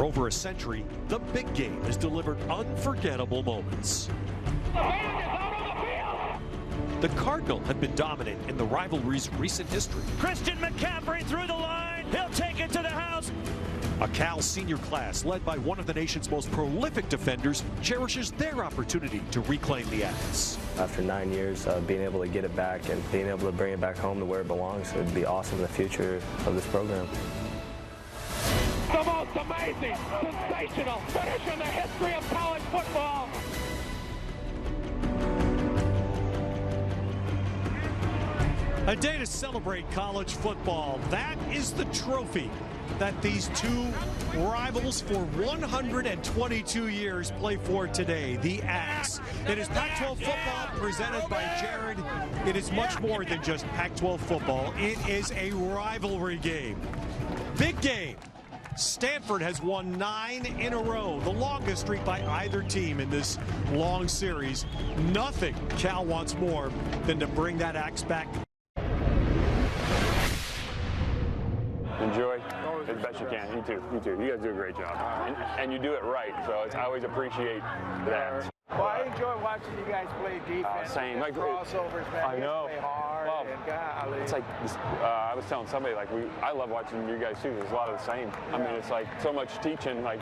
For over a century, the big game has delivered unforgettable moments. The Cardinal have been dominant in the rivalry's recent history. Christian McCaffrey through the line. He'll take it to the house. A Cal senior class led by one of the nation's most prolific defenders cherishes their opportunity to reclaim the Axe. After 9 years, being able to get it back and being able to bring it back home to where it belongs, it would be awesome in the future of this program. The most amazing, sensational finish in the history of college football. A day to celebrate college football. That is the trophy that these two rivals for 122 years play for today, the Axe. It is Pac-12 football presented by Jared. It is much more than just Pac-12 football. It is a rivalry game. Big game. Stanford has won 9 in a row, the longest streak by either team in this long series. Nothing Cal wants more than to bring that Axe back. Enjoy as best you can. You too. You too. You guys do a great job, and you do it right. So I always appreciate that. Well, I enjoy watching you guys play defense. Same. Like crossovers, man. I know. Play hard. Well, and golly. it's like I was telling somebody, like I love watching you guys too. There's a lot of the same. Yeah. I mean, it's like so much teaching. Like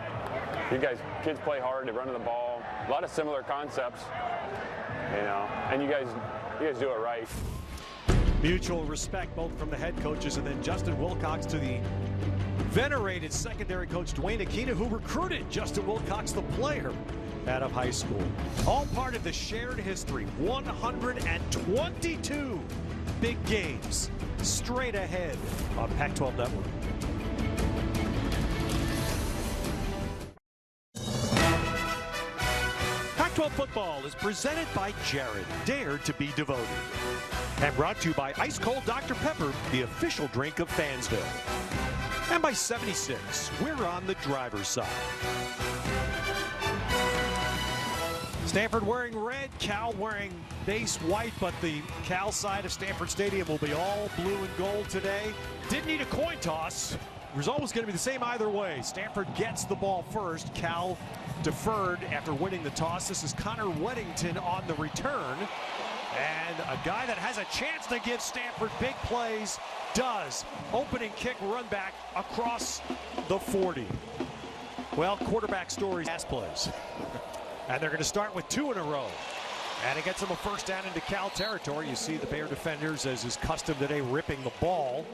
you guys, kids play hard. They run the ball. A lot of similar concepts. You know, and you guys do it right. Mutual respect both from the head coaches, and then Justin Wilcox to the venerated secondary coach Dwayne Aquina, who recruited Justin Wilcox, the player, out of high school. All part of the shared history. 122 big games straight ahead on Pac-12 Network. Pac-12 football is presented by Jared. Dare to be devoted. And brought to you by Ice Cold Dr. Pepper, the official drink of Fansville. And by 76, we're on the driver's side. Stanford wearing red, Cal wearing base white, but the Cal side of Stanford Stadium will be all blue and gold today. Didn't need a coin toss. The result was going to be the same either way. Stanford gets the ball first. Cal deferred after winning the toss. This is Connor Weddington on the return. And a guy that has a chance to give Stanford big plays does. Opening kick run back across the 40. Well, quarterback stories, pass plays. And they're going to start with 2 in a row. And it gets them a first down into Cal territory. You see the Bear defenders, as is custom today, ripping the ball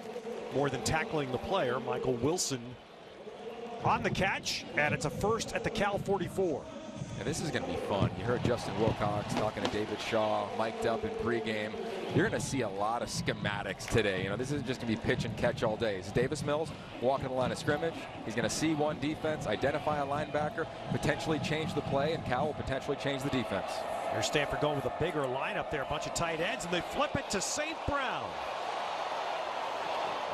more than tackling the player. Michael Wilson on the catch, and it's a first at the Cal 44. And this is going to be fun. You heard Justin Wilcox talking to David Shaw, mic'd up in pregame. You're going to see a lot of schematics today. You know, this isn't just going to be pitch and catch all day. It's Davis Mills walking the line of scrimmage. He's going to see one defense, identify a linebacker, potentially change the play, and Cal will potentially change the defense. There's Stanford going with a bigger lineup there, a bunch of tight ends, and they flip it to St. Brown.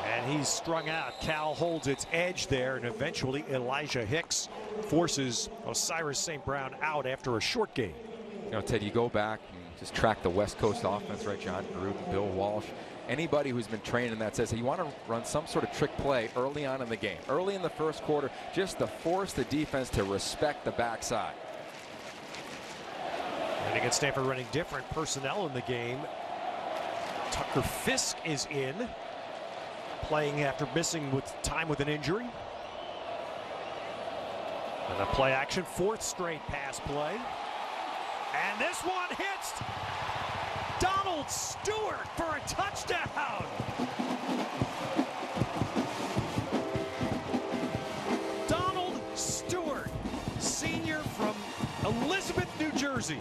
And he's strung out. Cal holds its edge there, and eventually Elijah Hicks forces Osiris St. Brown out after a short game. You know, Ted, you go back and just track the West Coast offense, right? John Gruden, Bill Walsh. Anybody who's been training that says, hey, you want to run some sort of trick play early on in the game, early in the first quarter, just to force the defense to respect the backside. And again, Stanford running different personnel in the game. Tucker Fisk is in, playing after missing time with an injury. And a play action, 4th straight pass play. And this one hits Donald Stewart for a touchdown. Donald Stewart, senior from Elizabeth, New Jersey.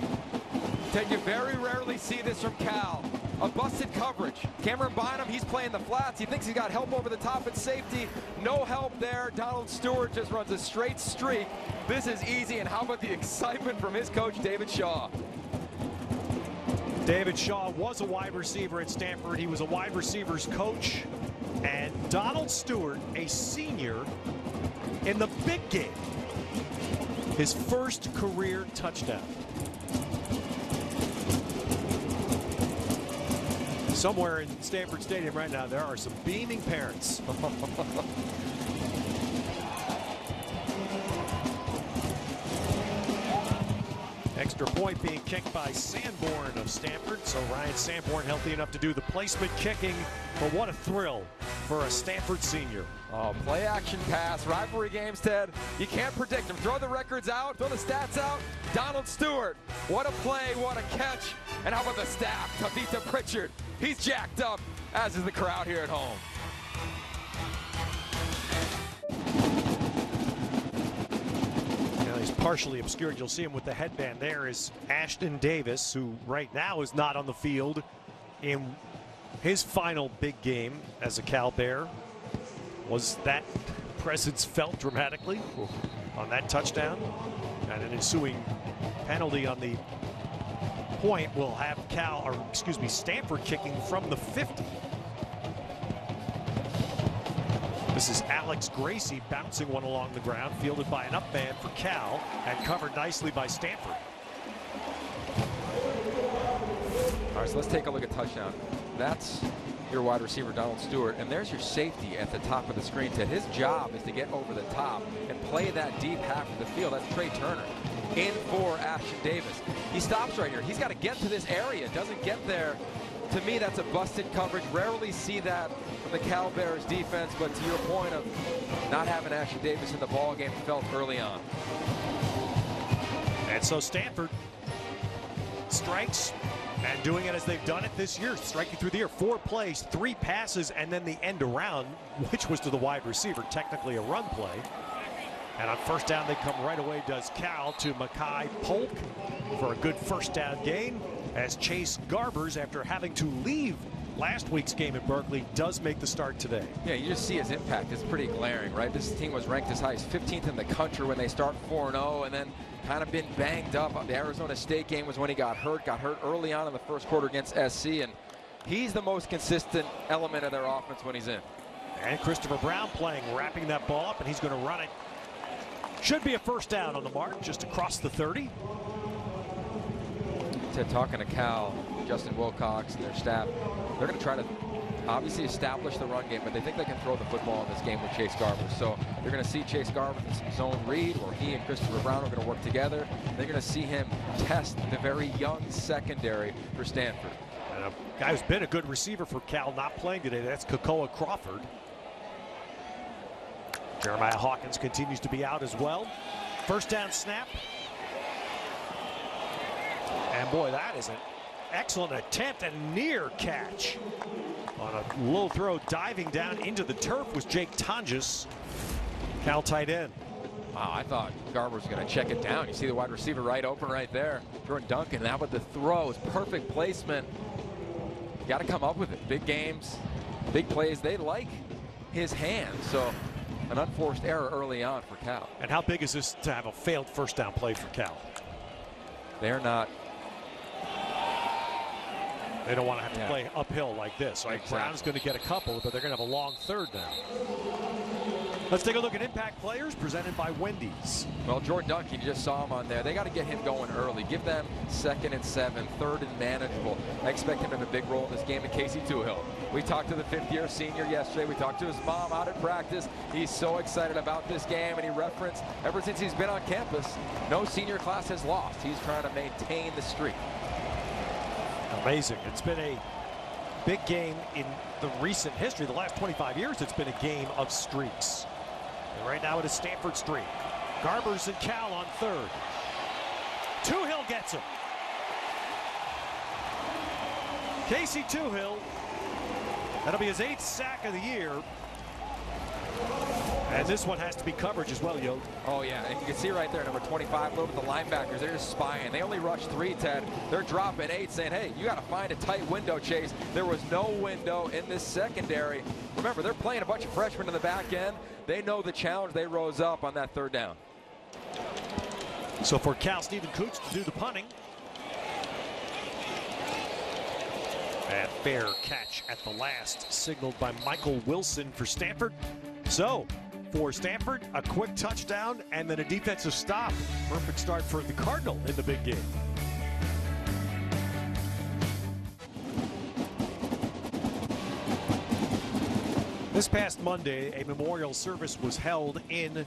Ted, you very rarely see this from Cal. A busted coverage. Cameron Bynum, he's playing the flats. He thinks he's got help over the top at safety. No help there. Donald Stewart just runs a straight streak. This is easy, and how about the excitement from his coach, David Shaw? David Shaw was a wide receiver at Stanford. He was a wide receivers coach. And Donald Stewart, a senior in the big game. His first career touchdown. Somewhere in Stanford Stadium right now, there are some beaming parents. Extra point being kicked by Sanborn of Stanford. So Ryan Sanborn healthy enough to do the placement kicking. But what a thrill for a Stanford senior. Oh, play action pass, rivalry games, Ted. You can't predict them. Throw the records out, throw the stats out. Donald Stewart, what a play, what a catch. And how about the staff? Tavita Pritchard, he's jacked up, as is the crowd here at home. He's partially obscured. You'll see him with the headband. There is Ashton Davis, who right now is not on the field in his final big game as a Cal Bear. Was that presence felt dramatically on that touchdown? And an ensuing penalty on the point will have Stanford kicking from the 50. This is Alex Gracie bouncing one along the ground, fielded by an up man for Cal, and covered nicely by Stanford. All right, so let's take a look at touchdown. That's your wide receiver, Donald Stewart, and there's your safety at the top of the screen, Ted. His job is to get over the top and play that deep half of the field. That's Trey Turner in for Ashton Davis. He stops right here. He's got to get to this area. Doesn't get there. To me, that's a busted coverage. Rarely see that from the Cal Bears defense, but to your point of not having Ashton Davis in the ball game felt early on. And so Stanford strikes, and doing it as they've done it this year, striking through the air. 4 plays, 3 passes, and then the end around, which was to the wide receiver, technically a run play. And on first down, they come right away, does Cal, to Makai Polk for a good first down gain, as Chase Garbers, after having to leave last week's game at Berkeley, does make the start today. Yeah, you just see his impact. It's pretty glaring, right? This team was ranked as high as 15th in the country when they start 4-0, and then kind of been banged up. The Arizona State game was when he got hurt early on in the first quarter against SC, and he's the most consistent element of their offense when he's in. And Christopher Brown playing, wrapping that ball up, and he's going to run it. Should be a first down on the mark, just across the 30. Ted, talking to Cal, Justin Wilcox and their staff, they're going to try to obviously establish the run game, but they think they can throw the football in this game with Chase Garbers. So you're going to see Chase Garbers in some zone read, where he and Christopher Brown are going to work together. They're going to see him test the very young secondary for Stanford. And a guy who's been a good receiver for Cal not playing today, that's Kakoa Crawford. Jeremiah Hawkins continues to be out as well. First down snap. And boy, that is an excellent attempt and near catch. On a low throw, diving down into the turf was Jake Tonjes, Cal tight end. Wow, I thought Garber was going to check it down. You see the wide receiver right open right there. Jordan Duncan, now with the throw, is perfect placement. You got to come up with it. Big games, big plays, they like his hands. So an unforced error early on for Cal. And how big is this to have a failed first down play for Cal? They're not. They don't want to have to play uphill like this. Right? Exactly. Brown's going to get a couple, but they're going to have a long third now. Let's take a look at impact players presented by Wendy's. Well, Jordan Duncan, you just saw him on there. They got to get him going early. Give them 2nd and 7, 3rd and manageable. I expect him to have a big role in this game at Casey Toohill. We talked to the 5th-year senior yesterday. We talked to his mom out at practice. He's so excited about this game, and he referenced ever since he's been on campus, no senior class has lost. He's trying to maintain the streak. Amazing. It's been a big game in the recent history. The last 25 years, it's been a game of streaks. And right now it is Stanford streak. Garbers and Cal on 3rd. Toohill gets him. Casey Toohill. That'll be his 8th sack of the year. And this one has to be coverage as well, Yo. Oh, yeah, and you can see right there, number 25, loaded the linebackers. They're just spying. They only rushed 3, Ted. They're dropping 8, saying, hey, you got to find a tight window, Chase. There was no window in this secondary. Remember, they're playing a bunch of freshmen in the back end. They know the challenge. They rose up on that 3rd down. So for Cal, Stephen Coots to do the punting. And fair catch at the last, signaled by Michael Wilson for Stanford. So, for Stanford, a quick touchdown and then a defensive stop. Perfect start for the Cardinal in the big game. This past Monday, a memorial service was held in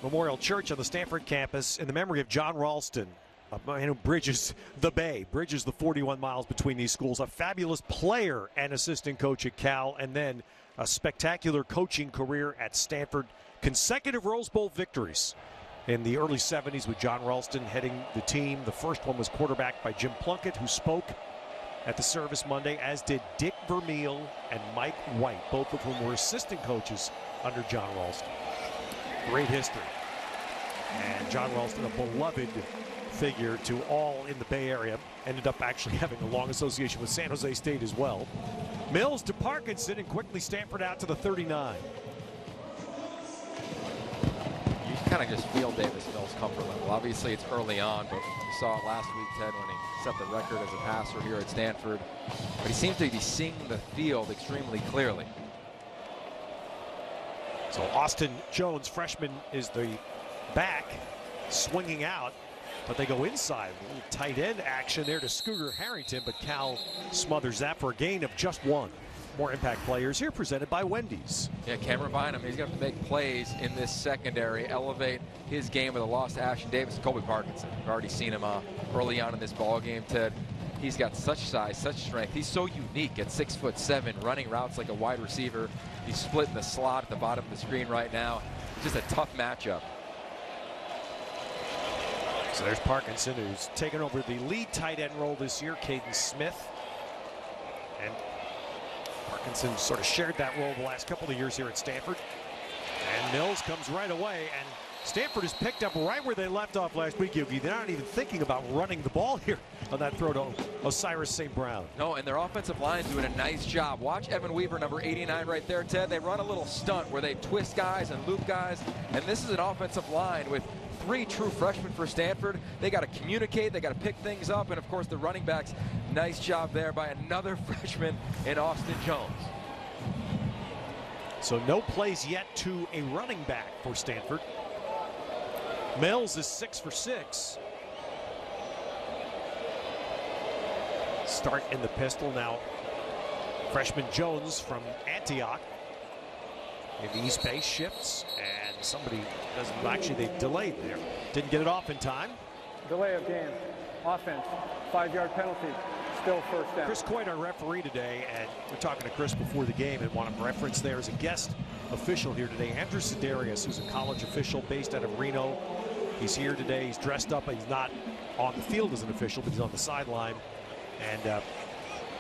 Memorial Church on the Stanford campus in the memory of John Ralston, a man who bridges the bay, bridges the 41 miles between these schools, a fabulous player and assistant coach at Cal, and then a spectacular coaching career at Stanford. Consecutive Rose Bowl victories in the early 70s with John Ralston heading the team. The first one was quarterbacked by Jim Plunkett, who spoke at the service Monday, as did Dick Vermeil and Mike White, both of whom were assistant coaches under John Ralston. Great history. And John Ralston, a beloved figure to all in the Bay Area, ended up actually having a long association with San Jose State as well. Mills to Parkinson, and quickly Stanford out to the 39. You kind of just feel Davis Mills' comfort level. Obviously, it's early on, but you saw it last week, Ted, when he set the record as a passer here at Stanford. But he seems to be seeing the field extremely clearly. So Austin Jones, freshman, is the back, swinging out, but they go inside. A little tight end action there to Scooter Harrington, but Cal smothers that for a gain of just one. More impact players here presented by Wendy's. Yeah, Cameron Bynum, he's going to have to make plays in this secondary, elevate his game with a loss to Ashton Davis and Colby Parkinson. We've already seen him early on in this ball game, Ted. He's got such size, such strength. He's so unique at 6'7", running routes like a wide receiver. He's split in the slot at the bottom of the screen right now. Just a tough matchup. So there's Parkinson, who's taken over the lead tight end role this year, Caden Smith. And Parkinson sort of shared that role the last couple of years here at Stanford. And Mills comes right away, and Stanford is picked up right where they left off last week, Yuki. They're not even thinking about running the ball here on that throw to Osiris St. Brown. No, and their offensive line is doing a nice job. Watch Evan Weaver, number 89 right there, Ted. They run a little stunt where they twist guys and loop guys, and this is an offensive line with 3 true freshmen for Stanford. They got to communicate, they got to pick things up, and of course the running backs, nice job there by another freshman in Austin Jones. So no plays yet to a running back for Stanford. Mills is 6 for 6. Start in the pistol now. Freshman Jones from Antioch. In the East Bay shifts, and somebody doesn't, actually they delayed there. Didn't get it off in time. Delay of game. Offense. 5-yard penalty. Still first down. Chris Coyne, our referee today, and we're talking to Chris before the game and want to reference there as a guest official here today. Andrew Sidarius, who's a college official based out of Reno. He's here today. He's dressed up. He's not on the field as an official, but he's on the sideline. And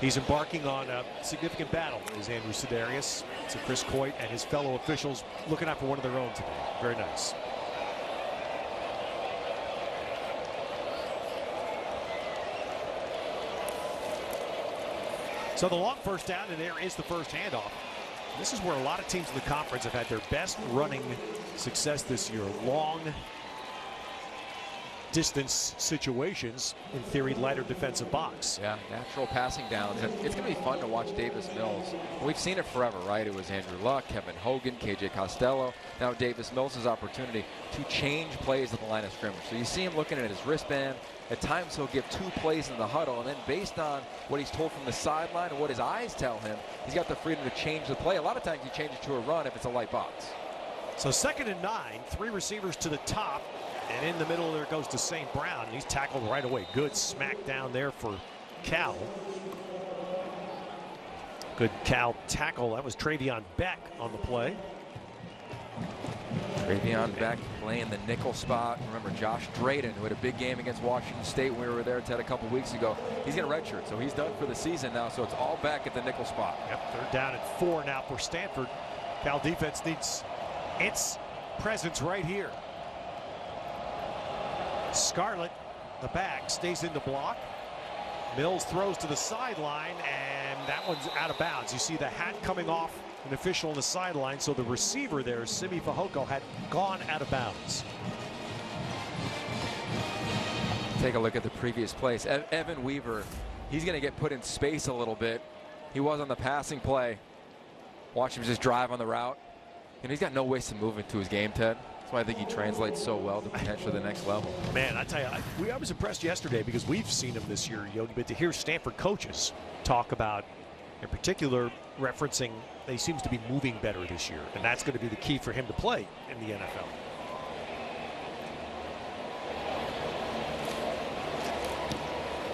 he's embarking on a significant battle, is Andrew Sidarius. So Chris Coyne and his fellow officials looking out for one of their own today. Very nice. So the long first down, and there is the first handoff. This is where a lot of teams in the conference have had their best running success this year. Long distance situations, in theory, lighter defensive box. Yeah, natural passing downs. And it's going to be fun to watch Davis Mills. We've seen it forever, right? It was Andrew Luck, Kevin Hogan, KJ Costello. Now Davis Mills' opportunity to change plays at the line of scrimmage. So you see him looking at his wristband. At times he'll give 2 plays in the huddle, and then based on what he's told from the sideline and what his eyes tell him, he's got the freedom to change the play. A lot of times he changes to a run if it's a light box. So 2nd and 9, 3 receivers to the top. And in the middle there goes to St. Brown. He's tackled right away. Good smack down there for Cal. Good Cal tackle. That was Travion Beck on the play. Travion Beck playing the nickel spot. Remember Josh Drayton, who had a big game against Washington State when we were there, Ted, a couple weeks ago. He's going to redshirt, so he's done for the season now. So it's all back at the nickel spot. Yep, 3rd down and 4 now for Stanford. Cal defense needs its presence right here. Scarlett, the back, stays in the block. Mills throws to the sideline, and that one's out of bounds. You see the hat coming off an official on the sideline, so the receiver there, Simi Fehoko, had gone out of bounds. Take a look at the previous plays. Evan Weaver, he's going to get put in space a little bit. He was on the passing play. Watch him just drive on the route. And he's got no ways to move into his game, Ted. That's why I think he translates so well to potentially the next level. Man, I tell you, I was impressed yesterday because we've seen him this year, Yogi, but to hear Stanford coaches talk about, in particular, referencing he seems to be moving better this year, and that's going to be the key for him to play in the NFL.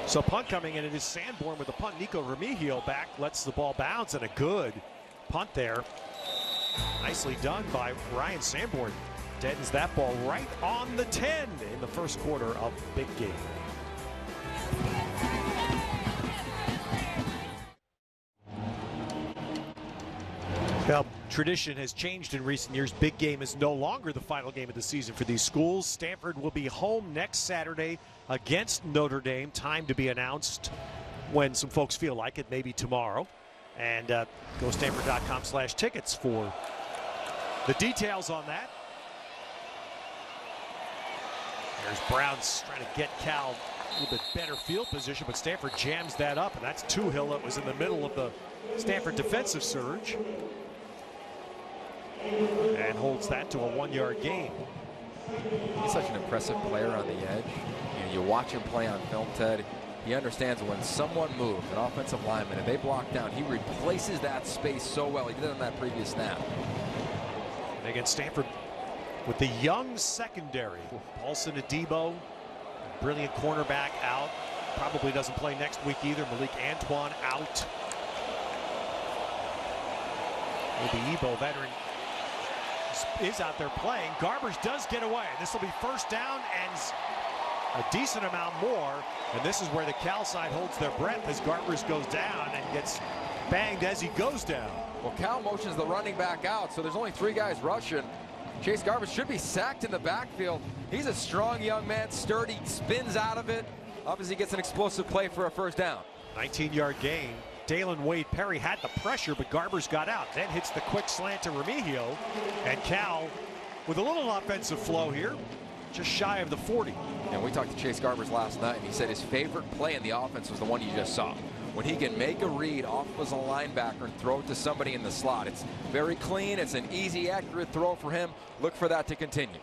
So punt coming in, it is Sanborn with the punt. Nico Remigio back, lets the ball bounce, and a good punt there. Nicely done by Ryan Sanborn. Deadens that ball right on the 10 in the first quarter of Big Game. Well, tradition has changed in recent years. Big Game is no longer the final game of the season for these schools. Stanford will be home next Saturday against Notre Dame. Time to be announced when some folks feel like it, maybe tomorrow. And go Stanford.com/tickets for the details on that. There's Brown's trying to get Cal a little bit better field position, but Stanford jams that up, and that's Tuhill that was in the middle of the Stanford defensive surge. And holds that to a 1-yard gain. He's such an impressive player on the edge. You watch him play on film, Ted. He understands when someone moves, an offensive lineman, and they block down, he replaces that space so well. He did it on that previous snap. And against Stanford with the young secondary. Paulson Adebo, brilliant cornerback, out. Probably doesn't play next week either. Malik Antoine out. Adebo, veteran, is out there playing. Garbers does get away. This will be first down and a decent amount more. And this is where the Cal side holds their breath as Garbers goes down and gets banged as he goes down. Well, Cal motions the running back out, so there's only 3 guys rushing. Chase Garbers should be sacked in the backfield. He's a strong young man, sturdy, spins out of it. Obviously gets an explosive play for a first down. 19-yard gain. Dalen Wade Perry had the pressure, but Garbers got out. Then hits the quick slant to Remigio. And Cal with a little offensive flow here, just shy of the 40. And we talked to Chase Garbers last night, and he said his favorite play in the offense was the one you just saw. When he can make a read off as a linebacker and throw it to somebody in the slot. It's very clean. It's an easy, accurate throw for him. Look for that to continue.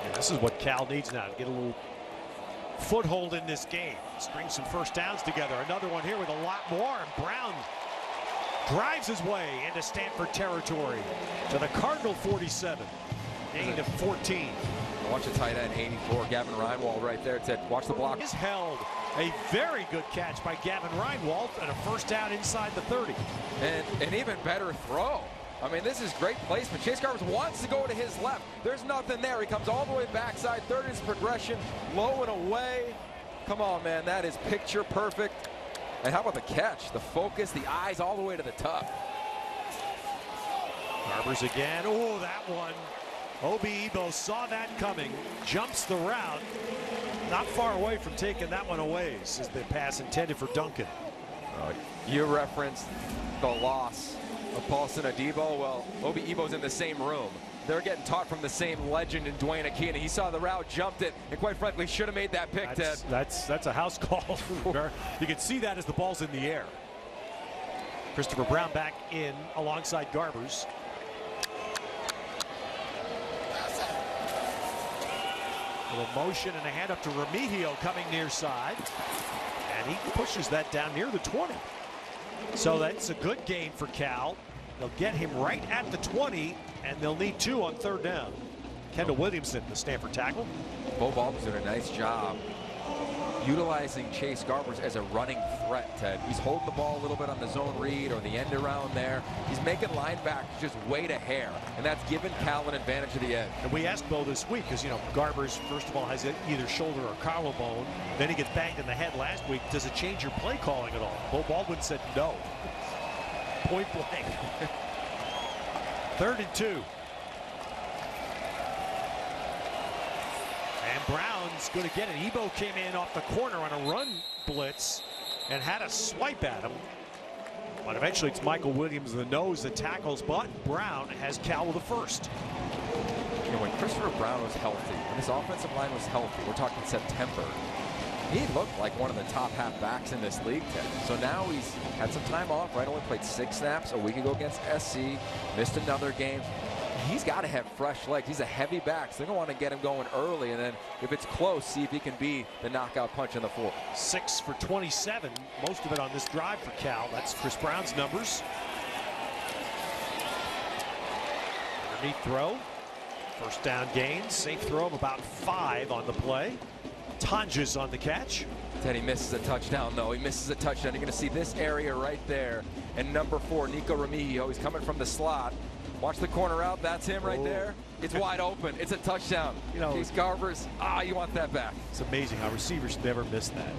And this is what Cal needs now to get a little foothold in this game. String some first downs together. Another one here with a lot more. And Brown drives his way into Stanford territory to the Cardinal 47. Gain of 14. Watch the tight end, 84, Gavin Reinwald right there. Ted, watch the block. Is held. A very good catch by Gavin Reinwald and a first down inside the 30. And an even better throw. I mean, this is great placement. Chase Garbers wants to go to his left. There's nothing there. He comes all the way backside. Third is progression, low and away. Come on, man, that is picture perfect. And how about the catch? The focus, the eyes all the way to the top. Garbers again. Oh, that one. Obi Ebo saw that coming, jumps the route, not far away from taking that one away. This is the pass intended for Duncan. You referenced the loss of Paulson Adebo. Well, Obi Ebo's in the same room. They're getting taught from the same legend in Dwayne Akina. He saw the route, jumped it, and quite frankly should have made that pick, Ted. That's a house call. You can see that as the ball's in the air. Christopher Brown back in alongside Garbers. A little motion and a hand up to Remigio coming near side. And he pushes that down near the 20. So that's a good gain for Cal. They'll get him right at the 20, and they'll need 2 on third down. Kendall Williamson, the Stanford tackle. Bo Baldwin's doing a nice job utilizing Chase Garbers as a running threat, Ted. He's holding the ball a little bit on the zone read or the end around there. He's making linebackers just wait a hair, and that's given Cal an advantage of the edge. And we asked Bo this week because, you know, Garbers, first of all, has either shoulder or collarbone. Then he gets banged in the head last week. Does it change your play calling at all? Bo Baldwin said no. Point blank. 3rd and 2. And Brown's going to get it. Ebo came in off the corner on a run blitz and had a swipe at him. But eventually it's Michael Williams, the nose, that tackles. But Brown has Cal with the first. You know, when Christopher Brown was healthy, when his offensive line was healthy, we're talking September, he looked like one of the top halfbacks in this league, Ted. So now he's had some time off, right? Only played 6 snaps a week ago against SC, missed another game. He's got to have fresh legs. He's a heavy back, so they're going to want to get him going early, and then if it's close, see if he can be the knockout punch in the 4th. 6 for 27, most of it on this drive for Cal. That's Chris Brown's numbers. Underneath throw. First down gain. Safe throw of about 5 on the play. Tonjes on the catch. Teddy misses a touchdown, though. He misses a touchdown. You're going to see this area right there. And number 4, Nico Remigio, he's coming from the slot. Watch the corner out. That's him right there. It's wide open. It's a touchdown. You know, Case Garvers, you want that back. It's amazing how receivers never miss that.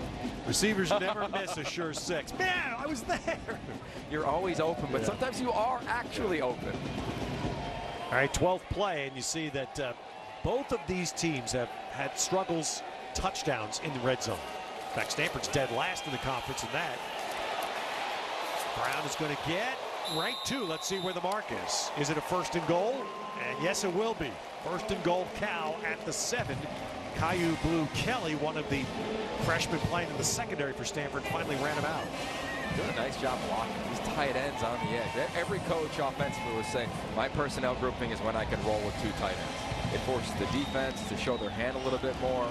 Receivers never miss a sure 6. Man, I was there. You're always open, but sometimes you are actually open. All right, 12th play, and you see that both of these teams have had struggles, touchdowns in the red zone. In fact, Stanford's dead last in the conference in that. Brown is going to get right 2. Let's see where the mark is. Is it a 1st and goal? And yes, it will be. 1st and goal, Cal at the 7. Caillou Blue Kelly, one of the freshmen playing in the secondary for Stanford, finally ran him out. Doing a nice job blocking these tight ends on the edge. Every coach offensively was saying, my personnel grouping is when I can roll with 2 tight ends. It forces the defense to show their hand a little bit more.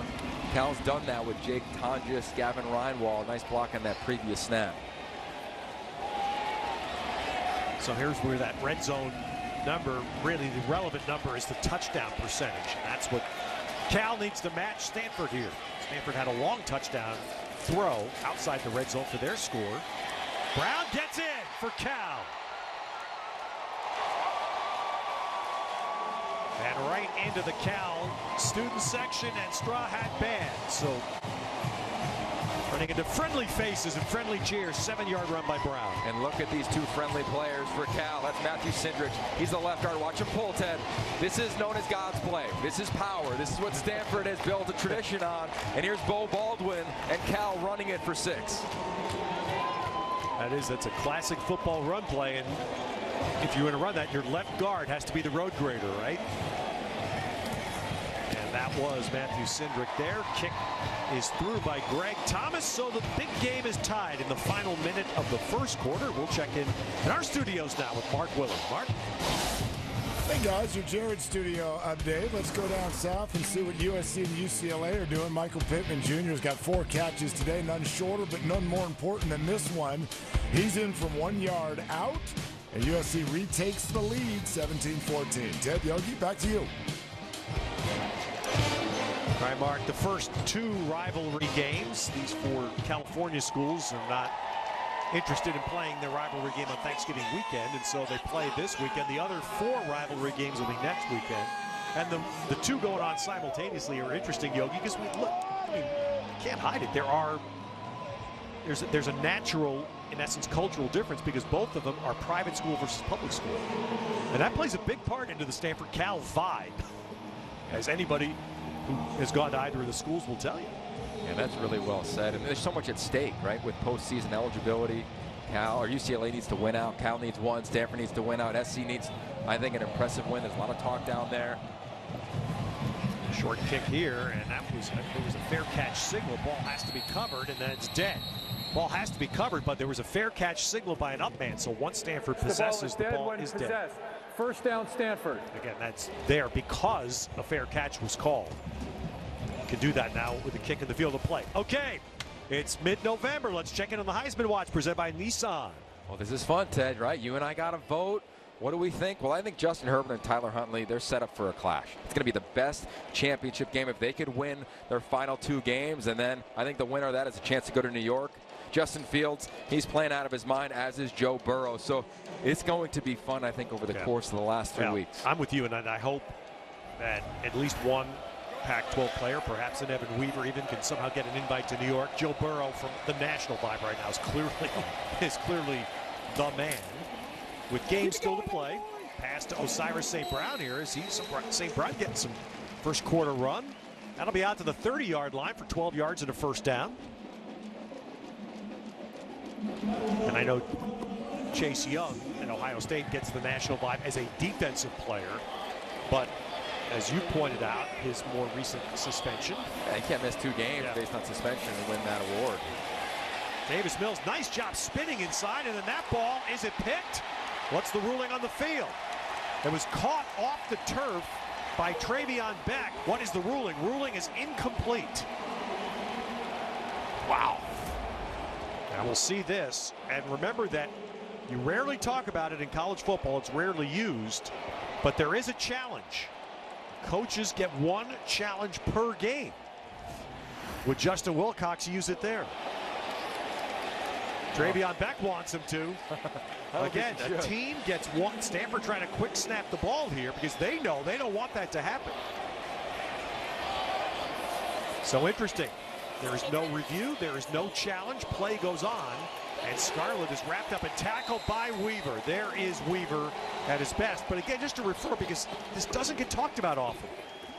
Cal's done that with Jake Tonjes, Gavin Reinwald. Nice block on that previous snap. So here's where that red zone number, really the relevant number, is the touchdown percentage. And that's what Cal needs to match Stanford here. Stanford had a long touchdown throw outside the red zone for their score. Brown gets in for Cal. And right into the Cal student section and straw hat band. So turning into friendly faces and friendly cheers. 7-yard run by Brown. And look at these 2 friendly players for Cal. That's Matthew Sindrich. He's the left guard. Watch him pull, Ted. This is known as God's play. This is power. This is what Stanford has built a tradition on. And here's Bo Baldwin and Cal running it for 6. That's a classic football run play. And if you want to run that, your left guard has to be the road grader, right? And that was Matthew Sindrich there. Kick is through by Greg Thomas. So the big game is tied in the final minute of the first quarter. We'll check in our studios now with Mark Willard. Mark? Hey guys, your Jared Studio update. Let's go down south and see what USC and UCLA are doing. Michael Pittman Jr. has got 4 catches today, none shorter, but none more important than this one. He's in from 1 yard out, and USC retakes the lead, 17-14. Ted Yogi, back to you. All right, Mark, the first 2 rivalry games, these 4 California schools are not interested in playing their rivalry game on Thanksgiving weekend, and so they play this weekend. The other 4 rivalry games will be next weekend. And the 2 going on simultaneously are interesting, Yogi, because we look, I mean, you can't hide it. There's a natural, in essence, cultural difference because both of them are private school versus public school. And that plays a big part into the Stanford-Cal vibe, as anybody who has gone to either of the schools will tell you. And that's really well said. And there's so much at stake, right, with postseason eligibility. Cal or UCLA needs to win out. Cal needs 1. Stanford needs to win out. SC needs, I think, an impressive win. There's a lot of talk down there. Short kick here, and there was a fair catch signal. Ball has to be covered, and then it's dead. Ball has to be covered, but there was a fair catch signal by an up man. So once Stanford possesses, the ball is dead. First down, Stanford. Again, that's there because a fair catch was called. Can do that now with a kick in the field of play. Okay, it's mid-November. Let's check in on the Heisman Watch presented by Nissan. Well, this is fun, Ted, right? You and I got to vote. What do we think? Well, I think Justin Herbert and Tyler Huntley, they're set up for a clash. It's going to be the best championship game if they could win their final 2 games. And then I think the winner of that has a chance to go to New York. Justin Fields, he's playing out of his mind, as is Joe Burrow. So it's going to be fun, I think, over the course of the last 3 weeks. I'm with you, and I hope that at least one Pac-12 player, perhaps an Evan Weaver even, can somehow get an invite to New York. Joe Burrow from the national vibe right now is clearly the man. With games still to play, pass to Osiris St. Brown here as St. Brown getting some first quarter run. That'll be out to the 30-yard line for 12 yards and a first down. And I know Chase Young at Ohio State gets the national vibe as a defensive player, but as you pointed out, his more recent suspension. Yeah, he can't miss 2 games based on suspension and win that award. Davis Mills, nice job spinning inside, and then that ball, is it picked? What's the ruling on the field? It was caught off the turf by Travion Beck. What is the ruling? Ruling is incomplete. Wow. Now we'll see this, and remember that you rarely talk about it in college football. It's rarely used, but there is a challenge. Coaches get 1 challenge per game. Would Justin Wilcox use it there? Travion Beck wants him to. Again, the team gets one. Stanford trying to quick snap the ball here because they know they don't want that to happen. So interesting. There is no review. There is no challenge. Play goes on. And Scarlett is wrapped up and tackled by Weaver. There is Weaver at his best. But again, just to refer, because this doesn't get talked about often.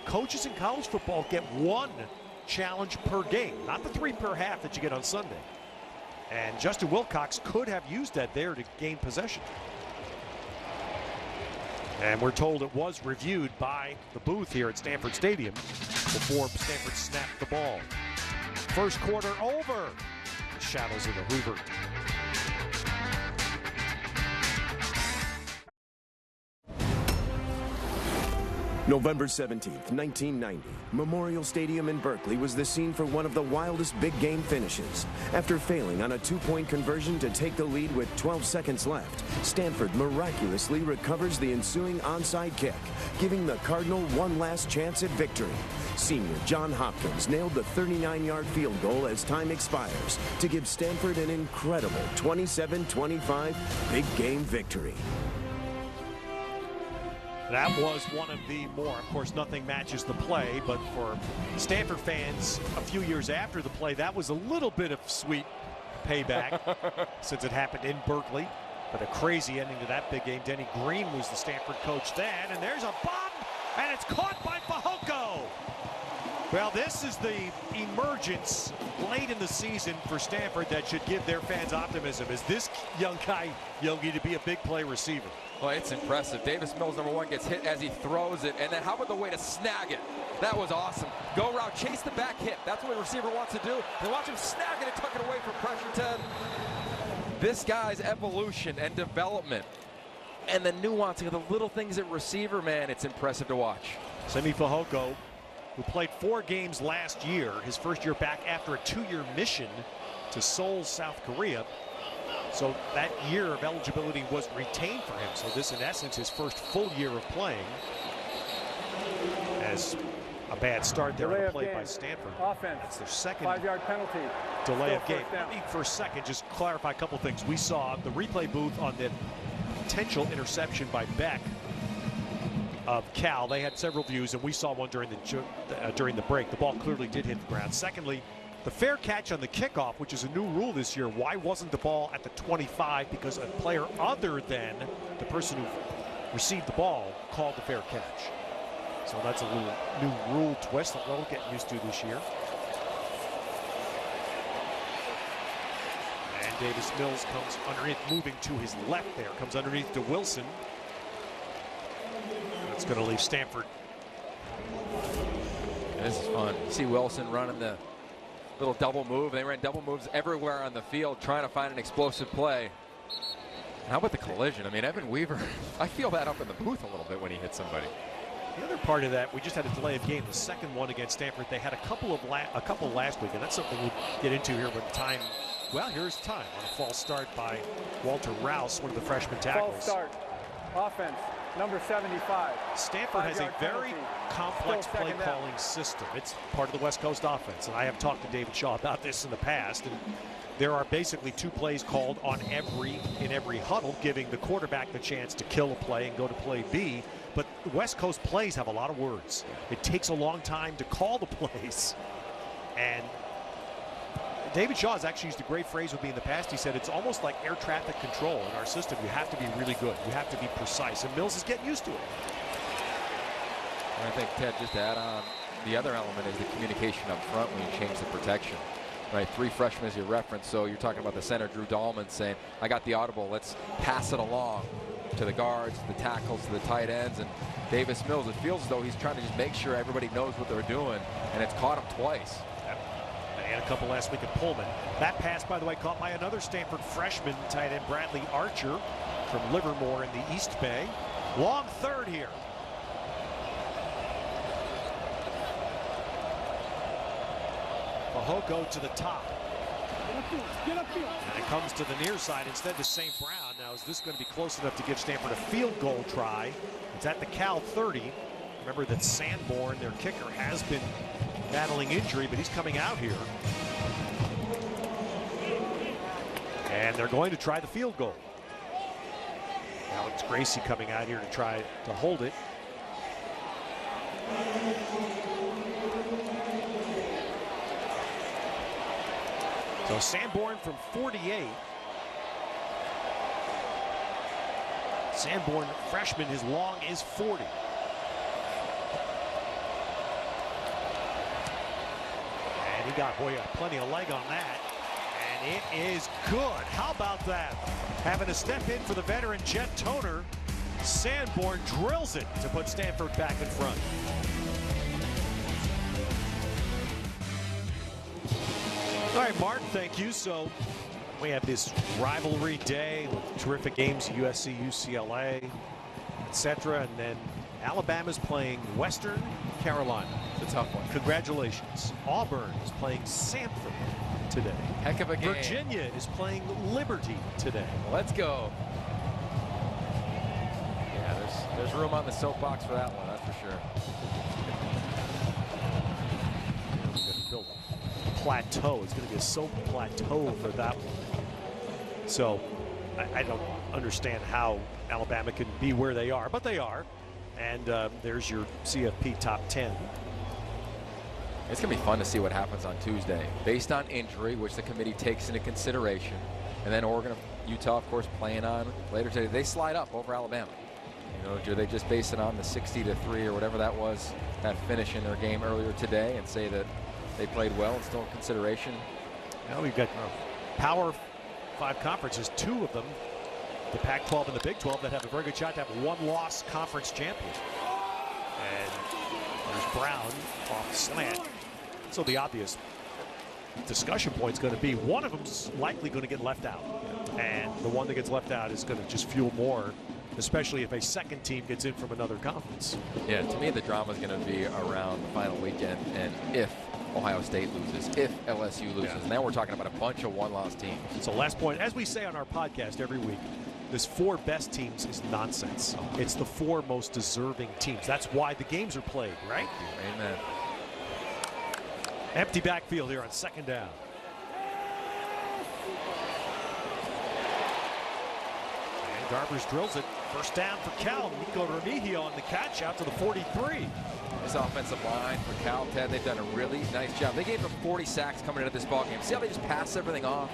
Coaches in college football get one challenge per game, not the 3 per half that you get on Sunday. And Justin Wilcox could have used that there to gain possession. And we're told it was reviewed by the booth here at Stanford Stadium before Stanford snapped the ball. First quarter over. The shadows of the Hoover. November 17th, 1990, Memorial Stadium in Berkeley was the scene for one of the wildest big game finishes. After failing on a 2-point conversion to take the lead with 12 seconds left, Stanford miraculously recovers the ensuing onside kick, giving the Cardinal one last chance at victory. Senior John Hopkins nailed the 39-yard field goal as time expires to give Stanford an incredible 27-25 big game victory. That was one of the more, of course, nothing matches the play, but for Stanford fans a few years after the play, that was a little bit of sweet payback since it happened in Berkeley. But a crazy ending to that big game. Denny Green was the Stanford coach then, and there's a bomb, and it's caught by Fehoko. Well, this is the emergence late in the season for Stanford that should give their fans optimism. Is this young guy, Yogi, to be a big play receiver? Well, it's impressive. Davis Mills, number 1, gets hit as he throws it. And then how about the way to snag it? That was awesome. Go route, chase the back hip. That's what a receiver wants to do. And watch him snag it and tuck it away from pressure 10. This guy's evolution and development and the nuancing of the little things at receiver, man, it's impressive to watch. Simi Fehoko, who played 4 games last year, his first year back after a 2-year mission to Seoul, South Korea. So that year of eligibility was retained for him. So this, in essence, his first full year of playing. As a bad start there on the play by Stanford. Offense. That's their second 5-yard penalty. delay of game. Let me for a second just clarify a couple things. We saw the replay booth on the potential interception by Beck of Cal. They had several views, and we saw one during the break. The ball clearly did hit the ground. Secondly, the fair catch on the kickoff, which is a new rule this year. Why wasn't the ball at the 25? Because a player other than the person who received the ball called the fair catch. So that's a little new rule twist that we'll get used to this year. And Davis Mills comes underneath, moving to his left there. Comes underneath to Wilson. That's going to leave Stanford. This is fun. See Wilson running the little double move. They ran double moves everywhere on the field trying to find an explosive play. How about the collision? I mean, Evan Weaver, I feel that up in the booth a little bit when he hit somebody. The other part of that, we just had a delay of game, the second one against Stanford. They had a couple last week, and that's something we'll get into here when time. Well, here's time on a false start by Walter Rouse, one of the freshman tackles. False start. Offense. Number 75. Stanford has a very complex play calling system. It's part of the West Coast offense, and I have talked to David Shaw about this in the past. And there are basically 2 plays called on in every huddle, giving the quarterback the chance to kill a play and go to play B. But West Coast plays have a lot of words. It takes a long time to call the plays. And David Shaw has actually used a great phrase with me in the past. He said it's almost like air traffic control in our system. You have to be really good. You have to be precise. And Mills is getting used to it. And I think, Ted, just to add on, the other element is the communication up front when you change the protection. Right, 3 freshmen as you referenced. So you're talking about the center, Drew Dahlman, saying, I got the audible. Let's pass it along to the guards, to the tackles, to the tight ends. And Davis Mills, it feels as though he's trying to just make sure everybody knows what they're doing. And it's caught him twice. And a couple last week at Pullman. That pass, by the way, caught by another Stanford freshman, tight end Bradley Archer from Livermore in the East Bay. Long third here. Fehoko to the top. Get upfield. And it comes to the near side instead to St. Brown. Now, is this going to be close enough to give Stanford a field goal try? It's at the Cal 30. Remember that Sanborn, their kicker, has been battling injury, but he's coming out here. And they're going to try the field goal. Alex Gracie coming out here to try to hold it. So Sanborn from 48. Sanborn, freshman, his long is 40. And he got, boy, plenty of leg on that. And it is good. How about that? Having to step in for the veteran Jet Toner. Sanborn drills it to put Stanford back in front. All right, Martin, thank you. So we have this rivalry day with terrific games, USC, UCLA, etc. And then Alabama's playing Western Carolina. It's a tough one. Congratulations. Auburn is playing Stanford today. Heck of a game. Virginia is playing Liberty today. Let's go. Yeah, there's room on the soapbox for that one, that's for sure. Plateau. It's going to be a soap plateau for that one. So I don't understand how Alabama can be where they are, but they are. And there's your CFP top 10. It's going to be fun to see what happens on Tuesday. Based on injury, which the committee takes into consideration, and then Oregon, Utah, of course, playing on later today. They slide up over Alabama. You know, do they just base it on the 60-3 or whatever that was, that finish in their game earlier today, and say that they played well and still in consideration? Now we've got Power 5 conferences, 2 of them, the Pac-12 and the Big 12, that have a very good shot to have one-loss conference champion. And there's Brown off the slant. So the obvious discussion point is going to be one of them's likely going to get left out. And the one that gets left out is going to just fuel more, especially if a second team gets in from another conference. Yeah, to me the drama is going to be around the final weekend, and if Ohio State loses, if LSU loses. And now we're talking about a bunch of one-loss teams. So last point, as we say on our podcast every week, this 4 best teams is nonsense. It's the 4 most deserving teams. That's why the games are played, right? Amen. Empty backfield here on second down. And Garbers drills it. First down for Cal. Nico Remigio on the catch out to the 43. This offensive line for Cal, Ted, they've done a really nice job. They gave them 40 sacks coming into this ballgame. See how they just pass everything off?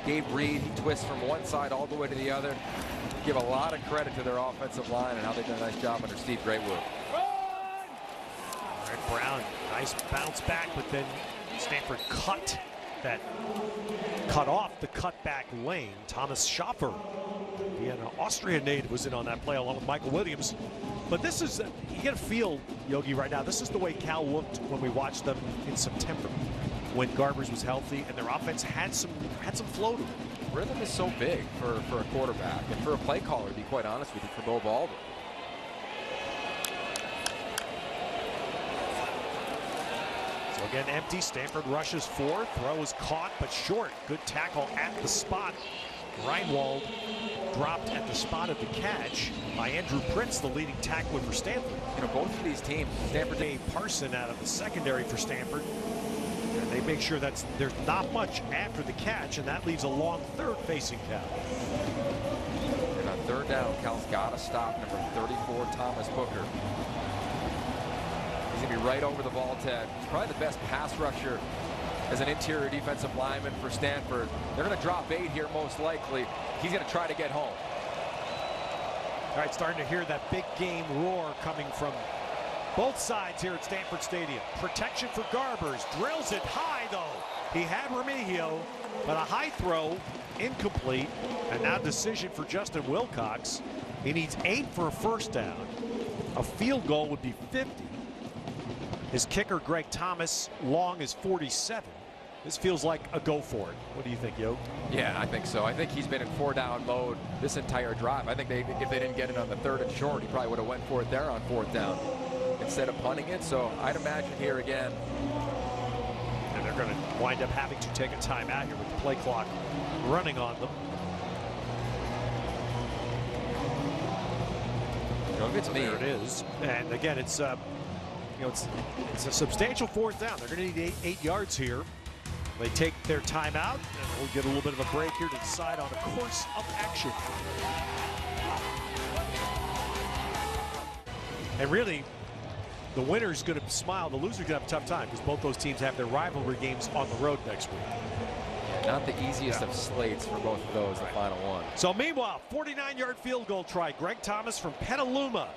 Gabe Reed, he twists from one side all the way to the other. Give a lot of credit to their offensive line and how they've done a nice job under Steve Greatwood. Brown, nice bounce back, but then Stanford cut off the cutback lane. Thomas Schaffer, an Austrian native, was in on that play along with Michael Williams. But this is, you get a feel, Yogi, right now, this is the way Cal looked when we watched them in September, when Garbers was healthy and their offense had some flow to it. Rhythm is so big for a quarterback and for a play caller, to be quite honest with you, for Bo Baldwin. So again, empty. Stanford rushes 4. Throw is caught, but short. Good tackle at the spot. Reinwald dropped at the spot of the catch by Andrew Prince, the leading tackler for Stanford. You know, both of these teams, Stanford Dave Parson out of the secondary for Stanford. And they make sure that there's not much after the catch, and that leaves a long third facing Cal. And on third down, Cal's got to stop number 34, Thomas Booker. He's going to be right over the ball, Ted. He's probably the best pass rusher as an interior defensive lineman for Stanford. They're going to drop 8 here most likely. He's going to try to get home. All right, starting to hear that big game roar coming from both sides here at Stanford Stadium. Protection for Garbers. Drills it high, though. He had Remigio, but a high throw, incomplete. And now decision for Justin Wilcox. He needs 8 for a first down. A field goal would be 50. His kicker, Greg Thomas, long is 47. This feels like a go for it. What do you think, Yo? Yeah, I think so. I think he's been in 4-down mode this entire drive. I think if they didn't get it on the 3rd and short, he probably would have went for it there on 4th down instead of punting it. So I'd imagine here again. And they're going to wind up having to take a timeout here with the play clock running on them. It's me. There it is. And again, it's it's a substantial 4th down. They're going to need 8 yards here. They take their timeout, and we'll get a little bit of a break here to decide on the course of action. And really, the winner's going to smile. The loser's going to have a tough time because both those teams have their rivalry games on the road next week. Not the easiest of slates for both of those, the final one. So meanwhile, 49-yard field goal try. Greg Thomas from Petaluma,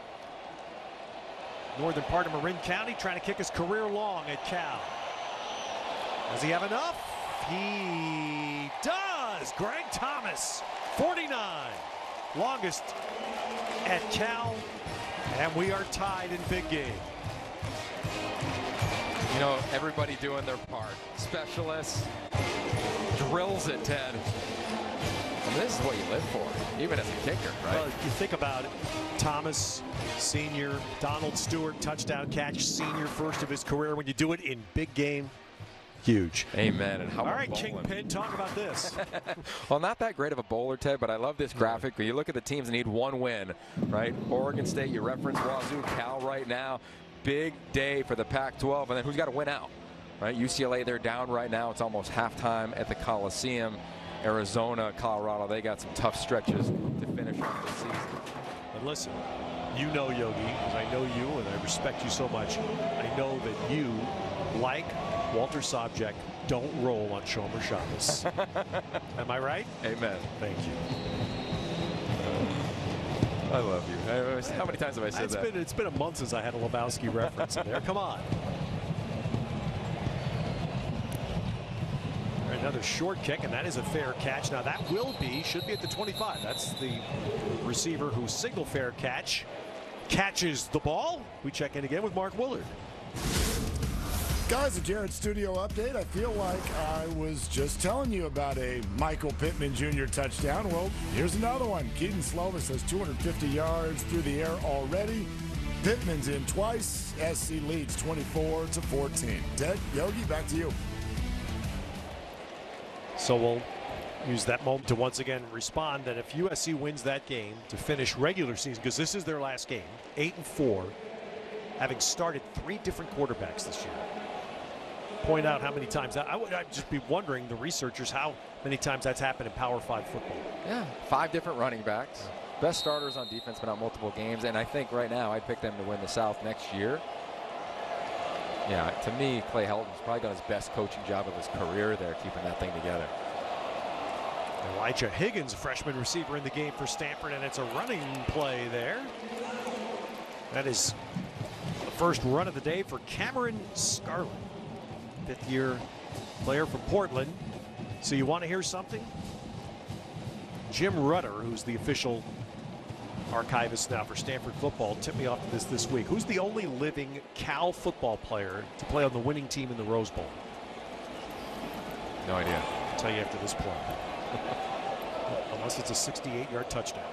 northern part of Marin County, trying to kick his career long at Cal. Does he have enough? He does. Greg Thomas, 49, longest at Cal, and we are tied in big game. You know, everybody doing their part. Specialists, drills it, Ted. And this is what you live for, even as a kicker, right? Well, you think about it. Thomas, senior, Donald Stewart, touchdown catch, senior, first of his career. When you do it in big game, huge. Amen. And how all right, Kingpin, talk about this. Well, not that great of a bowler, Ted, but I love this graphic. When you look at the teams that need one win, right? Oregon State, you reference Wazoo, Cal right now. Big day for the Pac-12, and then who's got to win out, right? UCLA, they're down right now. It's almost halftime at the Coliseum. Arizona, Colorado, they got some tough stretches to finish off the season. And listen, you know, Yogi, because I know you and I respect you so much. I know that you, like Walter Sobchak, don't roll on Shomer Shabbos. Am I right? Amen. Thank you. I love you. How many times have I said that? It's been a month since I had a Lebowski reference in there. Come on. Another short kick, and that is a fair catch. Now that should be at the 25. That's the receiver who single fair catch catches the ball. We check in again with Mark Willard. Guys, a Jared Studio update. I feel like I was just telling you about a Michael Pittman Jr. touchdown. Well, here's another one. Keaton Slovis has 250 yards through the air already. Pittman's in twice. SC leads 24-14. Ted, Yogi, back to you. So we'll use that moment to once again respond that if USC wins that game to finish regular season, because this is their last game, 8-4, having started 3 different quarterbacks this year. Point out how many times I'd just be wondering, the researchers, how many times that's happened in Power 5 football. Yeah, 5 different running backs. Best starters on defense, been out multiple games, and I think right now I'd pick them to win the South next year. Yeah, to me, Clay Helton's probably done his best coaching job of his career there, keeping that thing together. Elijah Higgins, freshman receiver in the game for Stanford, and it's a running play there. That is the first run of the day for Cameron Scarlett, 5th-year player from Portland. So you want to hear something? Jim Rudder, who's the official archivist now for Stanford football, tipped me off to this week. Who's the only living Cal football player to play on the winning team in the Rose Bowl? No idea. I'll tell you after this play. Unless it's a 68-yard touchdown.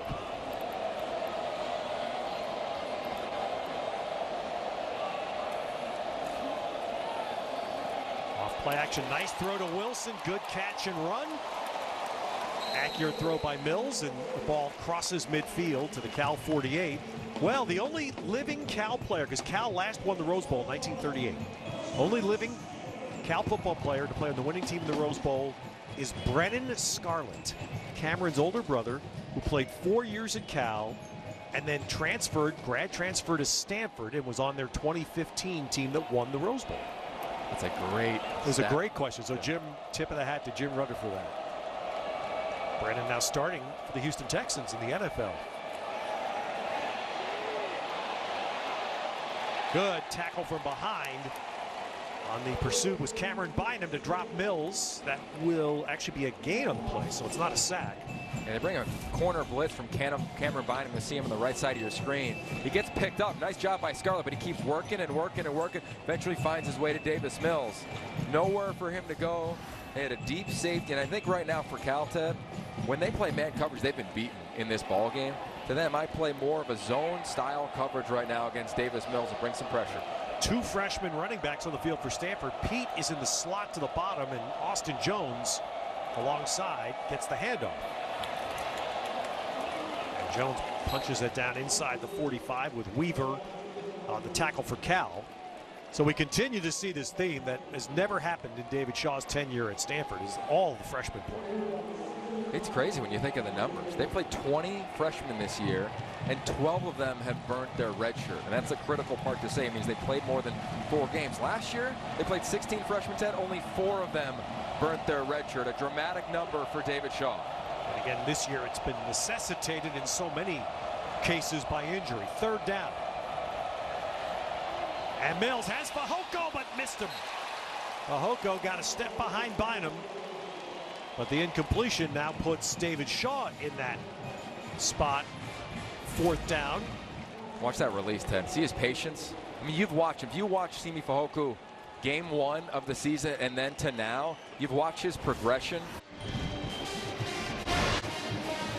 Off play action, nice throw to Wilson, good catch and run. Accurate throw by Mills, and the ball crosses midfield to the Cal 48. Well, the only living Cal player, because Cal last won the Rose Bowl in 1938. Only living Cal football player to play on the winning team in the Rose Bowl is Brennan Scarlett, Cameron's older brother, who played 4 years at Cal and then grad transferred to Stanford, and was on their 2015 team that won the Rose Bowl. That's a great It was a great question. So Jim, tip of the hat to Jim Rudder for that. Brennan now starting for the Houston Texans in the NFL. Good tackle from behind. On the pursuit was Cameron Bynum to drop Mills. That will actually be a gain on the play, so it's not a sack. And they bring a corner blitz from Cameron Bynum to see him on the right side of your screen. He gets picked up. Nice job by Scarlett, but he keeps working and working and working. Eventually finds his way to Davis Mills. Nowhere for him to go. They had a deep safety, and I think right now for Cal, Ted, when they play man coverage, they've been beaten in this ball game. To them, I play more of a zone-style coverage right now against Davis Mills to bring some pressure. 2 freshman running backs on the field for Stanford. Pete is in the slot to the bottom, and Austin Jones alongside gets the handoff. And Jones punches it down inside the 45 with Weaver on the tackle for Cal. So we continue to see this theme that has never happened in David Shaw's tenure at Stanford, is all the freshmen play. It's crazy when you think of the numbers. They played 20 freshmen this year, and 12 of them have burnt their red shirt. And that's a critical part to say. It means they played more than 4 games. Last year, they played 16 freshmen, Ted. Only 4 of them burnt their red shirt. A dramatic number for David Shaw. And again, this year it's been necessitated in so many cases by injury. 3rd down. And Mills has Fehoko, but missed him. Fehoko got a step behind Bynum. But the incompletion now puts David Shaw in that spot. 4th down. Watch that release, Ted. See his patience. I mean, you've watched, if you watch Simi Fehoko game 1 of the season and then to now, you've watched his progression.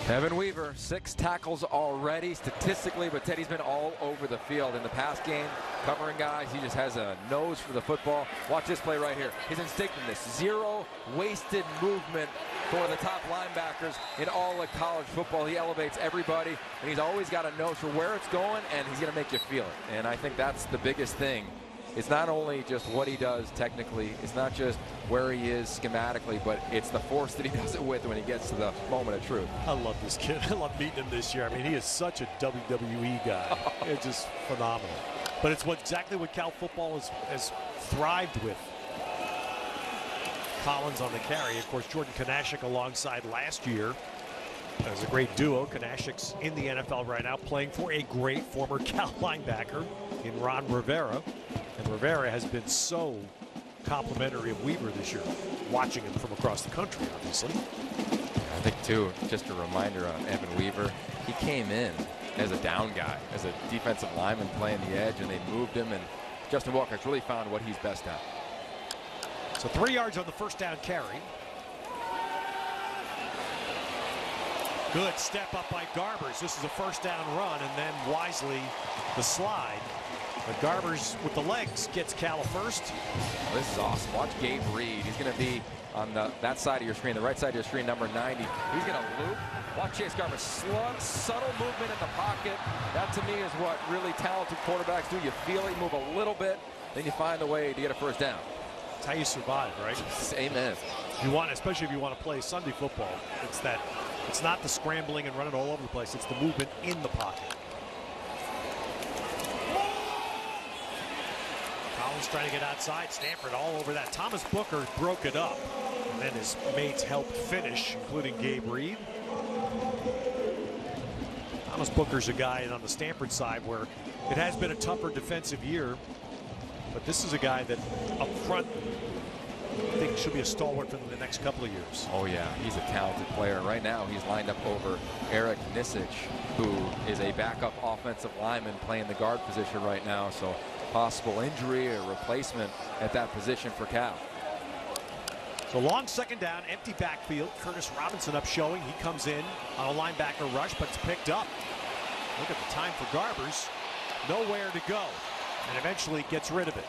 Evan Weaver, 6 tackles already statistically, but Teddy's been all over the field in the past game, covering guys. He just has a nose for the football. Watch this play right here. His instinctiveness, 0 wasted movement for the top linebackers in all of college football. He elevates everybody, and he's always got a nose for where it's going, and he's going to make you feel it. And I think that's the biggest thing. It's not only just what he does technically, it's not just where he is schematically, but it's the force that he does it with when he gets to the moment of truth. I love this kid. I love meeting him this year. I mean, he is such a WWE guy. It's just phenomenal. But it's exactly what Cal football has thrived with. Collins on the carry. Of course, Jordan Kanashik alongside last year. That was a great duo. Kanashik's in the NFL right now, playing for a great former Cal linebacker in Ron Rivera. And Rivera has been so complimentary of Weaver this year, watching him from across the country, obviously. I think, too, just a reminder on Evan Weaver, he came in as a down guy, as a defensive lineman playing the edge, and they moved him, and Justin Wilcox really found what he's best at. So 3 yards on the 1st down carry. Good step up by Garbers. This is a 1st down run, and then wisely the slide. But Garbers with the legs gets Cal a 1st. This is awesome. Watch Gabe Reed. He's going to be on that side of your screen, the right side of your screen, number 90. He's going to loop. Watch Chase Garbers. Subtle movement in the pocket. That, to me, is what really talented quarterbacks do. You feel it, move a little bit, then you find a way to get a 1st down. That's how you survive, right? Amen. You want, especially if you want to play Sunday football, it's not the scrambling and running all over the place. It's the movement in the pocket. Collins trying to get outside. Stanford all over that. Thomas Booker broke it up. And then his mates helped finish, including Gabe Reed. Thomas Booker's a guy on the Stanford side where it has been a tougher defensive year. But this is a guy that up front, I think should be a stalwart for the next couple of years. Oh, yeah. He's a talented player. Right now, he's lined up over Eric Nisich, who is a backup offensive lineman playing the guard position right now. So possible injury or replacement at that position for Cal. So long 2nd down, empty backfield. Curtis Robinson up showing. He comes in on a linebacker rush, but it's picked up. Look at the time for Garbers. Nowhere to go. And eventually gets rid of it.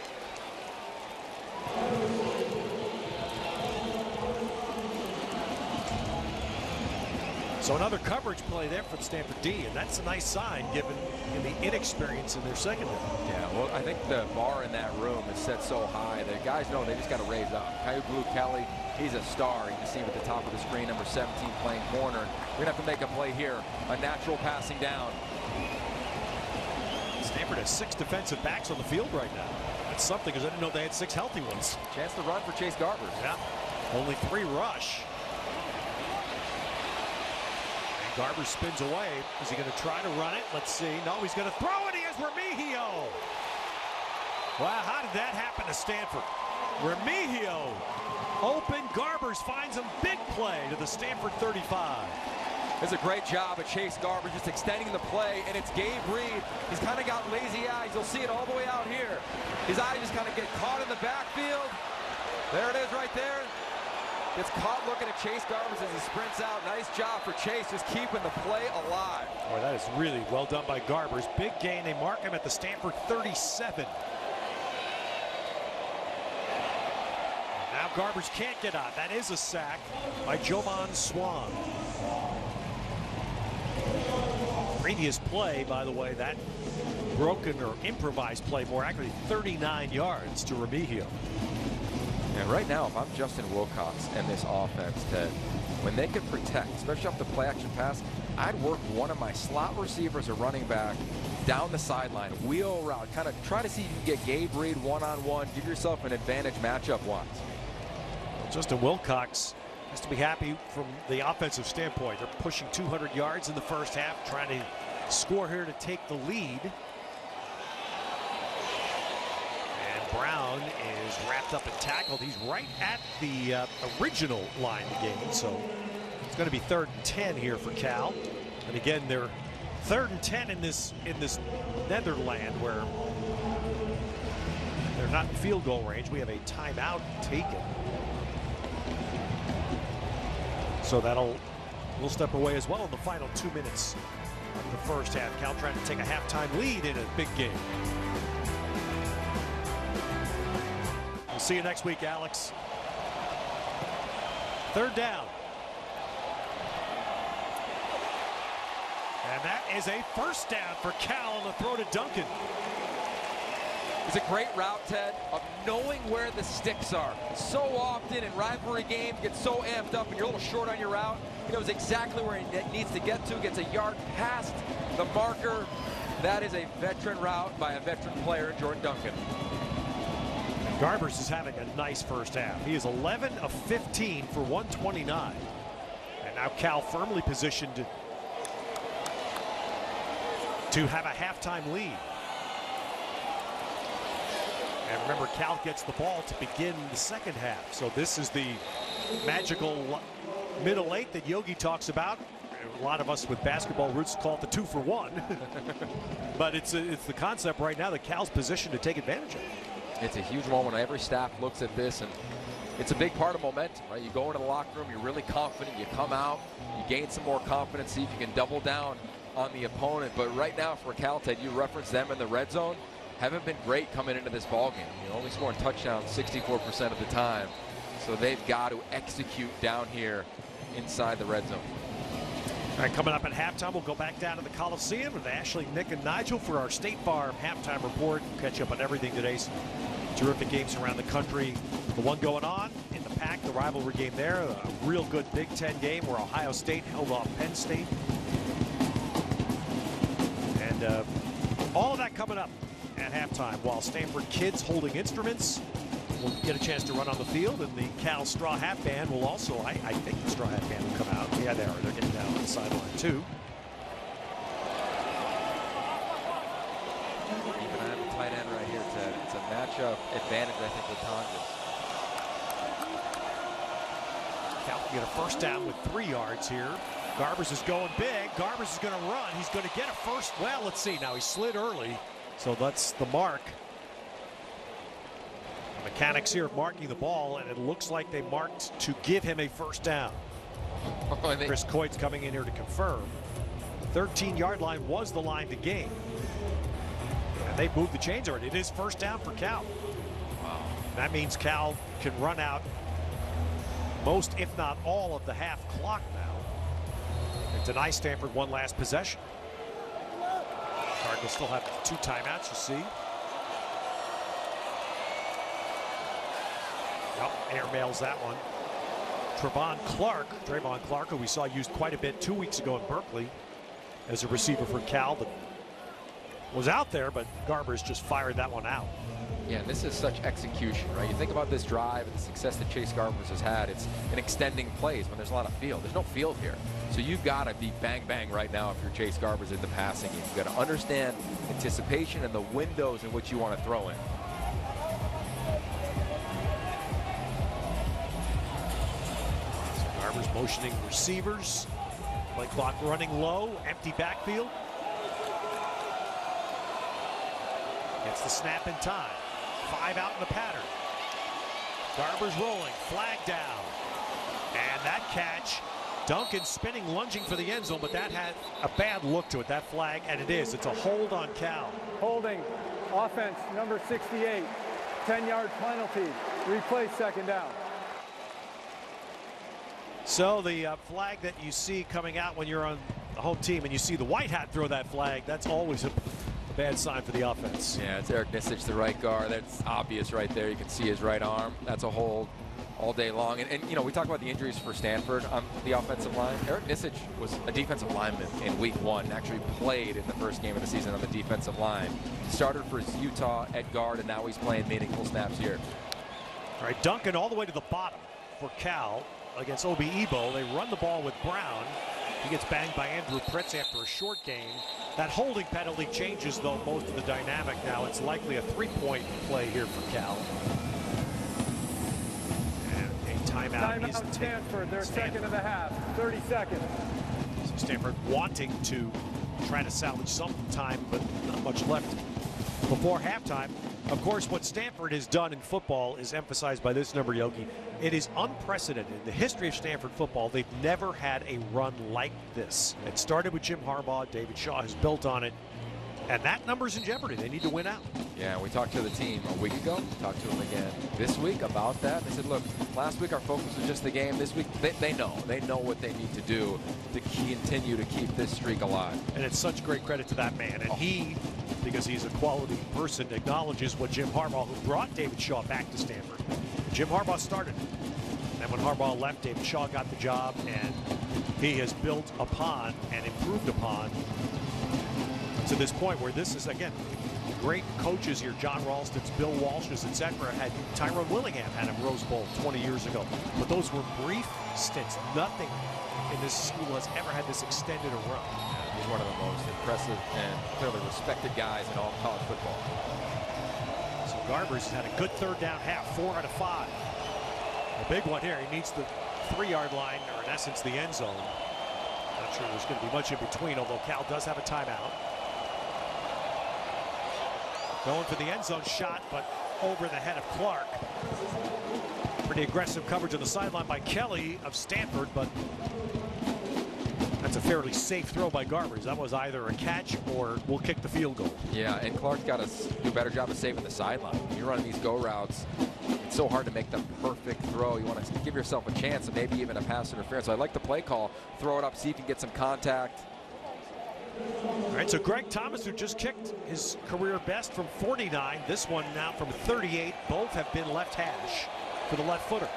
So another coverage play there for the Stanford D, and that's a nice sign given the inexperience in their secondary. Yeah, well, I think the bar in that room is set so high that guys know they just got to raise up. Kaiu Kelly, he's a star. You can see him at the top of the screen, number 17 playing corner. We're going to have to make a play here. A natural passing down. Stanford has 6 defensive backs on the field right now. That's something, because I didn't know they had 6 healthy ones. Chance to run for Chase Garbers. Yeah, only 3 rush. Garbers spins away. Is he going to try to run it? Let's see. No, he's going to throw it. He has Remigio. Wow, how did that happen to Stanford? Remigio open. Garbers finds him. Big play to the Stanford 35. It's a great job of Chase Garbers just extending the play, and it's Gabe Reed. He's kind of got lazy eyes. You'll see it all the way out here. His eyes just kind of get caught in the backfield. There it is right there. Gets caught looking at Chase Garbers as he sprints out. Nice job for Chase, just keeping the play alive. Boy, that is really well done by Garbers. Big gain. They mark him at the Stanford 37. Now Garbers can't get out. That is a sack by Jovan Swan. Previous play, by the way, that broken or improvised play, more accurately, 39 yards to Remigio. And right now, if I'm Justin Wilcox and this offense, Ted, when they can protect, especially off the play action pass, I'd work one of my slot receivers or running back down the sideline, wheel route, kind of try to see if you can get Gabe Reed one-on-one, give yourself an advantage matchup-wise. Justin Wilcox has to be happy from the offensive standpoint. They're pushing 200 yards in the first half, trying to score here to take the lead. And Brown is wrapped up and tackled. He's right at the original line to gain, so it's going to be 3rd and 10 here for Cal. And again, they're 3rd and 10 in this Netherland where they're not in field goal range. We have a timeout taken. So we'll step away as well in the final 2 minutes of the first half. Cal trying to take a halftime lead in a big game. We'll see you next week, Alex. 3rd down. And that is a first down for Cal on the throw to Duncan. It's a great route, Ted, of knowing where the sticks are. So often in rivalry games, get so amped up and you're a little short on your route. He knows exactly where he needs to get to, gets a yard past the marker. That is a veteran route by a veteran player, Jordan Duncan. Garbers is having a nice first half. He is 11 of 15 for 129. And now Cal firmly positioned to have a halftime lead. And remember, Cal gets the ball to begin the second half. So this is the magical middle 8 that Yogi talks about. A lot of us with basketball roots call it the 2-for-1. But it's the concept right now that Cal's positioned to take advantage of. It's a huge moment. Every staff looks at this, and it's a big part of momentum, right? You go into the locker room, you're really confident. You come out, you gain some more confidence, see if you can double down on the opponent. But right now for Cal, Ted, you referenced them in the red zone. Haven't been great coming into this ballgame. You know, only scoring touchdowns 64% of the time. So they've got to execute down here inside the red zone. All right, coming up at halftime, we'll go back down to the Coliseum with Ashley, Nick, and Nigel for our State Farm halftime report. We'll catch up on everything today. Some terrific games around the country. The one going on in the PAC, the rivalry game there. A real good Big Ten game where Ohio State held off Penn State. And all of that coming up at halftime, while Stanford kids holding instruments will get a chance to run on the field, and the Cal Straw Hat Band will also, I think the Straw Hat Band will come out. Yeah, they are. They're getting down on the sideline too. Keep an eye on the tight end right here, Ted. It's a matchup advantage, I think, with Tonjes. Cal can get a first down with 3 yards here. Garbers is going big. Garbers is going to run. He's going to get a first. Well, let's see. Now he slid early. So that's the mark. The mechanics here marking the ball, and it looks like they marked to give him a first down. Chris Coyte's coming in here to confirm. 13-yard line was the line to gain. And they moved the chains already. It is first down for Cal. Wow. That means Cal can run out most, if not all, of the half clock now and deny Stanford one last possession. Cardinals still have 2 timeouts, you see. Yep, airmails that one. Trayvon Clark, who we saw used quite a bit 2 weeks ago in Berkeley as a receiver for Cal, that was out there, but Garbers just fired that one out. Yeah, and this is such execution, right? You think about this drive and the success that Chase Garbers has had. It's an extending plays when there's a lot of field. There's no field here. So you've got to be bang, bang right now if you're Chase Garbers in the passing game. You've got to understand anticipation and the windows in which you want to throw in. So Garbers motioning receivers. Play clock running low, empty backfield. Gets the snap in time. 5 out in the pattern. Garbers rolling, flag down. And that catch, Duncan spinning, lunging for the end zone, but that had a bad look to it, that flag, and it is. It's a hold on Cal. Holding, offense, number 68, 10-yard penalty, replay, second down. So the flag that you see coming out when you're on the home team and you see the white hat throw that flag, that's always a bad sign for the offense. Yeah, it's Eric Nisich, the right guard. That's obvious right there. You can see his right arm. That's a hold all day long. And you know, we talk about the injuries for Stanford on the offensive line. Eric Nisich was a defensive lineman in week 1, actually played in the first game of the season on the defensive line. Started for Utah at guard, and now he's playing meaningful snaps here. All right, Duncan all the way to the bottom for Cal against Obi Ebo. They run the ball with Brown. He gets banged by Andrew Pritz after a short gain. That holding penalty changes, though, most of the dynamic now. It's likely a 3-point play here for Cal. Timeout is Stanford, their second of the half, 30 seconds. So Stanford wanting to try to salvage some time, but not much left before halftime. Of course, what Stanford has done in football is emphasized by this number, Yogi. It is unprecedented. In the history of Stanford football, they've never had a run like this. It started with Jim Harbaugh. David Shaw has built on it. And that number's in jeopardy. They need to win out. Yeah, we talked to the team a week ago. Talked to them again this week about that. They said, look, last week our focus was just the game. This week, they know what they need to do to continue to keep this streak alive. And it's such great credit to that man. And he, because he's a quality person, acknowledges what Jim Harbaugh, who brought David Shaw back to Stanford. Jim Harbaugh started. And when Harbaugh left, David Shaw got the job. And he has built upon and improved upon to this point where this is, again, great coaches here. John Ralston's, Bill Walsh's, etc. had Tyrone Willingham had him Rose Bowl 20 years ago. But those were brief stints. Nothing in this school has ever had this extended a run. Yeah, he's one of the most impressive and clearly respected guys in all of college football. So Garbers has had a good third down half, 4 out of 5. A big one here. He needs the 3-yard line, or in essence the end zone. Not sure there's going to be much in between, although Cal does have a timeout. Going for the end zone shot, but over the head of Clark. Pretty aggressive coverage on the sideline by Kelly of Stanford, but that's a fairly safe throw by Garbers. That was either a catch or we'll kick the field goal. Yeah, and Clark's got to do a better job of saving the sideline. When you're running these go routes, it's so hard to make the perfect throw. You want to give yourself a chance and maybe even a pass interference. So I like the play call. Throw it up, see if you can get some contact. All right, so Greg Thomas, who just kicked his career best from 49, this one now from 38. Both have been left hash for the left footer.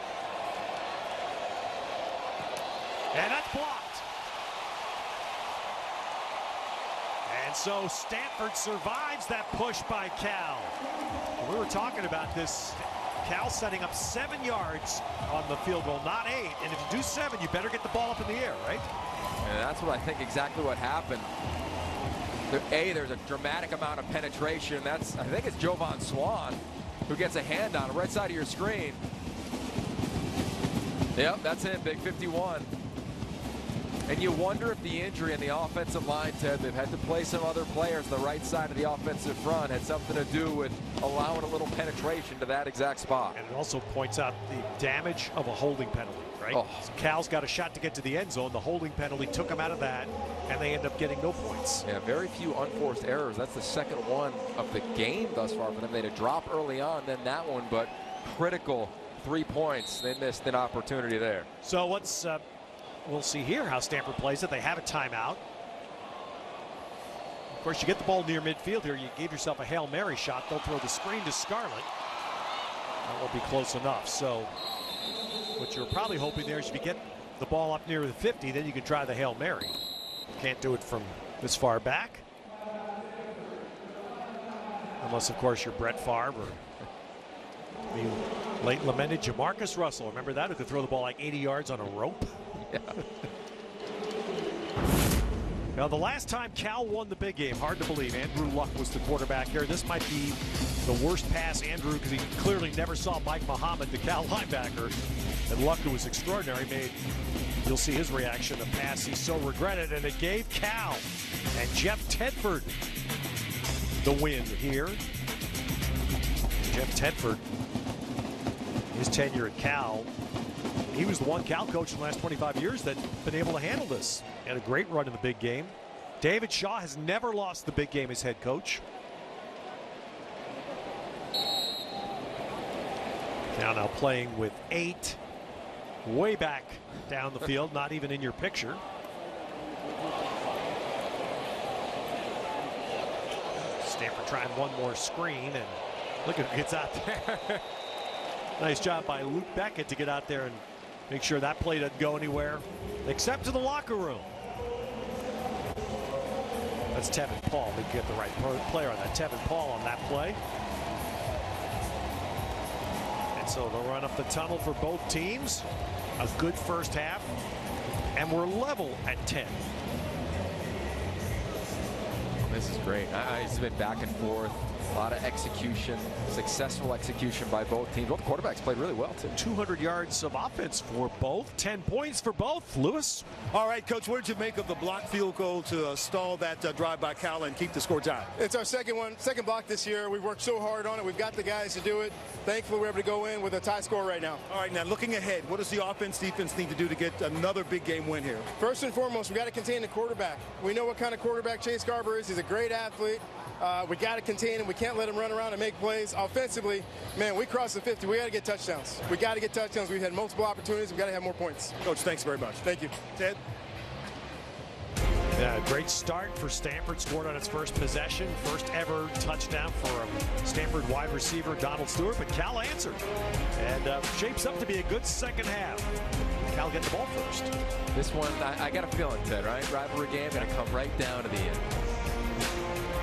And that's blocked. And so Stanford survives that push by Cal. We were talking about this. Cal setting up 7 yards on the field goal, not 8. And if you do 7, you better get the ball up in the air, right? And that's what I think exactly what happened. There's a dramatic amount of penetration. I think it's Jovan Swan who gets a hand on it, right side of your screen. Yep, that's him, big 51. And you wonder if the injury in the offensive line, Ted, they've had to play some other players on the right side of the offensive front, had something to do with allowing a little penetration to that exact spot. And it also points out the damage of a holding penalty, right? Oh. Cal's got a shot to get to the end zone. The holding penalty took him out of that, and they end up getting no points. Yeah, very few unforced errors. That's the second one of the game thus far for them. They had a drop early on, then that one, but critical 3 points. They missed an opportunity there. So what's... we'll see here how Stanford plays it. They have a timeout. Of course, you get the ball near midfield here. You gave yourself a Hail Mary shot. They'll throw the screen to Scarlett. That will be close enough. So what you're probably hoping there is if you get the ball up near the 50, then you can try the Hail Mary. Can't do it from this far back. Unless, of course, you're Brett Favre or the late lamented Jamarcus Russell. Remember that? Who could throw the ball like 80 yards on a rope? Yeah. Now, the last time Cal won the big game, hard to believe, Andrew Luck was the quarterback here. This might be the worst pass, Andrew, because he clearly never saw Mike Muhammad, the Cal linebacker. And Luck, who was extraordinary, made, you'll see his reaction, a pass he so regretted, and it gave Cal and Jeff Tedford the win here. Jeff Tedford, his tenure at Cal, he was the one Cal coach in the last 25 years that's been able to handle this. He had a great run in the big game. David Shaw has never lost the big game as head coach. Now playing with 8 way back down the field, not even in your picture. Stanford trying one more screen, and look at who gets out there. Nice job by Luke Beckett to get out there and make sure that play doesn't go anywhere, except to the locker room. That's Tevin Paul. We get the right player on that. Tevin Paul on that play. And so they'll run up the tunnel for both teams. A good first half. And we're level at 10. This is great. It's been back and forth. A lot of execution, successful execution by both teams. Both quarterbacks played really well, too. 200 yards of offense for both. 10 points for both. Lewis? All right, Coach, what did you make of the block field goal to stall that drive by Cal and keep the score tied? It's our second block this year. We worked so hard on it. We've got the guys to do it. Thankfully, we're able to go in with a tie score right now. All right, now looking ahead, what does the defense need to do to get another big game win here? First and foremost, we got to contain the quarterback. We know what kind of quarterback Chase Garber is. He's a great athlete. We got to contain him. We can't let him run around and make plays. Offensively, man, we crossed the 50. We got to get touchdowns. We got to get touchdowns. We've had multiple opportunities. We got to have more points. Coach, thanks very much. Thank you. Ted? Yeah, great start for Stanford. Scored on its first possession. First ever touchdown for Stanford wide receiver Donald Stewart. But Cal answered. And shapes up to be a good second half. Cal get the ball first. This one, I got a feeling, Ted, right? Rivalry game going to come right down to the end.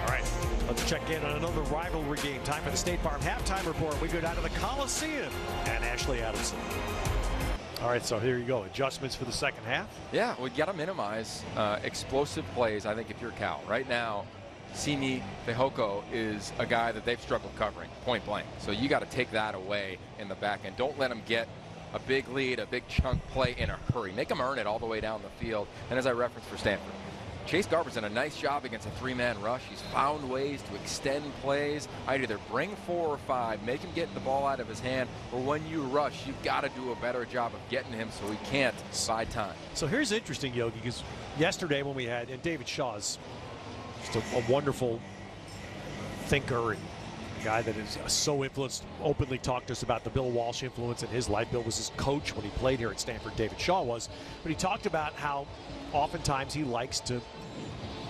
All right, let's check in on another rivalry game. Time for the State Farm halftime report. We go down to the Coliseum and Ashley Adamson. All right, so here you go. Adjustments for the second half. Yeah, we got to minimize explosive plays, I think, if you're Cal. Right now, Simi Fehoko is a guy that they've struggled covering, point blank. So you got to take that away in the back end. Don't let him get a big lead, a big chunk play in a hurry. Make him earn it all the way down the field. And as I referenced for Stanford, Chase Garber's done a nice job against a three-man rush. He's found ways to extend plays. I'd either bring 4 or 5, make him get the ball out of his hand, or when you rush, you've got to do a better job of getting him so he can't side time. So here's interesting, Yogi, because yesterday when we had, and David Shaw's just a wonderful thinker and a guy that is so influenced, openly talked to us about the Bill Walsh influence in his life. Bill was his coach when he played here at Stanford, David Shaw was. But he talked about how oftentimes he likes to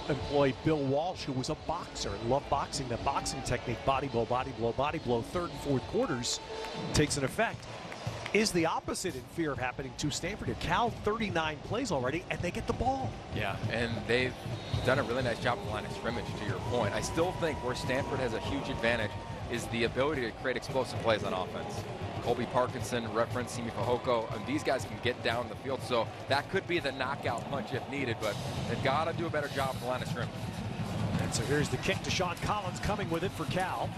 employ Bill Walsh, who was a boxer and loved boxing. The boxing technique, body blow, body blow, body blow, third and fourth quarters takes an effect. Is the opposite in fear of happening to Stanford. Cal 39 plays already, and they get the ball. Yeah, and they've done a really nice job of the line of scrimmage, to your point. I still think where Stanford has a huge advantage is the ability to create explosive plays on offense. Colby Parkinson referenced Simi Fehoko, and these guys can get down the field, so that could be the knockout punch if needed, but they've got to do a better job of the line of scrimmage. And so here's the kick to Sean Collins coming with it for Cal.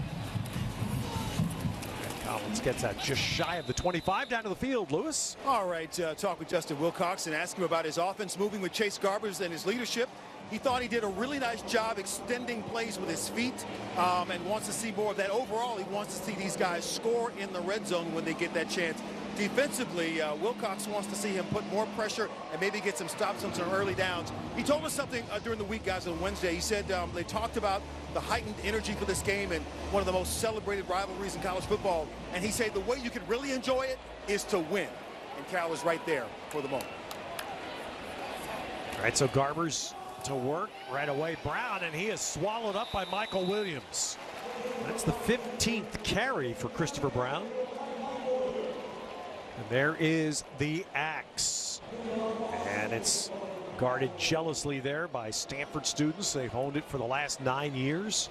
And Collins gets that just shy of the 25 down to the field. Lewis? All right, talk with Justin Wilcox and ask him about his offense moving with Chase Garber and his leadership. He thought he did a really nice job extending plays with his feet and wants to see more of that. Overall, he wants to see these guys score in the red zone when they get that chance. Defensively, Wilcox wants to see him put more pressure and maybe get some stops on some early downs. He told us something during the week, guys, on Wednesday. He said they talked about the heightened energy for this game and one of the most celebrated rivalries in college football. And he said the way you can really enjoy it is to win. And Cal is right there for the moment. All right, so Garber's to work right away. Brown, and he is swallowed up by Michael Williams. That's the 15th carry for Christopher Brown. And there is the axe. And it's guarded jealously there by Stanford students. They've owned it for the last 9 years.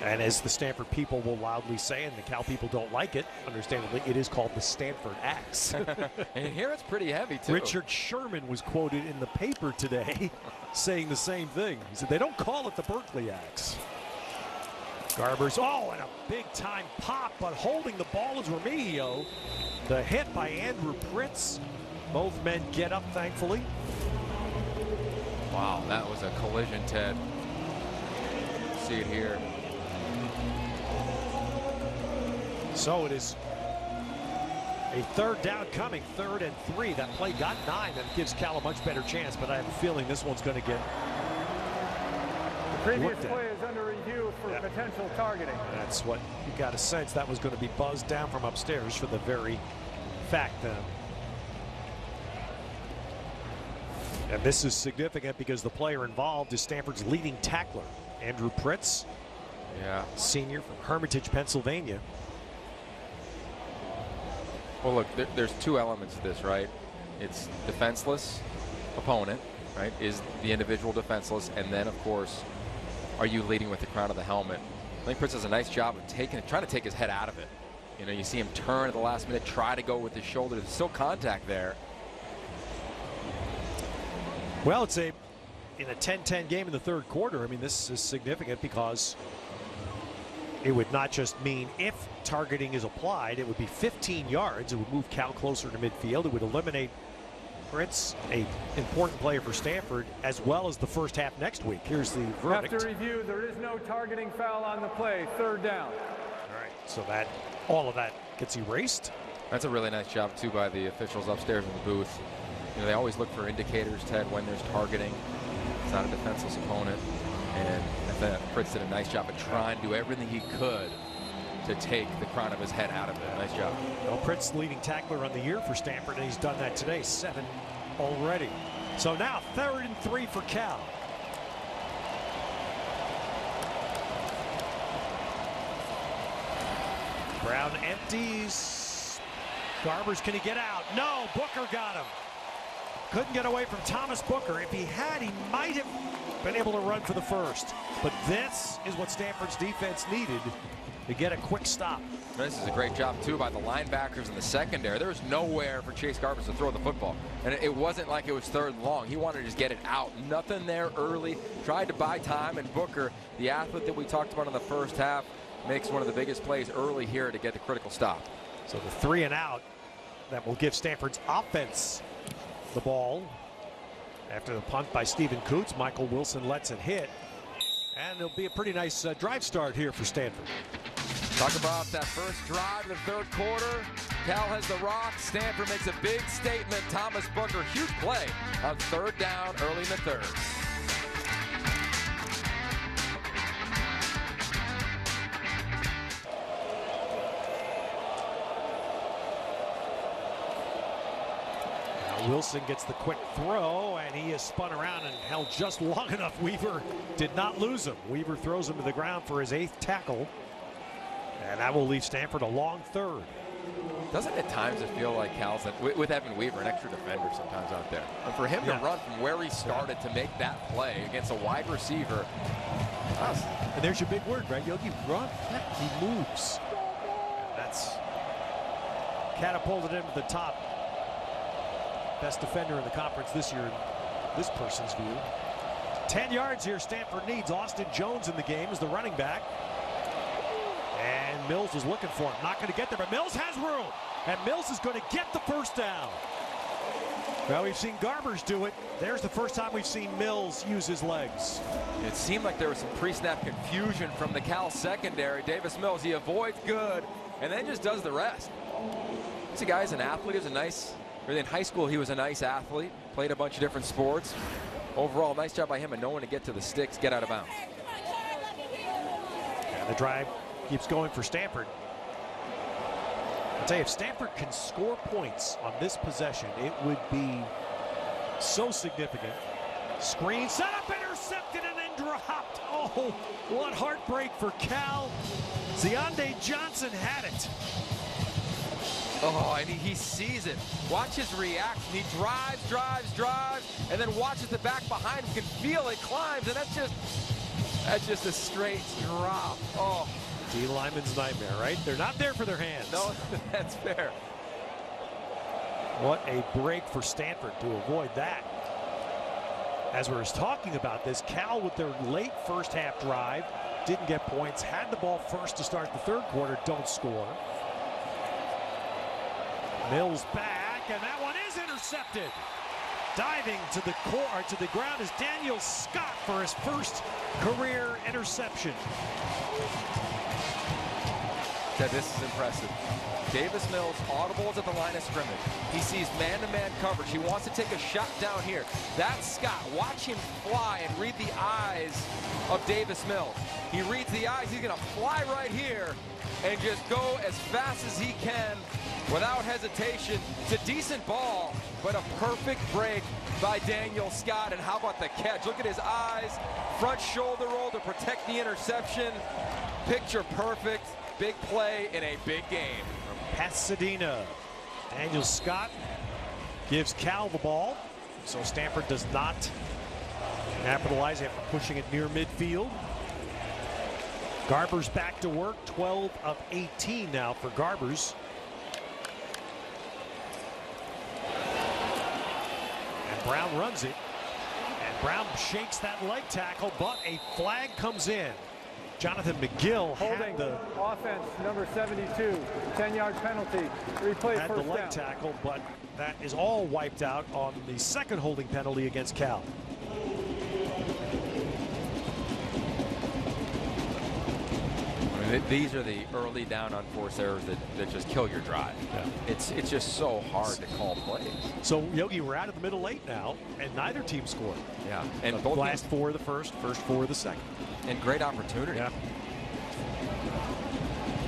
And as the Stanford people will loudly say, and the Cal people don't like it, understandably, it is called the Stanford axe. And here it's pretty heavy, too. Richard Sherman was quoted in the paper today saying the same thing. He said, they don't call it the Berkeley axe. Garber's, and a big-time pop, but holding the ball is Remigio. The hit by Andrew Pritz. Both men get up, thankfully. Wow, that was a collision, Ted. See it here. So it is a third down coming, 3rd and 3. That play got 9, and it gives Cal a much better chance, but I have a feeling this one's going to get the previous play is under review for potential targeting. That's what you got a sense that was going to be buzzed down from upstairs for the very fact that. And this is significant because the player involved is Stanford's leading tackler. Andrew Pritz, senior from Hermitage, Pennsylvania. Well, look, there's two elements to this, right? It's defenseless opponent, right? Is the individual defenseless, and then of course, are you leading with the crown of the helmet? I think Pritz does a nice job of trying to take his head out of it. You know, you see him turn at the last minute, try to go with his shoulder. There's still contact there. Well, it's in a 10-10 game in the third quarter. I mean, this is significant because it would not just mean if targeting is applied, it would be 15 yards. It would move Cal closer to midfield. It would eliminate Pritz, an important player for Stanford, as well as the first half next week. Here's the verdict. After review, there is no targeting foul on the play. Third down. All right, so all of that gets erased. That's a really nice job, too, by the officials upstairs in the booth. You know, they always look for indicators, Ted, when there's targeting. It's not a defenseless opponent. And I think Pritz did a nice job of trying to do everything he could to take the crown of his head out of it. Nice job. Well, Pritz leading tackler on the year for Stanford, and he's done that today, 7 already. So now 3rd and 3 for Cal. Brown empties. Garbers, can he get out? No, Booker got him. Couldn't get away from Thomas Booker. If he had, he might have been able to run for the first. But this is what Stanford's defense needed to get a quick stop. This is a great job, too, by the linebackers in the secondary. There was nowhere for Chase Garbers to throw the football. And it wasn't like it was 3rd and long. He wanted to just get it out. Nothing there early. Tried to buy time. And Booker, the athlete that we talked about in the first half, makes one of the biggest plays early here to get the critical stop. So the 3 and out that will give Stanford's offense the ball. After the punt by Stephen Coots, Michael Wilson lets it hit. And it'll be a pretty nice drive start here for Stanford. Talk about that first drive of the third quarter. Cal has the rock. Stanford makes a big statement. Thomas Booker, huge play on 3rd down early in the 3rd. Wilson gets the quick throw, and he is spun around and held just long enough. Weaver did not lose him. Weaver throws him to the ground for his 8th tackle, and that will leave Stanford a long 3rd. Doesn't at times it feel like Cal's, with Evan Weaver, an extra defender sometimes out there. And for him to run from where he started to make that play against a wide receiver. And there's your big word, right, Yogi? Run. He moves. And that's catapulted him to the top. Best defender in the conference this year in this person's view. 10 yards here Stanford needs. Austin Jones in the game as the running back. And Mills was looking for him. Not going to get there, but Mills has room. And Mills is going to get the first down. Well, we've seen Garbers do it. There's the first time we've seen Mills use his legs. It seemed like there was some pre-snap confusion from the Cal secondary. Davis Mills, he avoids good and then just does the rest. This guy's an athlete. He's a nice... In high school, he was a nice athlete, played a bunch of different sports. Overall, nice job by him and knowing to get to the sticks, get out of bounds. And the drive keeps going for Stanford. I'll tell you, if Stanford can score points on this possession, it would be so significant. Screen set up, intercepted, and then dropped. Oh, what heartbreak for Cal. Zionde Johnson had it. Oh, and he sees it. Watch his reaction. He drives, and then watches the back behind him, can feel it, climbs, and that's just a straight drop. Oh. D lineman's nightmare, right? They're not there for their hands. No, that's fair. What a break for Stanford to avoid that. As we were talking about this, Cal with their late first half drive, didn't get points, had the ball first to start the third quarter, don't score. Mills back, and that one is intercepted. Diving to the ground is Daniel Scott for his first career interception. Ted, this is impressive. Davis Mills audibles at the line of scrimmage. He sees man-to-man coverage. He wants to take a shot down here. That's Scott. Watch him fly and read the eyes of Davis Mills. He reads the eyes. He's going to fly right here and just go as fast as he can without hesitation. It's a decent ball, but a perfect break by Daniel Scott. And how about the catch? Look at his eyes, front shoulder roll to protect the interception. Picture perfect, big play in a big game. From Pasadena, Daniel Scott gives Cal the ball, so Stanford does not capitalize after pushing it near midfield. Garber's back to work, 12 of 18 now for Garbers. And Brown runs it. And Brown shakes that leg tackle, but a flag comes in. Jonathan McGill holding the offense, number 72, 10-yard penalty. Replay had first the leg down. tackle, but that is all wiped out on the second holding penalty against Cal. I mean, these are the early down unforced errors that just kill your drive. Yeah. It's just so hard to call plays. So, Yogi, we're out of the middle eight now, and neither team scored. Yeah, and the both last four of the first four of the second. And great opportunity. Yeah.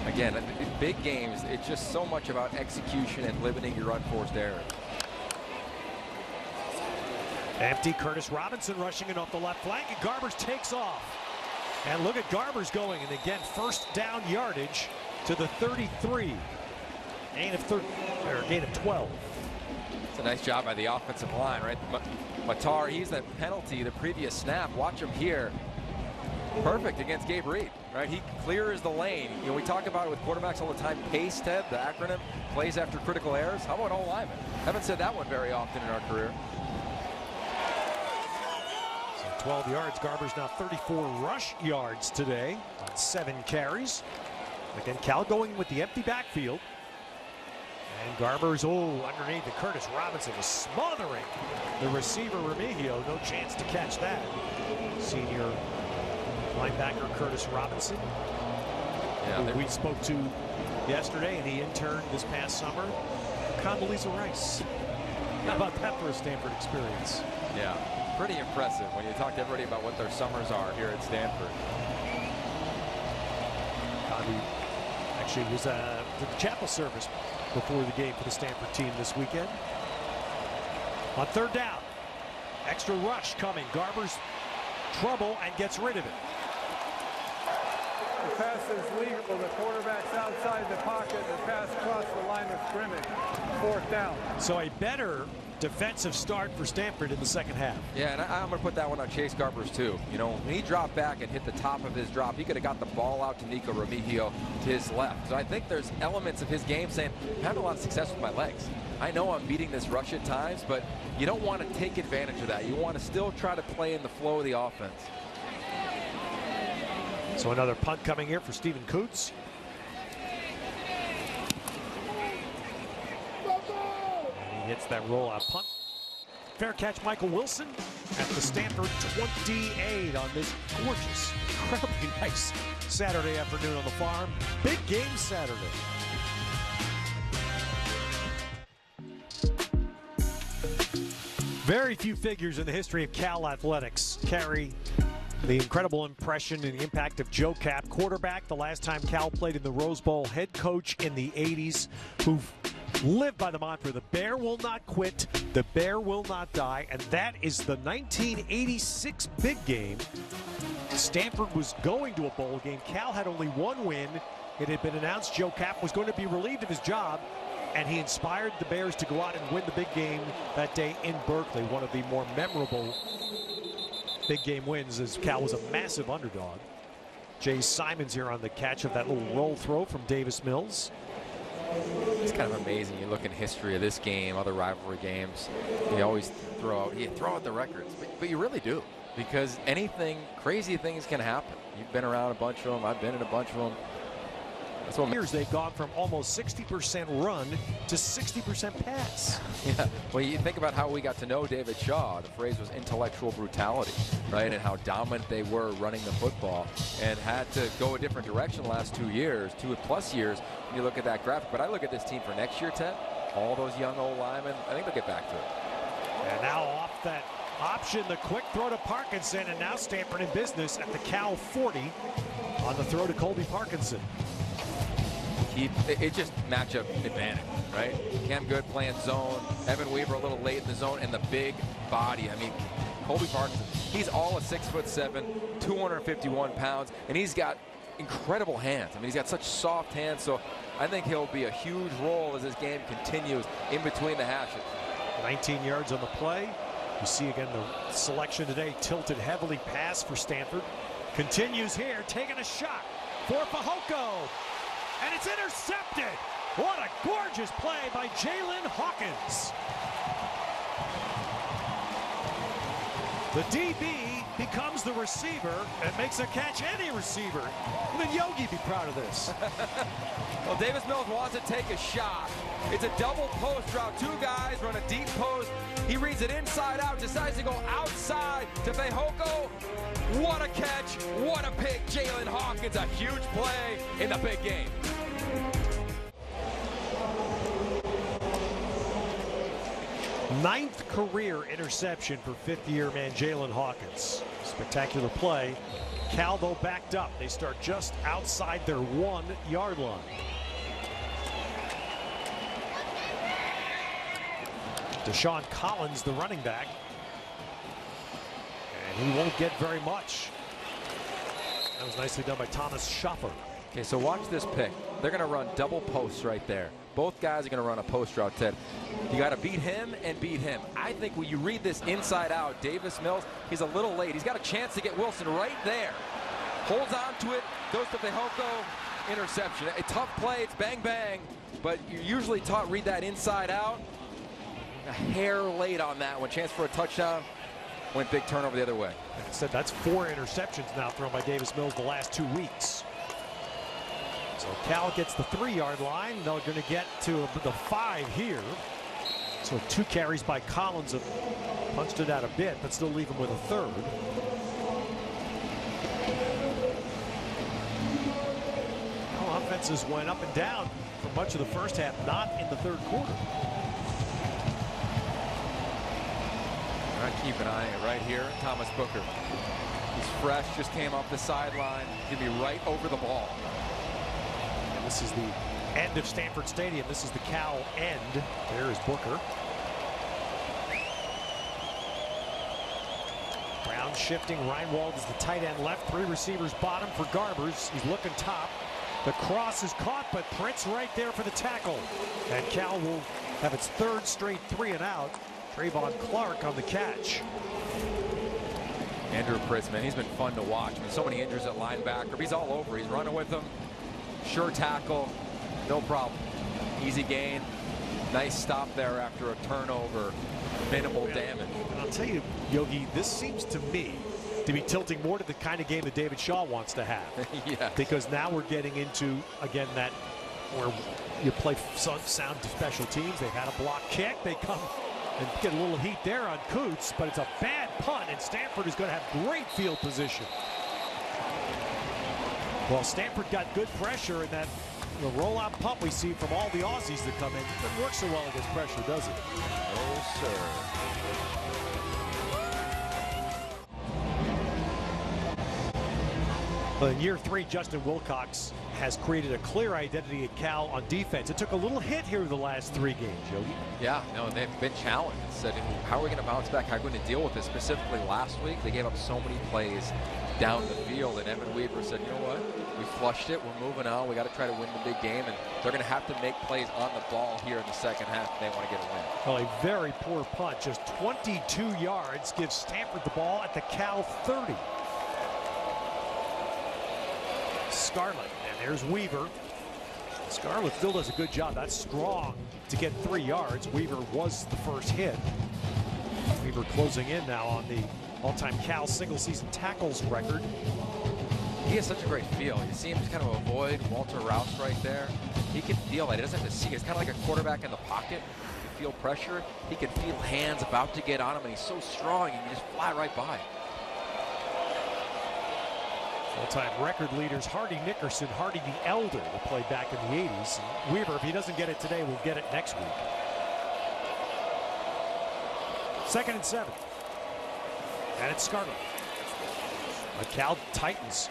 Again, in big games, it's just so much about execution and limiting your unforced errors. Empty. Curtis Robinson rushing it off the left flank, and Garbers takes off. And look at Garbers going, and again, first down yardage to the 33. Gain of 12. It's a nice job by the offensive line, right? Matar, he's that penalty the previous snap. Watch him here. Perfect against Gabe Reed, right? He clears the lane. You know, we talk about it with quarterbacks all the time. PACE, Ted, the acronym, plays after critical errors. How about O-linemen? Haven't said that one very often in our career. So 12 yards. Garber's now 34 rush yards today on 7 carries. Again, Cal going with the empty backfield. And Garber's, underneath, and Curtis Robinson was smothering the receiver Remigio. No chance to catch that. Senior linebacker Curtis Robinson, who we spoke to yesterday, and he interned this past summer. Condoleezza Rice. How about that for a Stanford experience? Yeah, pretty impressive when you talk to everybody about what their summers are here at Stanford. Condi actually was at the chapel service before the game for the Stanford team this weekend. On third down, extra rush coming. Garber's trouble and gets rid of it. The pass is legal. The quarterback's outside the pocket. The pass crossed the line of scrimmage. Fourth down. So a better defensive start for Stanford in the second half. Yeah, and I'm going to put that one on Chase Garbers too. You know, when he dropped back and hit the top of his drop, he could have got the ball out to Nico Remigio to his left. So I think there's elements of his game saying, I'm having a lot of success with my legs. I know I'm beating this rush at times, but you don't want to take advantage of that. You want to still try to play in the flow of the offense. So another punt coming here for Stephen Coots. And he hits that rollout punt. Fair catch, Michael Wilson at the Stanford 28 on this gorgeous, incredibly nice Saturday afternoon on the farm. Big game Saturday. Very few figures in the history of Cal athletics carry the incredible impression and the impact of Joe Kapp, quarterback, the last time Cal played in the Rose Bowl, head coach in the 80s, who lived by the mantra, the bear will not quit, the bear will not die, and that is the 1986 big game. Stanford was going to a bowl game. Cal had only one win. It had been announced Joe Kapp was going to be relieved of his job, and he inspired the Bears to go out and win the big game that day in Berkeley, one of the more memorable big game wins, as Cal was a massive underdog. Jay Simons here on the catch of that little roll throw from Davis Mills. It's kind of amazing. You look in history of this game, other rivalry games, you always throw out the records, but you really do, because crazy things can happen. You've been around a bunch of them. I've been in a bunch of them. That's what years they've gone from almost 60% run to 60% pass. Yeah, well, you think about how we got to know David Shaw. The phrase was intellectual brutality, right? And how dominant they were running the football, and had to go a different direction the last 2 years, 2+ years, when you look at that graphic. But I look at this team for next year, Ted, all those young old linemen, I think they'll get back to it. And now off that option, the quick throw to Parkinson, and now Stanford in business at the Cal 40 on the throw to Colby Parkinson. it's just matchup advantage, right? Cam Good playing zone, Evan Weaver a little late in the zone, and the big body. I mean, Colby Parkinson, he's all a 6'7", 251 pounds, and he's got incredible hands. I mean, he's got such soft hands, so I think he'll be a huge role as this game continues in between the hashes. 19 yards on the play. You see again the selection today tilted heavily pass for Stanford. Continues here, taking a shot for Fehoko, and it's intercepted. What a gorgeous play by Jalen Hawkins. The DB becomes the receiver and makes a catch. Any receiver. Even Yogi be proud of this. Well, Davis Mills wants to take a shot. It's a double post route. Two guys run a deep post. He reads it inside out, decides to go outside to Fehoko. What a catch. What a pick. Jalen Hawkins, a huge play in the big game. Ninth career interception for fifth-year man Jalen Hawkins. Spectacular play. Cal, though, backed up. They start just outside their 1-yard line. Deshaun Collins, the running back. And he won't get very much. That was nicely done by Thomas Schaffer. Okay, so watch this pick. They're going to run double posts right there. Both guys are going to run a post route, Ted. You got to beat him and beat him. I think when you read this inside out, Davis Mills, he's a little late. He's got a chance to get Wilson right there. Holds on to it, goes to Fehoko, interception. A tough play, it's bang, bang. But you're usually taught read that inside out. A hair late on that one. Chance for a touchdown. Went big turnover the other way. Like I said, that's 4 interceptions now thrown by Davis Mills the last 2 weeks. So Cal gets the 3-yard line. They're going to get to the 5 here. So 2 carries by Collins have punched it out a bit, but still leave him with a 3rd. Well, offenses went up and down for much of the first half, not in the 3rd quarter. All right, keep an eye on it right here. Thomas Booker. He's fresh, just came off the sideline. He'll be right over the ball. And this is the end of Stanford Stadium. This is the Cal end. There is Booker. Brown shifting. Reinwald is the tight end left. 3 receivers bottom for Garbers. He's looking top. The cross is caught, but Prince right there for the tackle. And Cal will have its 3rd straight 3-and-out. Trayvon Clark on the catch. Andrew Prince, man, he's been fun to watch. I mean, so many injuries at linebacker. He's all over. He's running with them. Sure tackle. No problem. Easy gain. Nice stop there after a turnover. Minimal damage. And I'll tell you, Yogi, this seems to me to be tilting more to the kind of game that David Shaw wants to have. Yeah. Because now we're getting into, again, that where you play sound to special teams. They had a block kick. They come and get a little heat there on Coots, but it's a bad punt, and Stanford is going to have great field position. Well, Stanford got good pressure in that the rollout punt we see from all the Aussies that come in. It doesn't work so well against pressure, does it? No, sir. Well, in year 3, Justin Wilcox has created a clear identity at Cal on defense. It took a little hit here in the last 3 games, Yogi. Yeah, no, they've been challenged. Said, how are we going to bounce back? How are we going to deal with this? Specifically last week, they gave up so many plays down the field, and Evan Weaver said, you know what? We flushed it. We're moving on. We got to try to win the big game, and they're going to have to make plays on the ball here in the second half if they want to get a win. Well, a very poor punt, just 22 yards, gives Stanford the ball at the Cal 30. Scarlett, and there's Weaver. Scarlett still does a good job. That's strong to get 3 yards. Weaver was the first hit. Weaver closing in now on the all-time Cal single-season tackles record. He has such a great feel. You see him kind of avoid Walter Rouse right there. He can feel it. He doesn't have to see it. It's kind of like a quarterback in the pocket. You feel pressure. He can feel hands about to get on him, and he's so strong, and you just fly right by. All-time record leaders Hardy Nickerson, Hardy the Elder, that played back in the 80s. And Weaver, if he doesn't get it today, will get it next week. 2nd and 7. And it's Scarlett. The Cal Titans.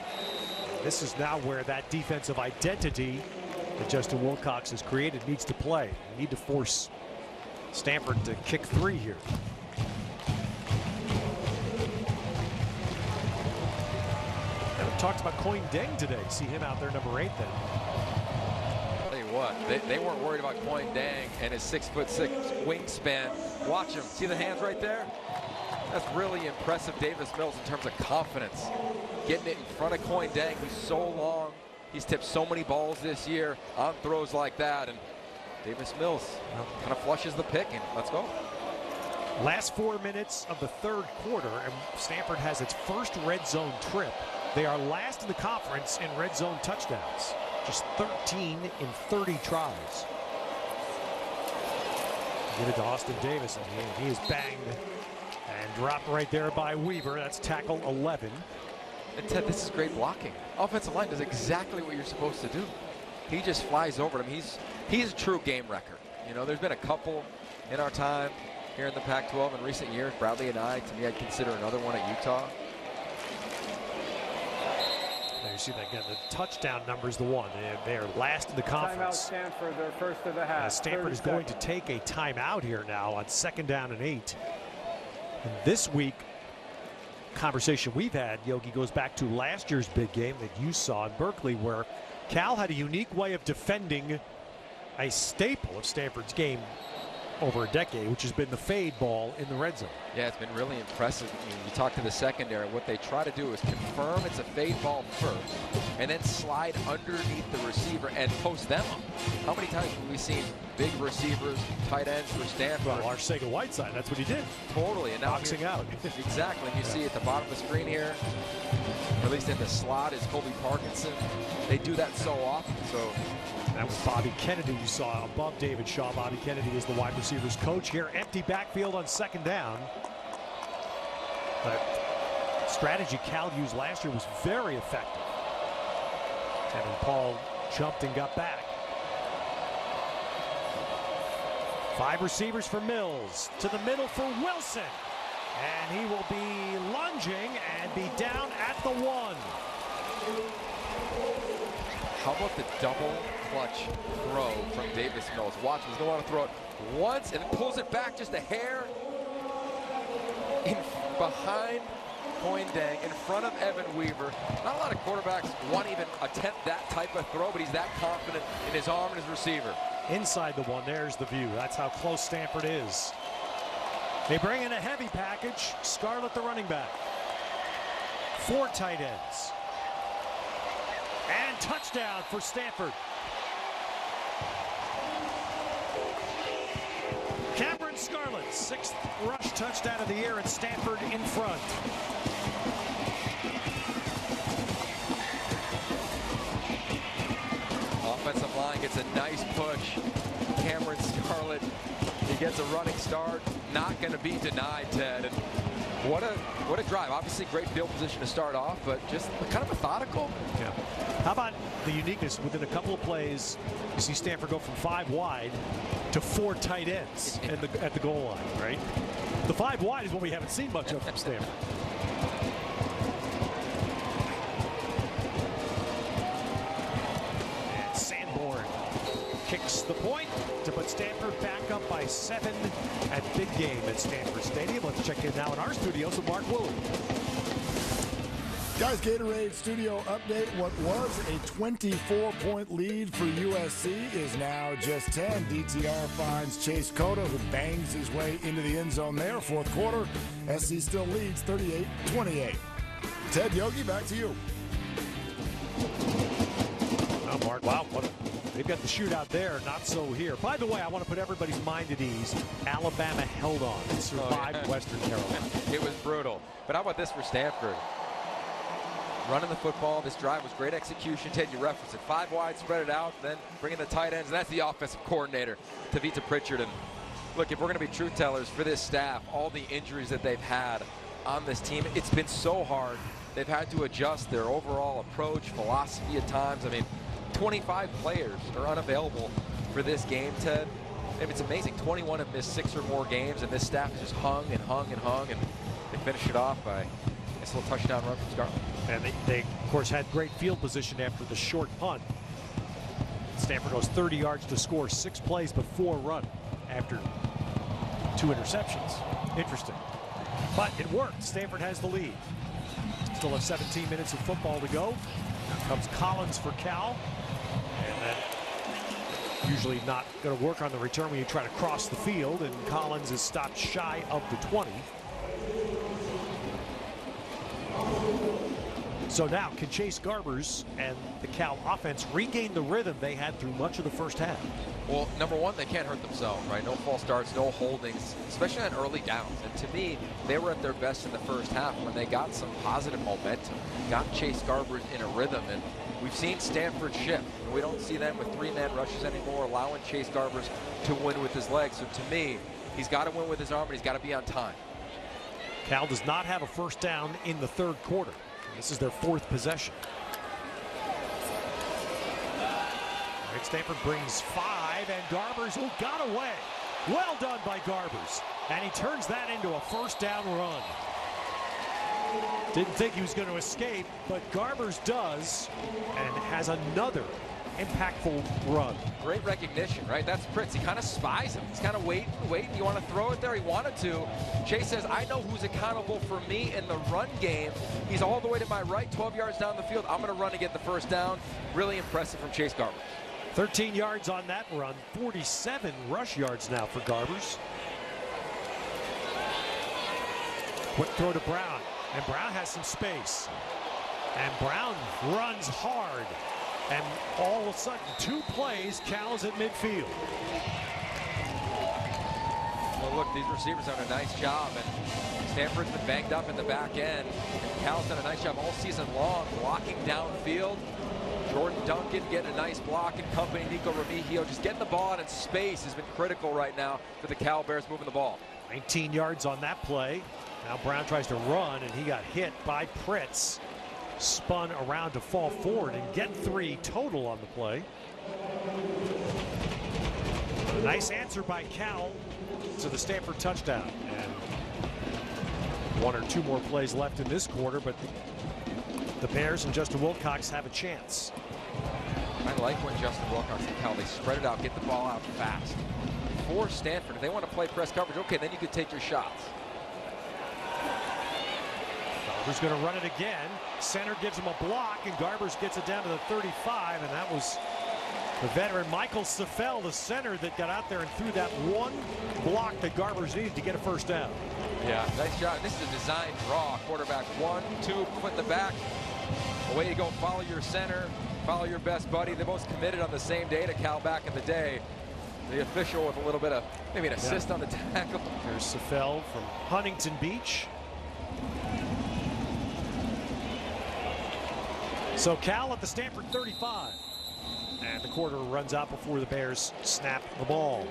This is now where that defensive identity that Justin Wilcox has created needs to play. We need to force Stanford to kick 3 here. Haven't talked about Coin Deng today. See him out there, number 8 then. Tell you what, they weren't worried about Coin Deng and his 6'6" wingspan. Watch him. See the hands right there? That's really impressive, Davis Mills, in terms of confidence. Getting it in front of Coin Deng, who's so long. He's tipped so many balls this year on throws like that. And Davis Mills kind of flushes the pick, and let's go. Last 4 minutes of the third quarter, and Stanford has its first red zone trip. They are last in the conference in red zone touchdowns. Just 13 in 30 tries. Give it to Austin Davis, and he is banged and dropped right there by Weaver. That's tackle 11. And Ted, this is great blocking. Offensive line does exactly what you're supposed to do. He just flies over him. He's a true game wrecker. You know, there's been a couple in our time here in the Pac-12 in recent years. Bradley and I, to me, I'd consider another one at Utah. There you see that again. The touchdown number is the one. They are last in the conference. Timeout Stanford, their first of the half. Stanford is going to take a timeout here now on 2nd down and 8. And this week, conversation we've had, Yogi, goes back to last year's big game that you saw in Berkeley, where Cal had a unique way of defending a staple of Stanford's game over a decade, which has been the fade ball in the red zone. Yeah, it's been really impressive. I mean, you talk to the secondary, what they try to do is confirm it's a fade ball first, and then slide underneath the receiver and post them up. How many times have we seen big receivers, tight ends for Stanford? Well, Arcega-Whiteside, that's what he did. Totally. And now boxing out. Exactly. You see at the bottom of the screen here, or at least in the slot, is Colby Parkinson. They do that so often. So that was Bobby Kennedy you saw above David Shaw. Bobby Kennedy is the wide receivers coach here. Empty backfield on 2nd down. The strategy Cal used last year was very effective. Tevin Paul jumped and got back. 5 receivers for Mills. To the middle for Wilson. And he will be lunging and be down at the 1. How about the double clutch throw from Davis Mills? Watch, he's going to want to throw it once and pulls it back just a hair behind Coin Deng, in front of Evan Weaver. Not a lot of quarterbacks want to even attempt that type of throw, but he's that confident in his arm and his receiver. Inside the 1, there's the view. That's how close Stanford is. They bring in a heavy package. Scarlett, the running back. 4 tight ends. And touchdown for Stanford. Cameron Scarlett, 6th rush touchdown of the year, and Stanford in front. Offensive line gets a nice push. Cameron Scarlett, he gets a running start. Not going to be denied, Ted. And what a drive. Obviously, great field position to start off, but just kind of methodical. Yeah. How about the uniqueness within a couple of plays? You see Stanford go from 5 wide to 4 tight ends at the goal line, right? The 5 wide is what we haven't seen much of from Stanford. And Sanborn kicks the point to put Stanford back up by 7 at big game at Stanford Stadium. Let's check in now in our studios with Mark Woolley. Guys, Gatorade Studio update. What was a 24-point lead for USC is now just 10. DTR finds Chase Cota, who bangs his way into the end zone there. 4th quarter, SC still leads 38-28. Ted, Yogi, back to you. Oh, Mark, wow. They've got the shootout there, not so here. By the way, I want to put everybody's mind at ease. Alabama held on and survived Western Carolina. It was brutal. But how about this for Stanford? Running the football, this drive was great execution. Ted, you referenced it. 5 wide, spread it out, then bring in the tight ends, and that's the offensive coordinator, Tavita Pritchard. And look, if we're going to be truth tellers for this staff, all the injuries that they've had on this team, it's been so hard. They've had to adjust their overall approach, philosophy at times. I mean, 25 players are unavailable for this game, Ted. And it's amazing. 21 have missed 6 or more games, and this staff has just hung and hung and hung, and they finish it off by a little touchdown run from Scarlett. And they, of course, had great field position after the short punt. It's Stanford goes 30 yards to score 6 plays before run after 2 interceptions. Interesting. But it worked. Stanford has the lead. Still have 17 minutes of football to go. Now comes Collins for Cal. And that usually not going to work on the return when you try to cross the field. And Collins is stopped shy of the 20. So now, can Chase Garbers and the Cal offense regain the rhythm they had through much of the first half? Well, number one, they can't hurt themselves, right? No false starts, no holdings, especially on early downs. And to me, they were at their best in the first half when they got some positive momentum, got Chase Garbers in a rhythm. And we've seen Stanford shift. We don't see them with 3-man rushes anymore, allowing Chase Garbers to win with his legs. So to me, he's got to win with his arm, and he's got to be on time. Cal does not have a first down in the third quarter. This is their 4th possession. All right, Stanford brings 5, and Garbers, who got away. Well done by Garbers. And he turns that into a first down run. Didn't think he was going to escape, but Garbers does, and has another impactful run. Great recognition, right? That's Pritz. He kind of spies him. He's kind of waiting. You want to throw it there? He wanted to. Chase says, I know who's accountable for me in the run game. He's all the way to my right, 12 yards down the field. I'm going to run to get the first down. Really impressive from Chase Garbers. 13 yards on that run. 47 rush yards now for Garbers. Quick throw to Brown. And Brown has some space. And Brown runs hard. And all of a sudden, 2 plays, Cal's at midfield. Well, look, these receivers have done a nice job, and Stanford's been banged up in the back end. And Cal's done a nice job all season long, blocking downfield. Jordan Duncan getting a nice block in company. Nico Remigio just getting the ball out in space has been critical right now for the Cal Bears moving the ball. 19 yards on that play. Now Brown tries to run, and he got hit by Pritz. Spun around to fall forward and get 3 total on the play. A nice answer by Cal to the Stanford touchdown. And 1 or 2 more plays left in this quarter, but the Bears and Justin Wilcox have a chance. I like when Justin Wilcox and Cal, they spread it out, get the ball out fast. For Stanford, if they want to play press coverage, okay, then you could take your shots. Garbers going to run it again. Center gives him a block, and Garbers gets it down to the 35, and that was the veteran Michael Safel, the center, that got out there and threw that one block that Garbers needed to get a first down. Yeah, nice job. This is a design draw. Quarterback 1, 2, foot in the back. Away you go, follow your center, follow your best buddy. The most committed on the same day to Cal back in the day. The official with a little bit of, maybe an assist on the tackle. There's Safel from Huntington Beach. So Cal at the Stanford 35. And the quarter runs out before the Bears snap the ball.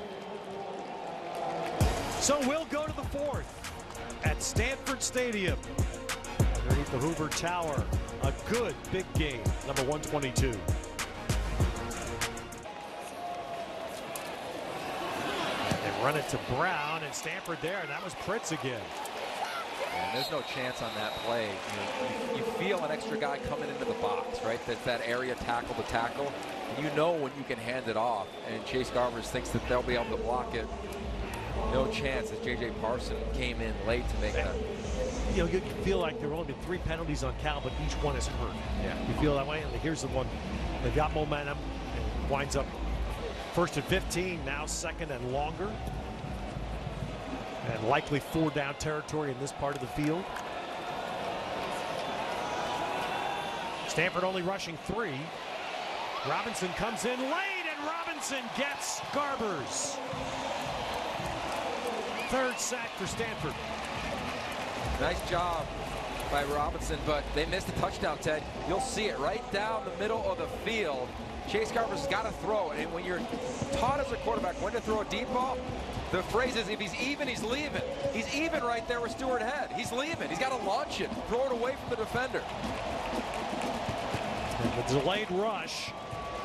So we'll go to the 4th at Stanford Stadium. Underneath the Hoover Tower. A good big game, number 122. And they run it to Brown, and Stanford there, and that was Pritz again. And there's no chance on that play. You feel an extra guy coming into the box, right? That's that area tackle to tackle. And you know when you can hand it off. And Chase Garbers thinks that they'll be able to block it. No chance that J.J. Parson came in late to make that. You know, you feel like there have only been 3 penalties on Cal, but each one is hurt. Yeah. You feel that way, and here's the one. They've got momentum, and winds up first and 15, now 2nd and longer. And likely 4 down territory in this part of the field. Stanford only rushing 3. Robinson comes in late, and Robinson gets Garbers. 3rd sack for Stanford. Nice job by Robinson, but they missed a touchdown, Ted. You'll see it right down the middle of the field. Chase Garbers has got to throw it, and when you're taught as a quarterback when to throw a deep ball, the phrase is if he's even, he's leaving. He's even right there with Stewart Head. He's leaving. He's got to launch it, throw it away from the defender. And the delayed rush.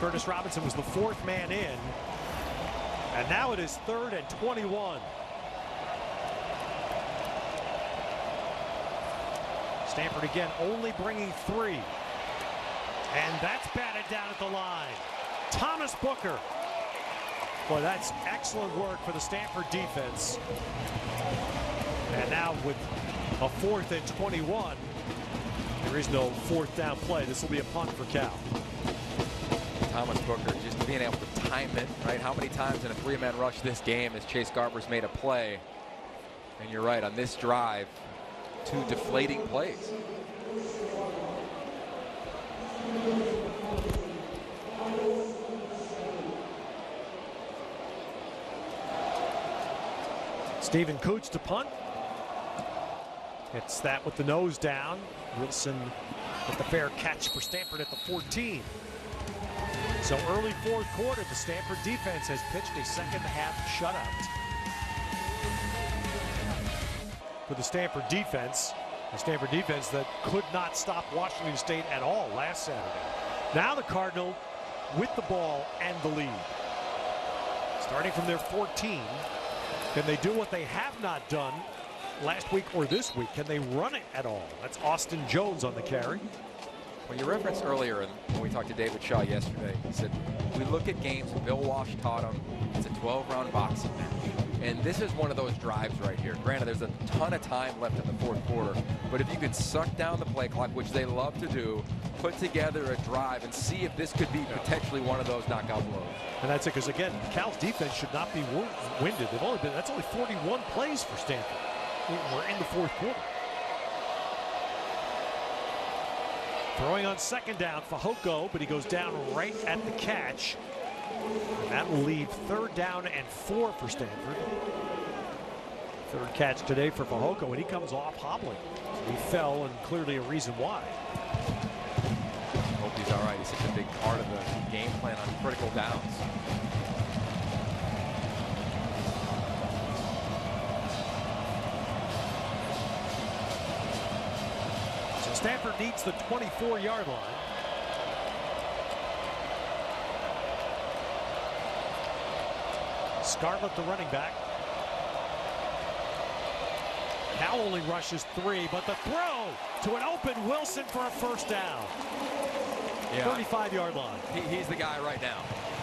Curtis Robinson was the 4th man in. And now it is 3rd and 21. Stanford again only bringing 3. And that's batted down at the line. Thomas Booker. Boy, that's excellent work for the Stanford defense. And now with a 4th and 21, there is no 4th down play. This will be a punt for Cal. Thomas Booker just being able to time it, right? How many times in a 3-man rush this game has Chase Garber's made a play? And you're right, on this drive, 2 deflating plays. Stephen Coots to punt. Hits that with the nose down. Wilson with the fair catch for Stanford at the 14. So early 4th quarter, the Stanford defense has pitched a second-half shutout. For the Stanford defense, a Stanford defense that could not stop Washington State at all last Saturday. Now the Cardinal with the ball and the lead. Starting from their 14, can they do what they have not done last week or this week? Can they run it at all? That's Austin Jones on the carry. Well, you referenced earlier when we talked to David Shaw yesterday, he said, we look at games, Bill Walsh taught him, it's a 12-round boxing match. And this is one of those drives right here. Granted, there's a ton of time left in the 4th quarter, but if you could suck down the play clock, which they love to do, put together a drive and see if this could be potentially one of those knockout blows. And that's it, because again, Cal's defense should not be winded. That's only 41 plays for Stanford. We're in the 4th quarter. Throwing on 2nd down, Fehoko, but he goes down right at the catch. And that will leave 3rd down and 4 for Stanford. 3rd catch today for Fehoko, and he comes off hobbling. He fell, and clearly a reason why. Hope he's all right. He's such a big part of the game plan on critical downs. So Stanford needs the 24-yard line. Scarlett, the running back. Cal only rushes 3, but the throw to an open Wilson for a 1st down. Yeah. 35-yard line. He's the guy right now,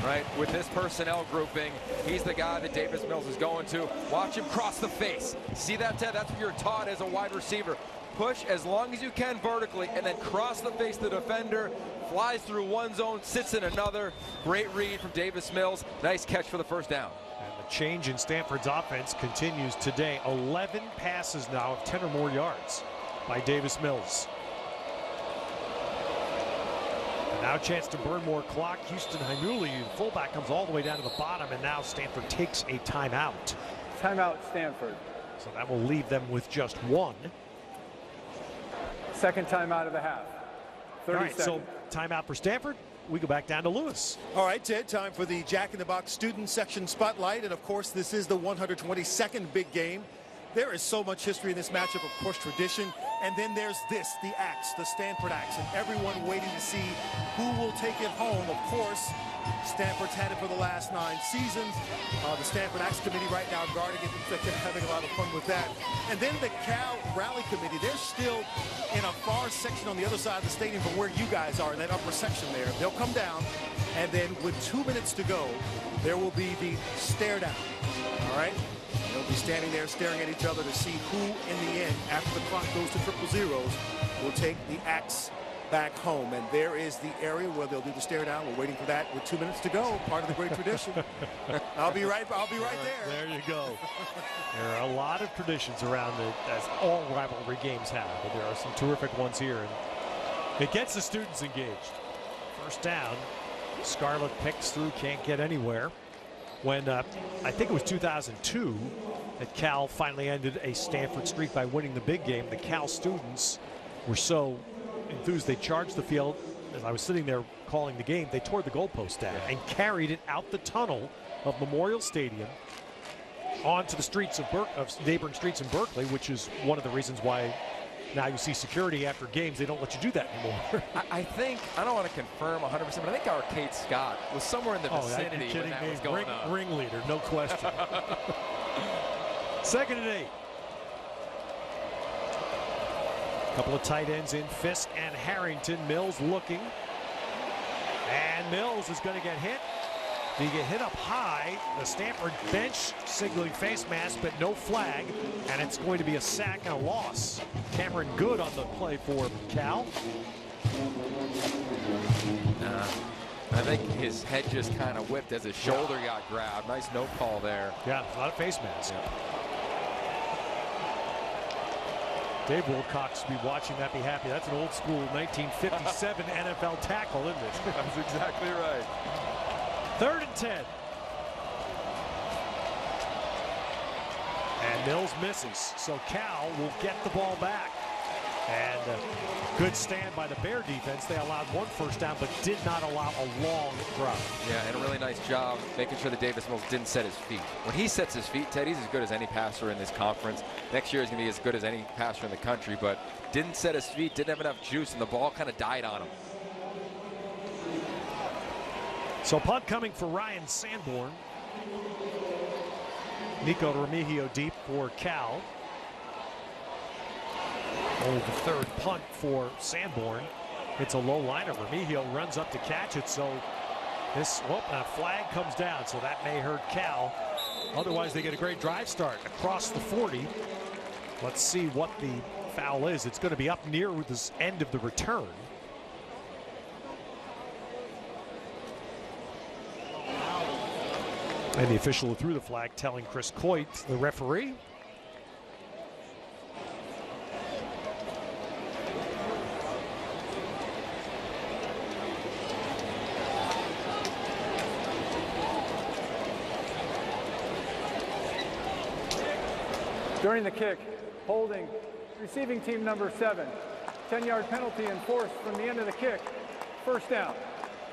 right? With this personnel grouping, he's the guy that Davis Mills is going to. Watch him cross the face. See that, Ted? That's what you're taught as a wide receiver. Push as long as you can vertically and then cross the face of the defender. Flies through one zone, sits in another. Great read from Davis Mills. Nice catch for the 1st down. And the change in Stanford's offense continues today. 11 passes now of 10 or more yards by Davis Mills. And now a chance to burn more clock. Houston Hainuli, the fullback, comes all the way down to the bottom, and now Stanford takes a timeout. Timeout, Stanford. So that will leave them with just 1. 2nd timeout of the half. 30 all right, seconds. So timeout for Stanford. We go back down to Lewis. All right, Ted, time for the Jack in the Box student section spotlight. And of course, this is the 122nd big game. There is so much history in this matchup, of course, tradition. And then there's this, the Axe, the Stanford Axe. And everyone waiting to see who will take it home. Of course, Stanford's had it for the last 9 seasons. The Stanford Axe Committee right now guarding it. They're having a lot of fun with that. And then the Cal Rally Committee, they're still in a far section on the other side of the stadium from where you guys are, in that upper section there. They'll come down, and then with 2 minutes to go, there will be the stare down. All right? They'll be standing there staring at each other to see who, in the end, after the clock goes to triple zeros, will take the Axe back home. And there is the area where they'll do the stare down. We're waiting for that with 2 minutes to go, part of the great tradition. I'll be right there. There you go. There are a lot of traditions around it, as all rivalry games have, but there are some terrific ones here. And it gets the students engaged. 1st down. Scarlett picks through, can't get anywhere. When I think it was 2002 that Cal finally ended a Stanford streak by winning the big game, the Cal students were so enthused they charged the field. As I was sitting there calling the game, they tore the goalpost down and carried it out the tunnel of Memorial Stadium onto the streets of neighboring streets in Berkeley, which is one of the reasons why now you see security after games. They don't let you do that anymore. I think, I don't want to confirm 100%, but I think Arcade Scott was somewhere in the vicinity when that was going on. Ringleader, no question. 2nd and 8. Couple of tight ends in, Fisk and Harrington. Mills looking. And Mills is going to get hit. He get hit up high. The Stanford bench signaling face mask, but no flag. And it's going to be a sack and a loss. Cameron Good on the play for Cal. I think his head just kind of whipped as his shoulder got grabbed. Nice no call there. Yeah, a lot of face mask. Yeah. Dave Wilcox will be watching that, be happy. That's an old school 1957 NFL tackle, isn't it? That's exactly right. 3rd and 10. And Mills misses, so Cal will get the ball back. And a good stand by the Bear defense. They allowed 1 first down, but did not allow a long drive. Yeah, and a really nice job making sure that Davis Mills didn't set his feet. When he sets his feet, Ted, he's as good as any passer in this conference. Next year he's going to be as good as any passer in the country, but didn't set his feet, didn't have enough juice, and the ball kind of died on him. So punt coming for Ryan Sanborn. Nico Remigio deep for Cal. Only the 3rd punt for Sanborn. It's a low liner. Remigio runs up to catch it, so this flag comes down, so that may hurt Cal. Otherwise, they get a great drive start across the 40. Let's see what the foul is. It's going to be up near this end of the return. And the official who threw the flag telling Chris Coit, the referee, During the kick, holding, receiving team number 7. 10-yard penalty enforced from the end of the kick. First down.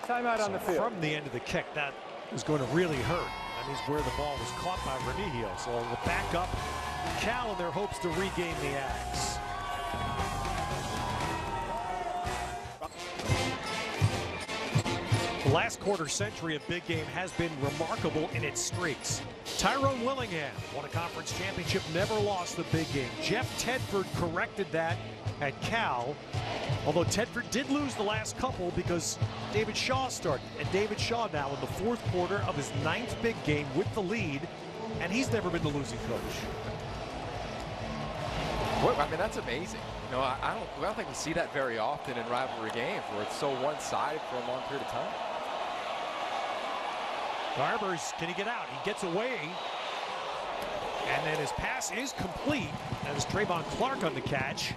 Timeout on the field. From the end of the kick, that is going to really hurt. That means where the ball was caught by Remigio. So we'll back up Cal in their hopes to regain the Ags. The last quarter century of big game has been remarkable in its streaks. Tyrone Willingham won a conference championship, never lost the big game. Jeff Tedford corrected that at Cal, although Tedford did lose the last couple because David Shaw started. And David Shaw now in the 4th quarter of his 9th big game with the lead, and he's never been the losing coach. Boy, I mean, that's amazing. You know, I don't think we see that very often in rivalry games where it's so one-sided for a long period of time. Garbers, can he get out? He gets away. And then his pass is complete. That is Trayvon Clark on the catch.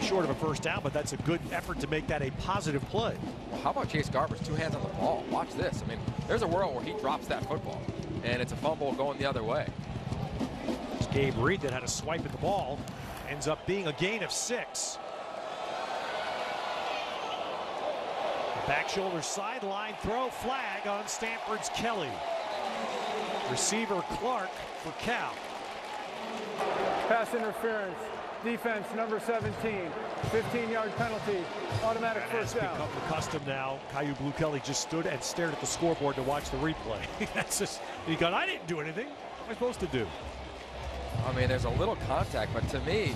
Short of a first down, but that's a good effort to make that a positive play. Well, how about Chase Garbers? 2 hands on the ball. Watch this. I mean, there's a world where he drops that football, and it's a fumble going the other way. It's Gabe Reed that had a swipe at the ball. Ends up being a gain of 6. Back shoulder sideline throw, flag on Stanford's Kelly. Receiver Clark for Cal. Pass interference. Defense number 17. 15-yard penalty. Automatic first down. Become the custom now. Caillou Blue Kelly just stood and stared at the scoreboard to watch the replay. That's just, he got, I didn't do anything. What am I supposed to do? I mean, there's a little contact, but to me,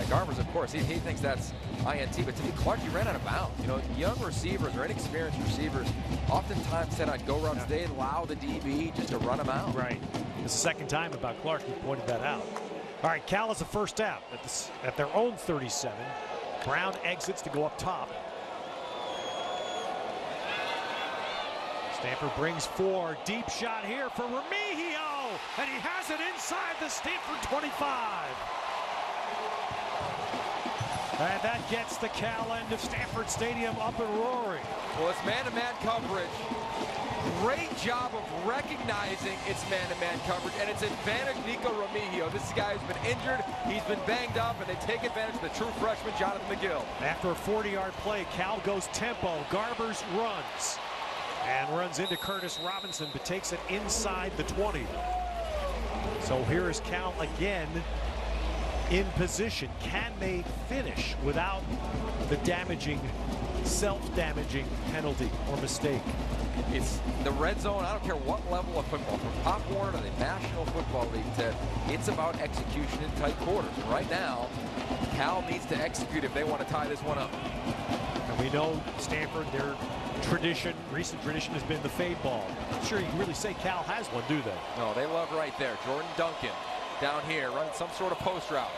Garbers, of course, he thinks that's INT, but to me, Clark, he ran out of bounds. You know, young receivers or inexperienced receivers oftentimes set on go routes. They allow the DB just to run them out. Right. It's the 2nd time about Clark he pointed that out. All right, Cal has a first down at their own 37. Brown exits to go up top. Stanford brings 4. Deep shot here for Remigio, and he has it inside the Stanford 25. And that gets the Cal end of Stanford Stadium up and roaring. Well, it's man-to-man coverage. Great job of recognizing it's man-to-man coverage, and it's advantage Nico Remigio. This guy has been injured, he's been banged up, and they take advantage of the true freshman Jonathan McGill. After a 40-yard play, Cal goes tempo. Garbers runs and runs into Curtis Robinson, but takes it inside the 20. So here is Cal again in position. Can they finish without the damaging, self-damaging penalty or mistake? It's the red zone. I don't care what level of football, from Pop Warner to the National Football League, Ted, it's about execution in tight quarters. Right now, Cal needs to execute if they want to tie this one up. And we know Stanford, they're tradition, recent tradition has been the fade ball. I'm not sure you can really say Cal has one, do they? No, they love right there. Jordan Duncan down here running some sort of post route.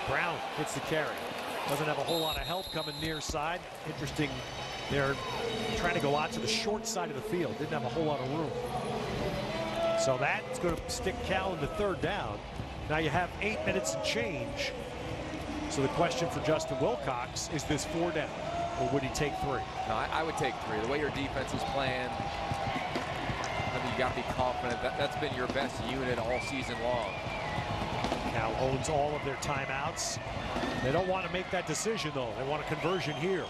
Brown hits the carry. Doesn't have a whole lot of help coming near side. Interesting, they're trying to go out to the short side of the field. Didn't have a whole lot of room. So that's going to stick Cal into third down. Now you have 8 minutes and change. So the question for Justin Wilcox, is this 4 down, or would he take 3? No, I would take 3. The way your defense is playing, I mean, you got to be confident. That's been your best unit all season long. Cal owns all of their timeouts. They don't want to make that decision, though. They want a conversion here.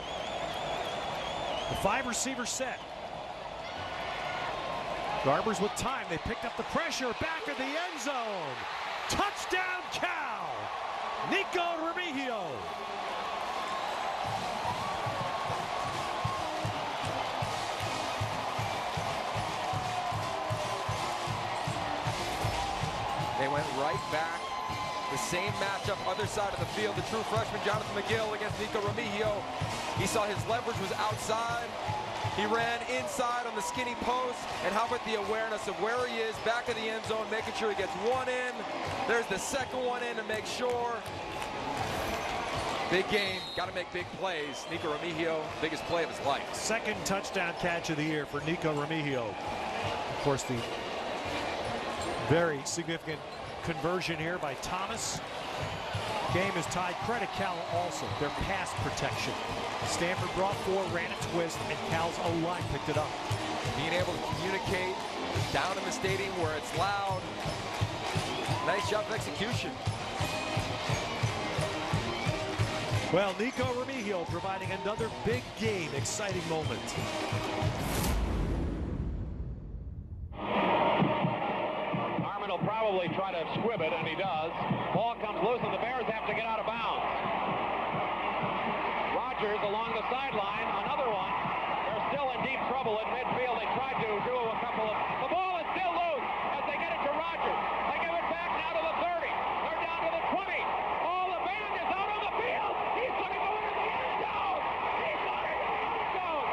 The 5-receiver set. Garbers with time. They picked up the pressure. Back of the end zone. Touchdown, Cal. Nico Remigio. They went right back. The same matchup, other side of the field. The true freshman, Jonathan McGill, against Nico Remigio. He saw his leverage was outside. He ran inside on the skinny post. And how about the awareness of where he is, back of the end zone, making sure he gets one in. There's the second one in to make sure. Big game, got to make big plays. Nico Remigio, biggest play of his life. Second touchdown catch of the year for Nico Remigio. Of course, the very significant conversion here by Thomas. Game is tied. Credit Cal also, their pass protection. Stanford brought 4, ran a twist, and Cal's O-line picked it up. Being able to communicate down in the stadium where it's loud. Nice job of execution. Well, Nico Remigio providing another big game, exciting moment. Harmon will probably try to squib it, and he does. Ball comes loose, and the Bears have to get out of bounds. Rogers along the sideline, another one. They're still in deep trouble at midfield. They tried to do a couple of... The ball is still loose as they get it to Rogers. They give it back now to the 30. They're down to the 20. Oh, the band is out on the field. He's going to go into the end zone. He's going into the end zone.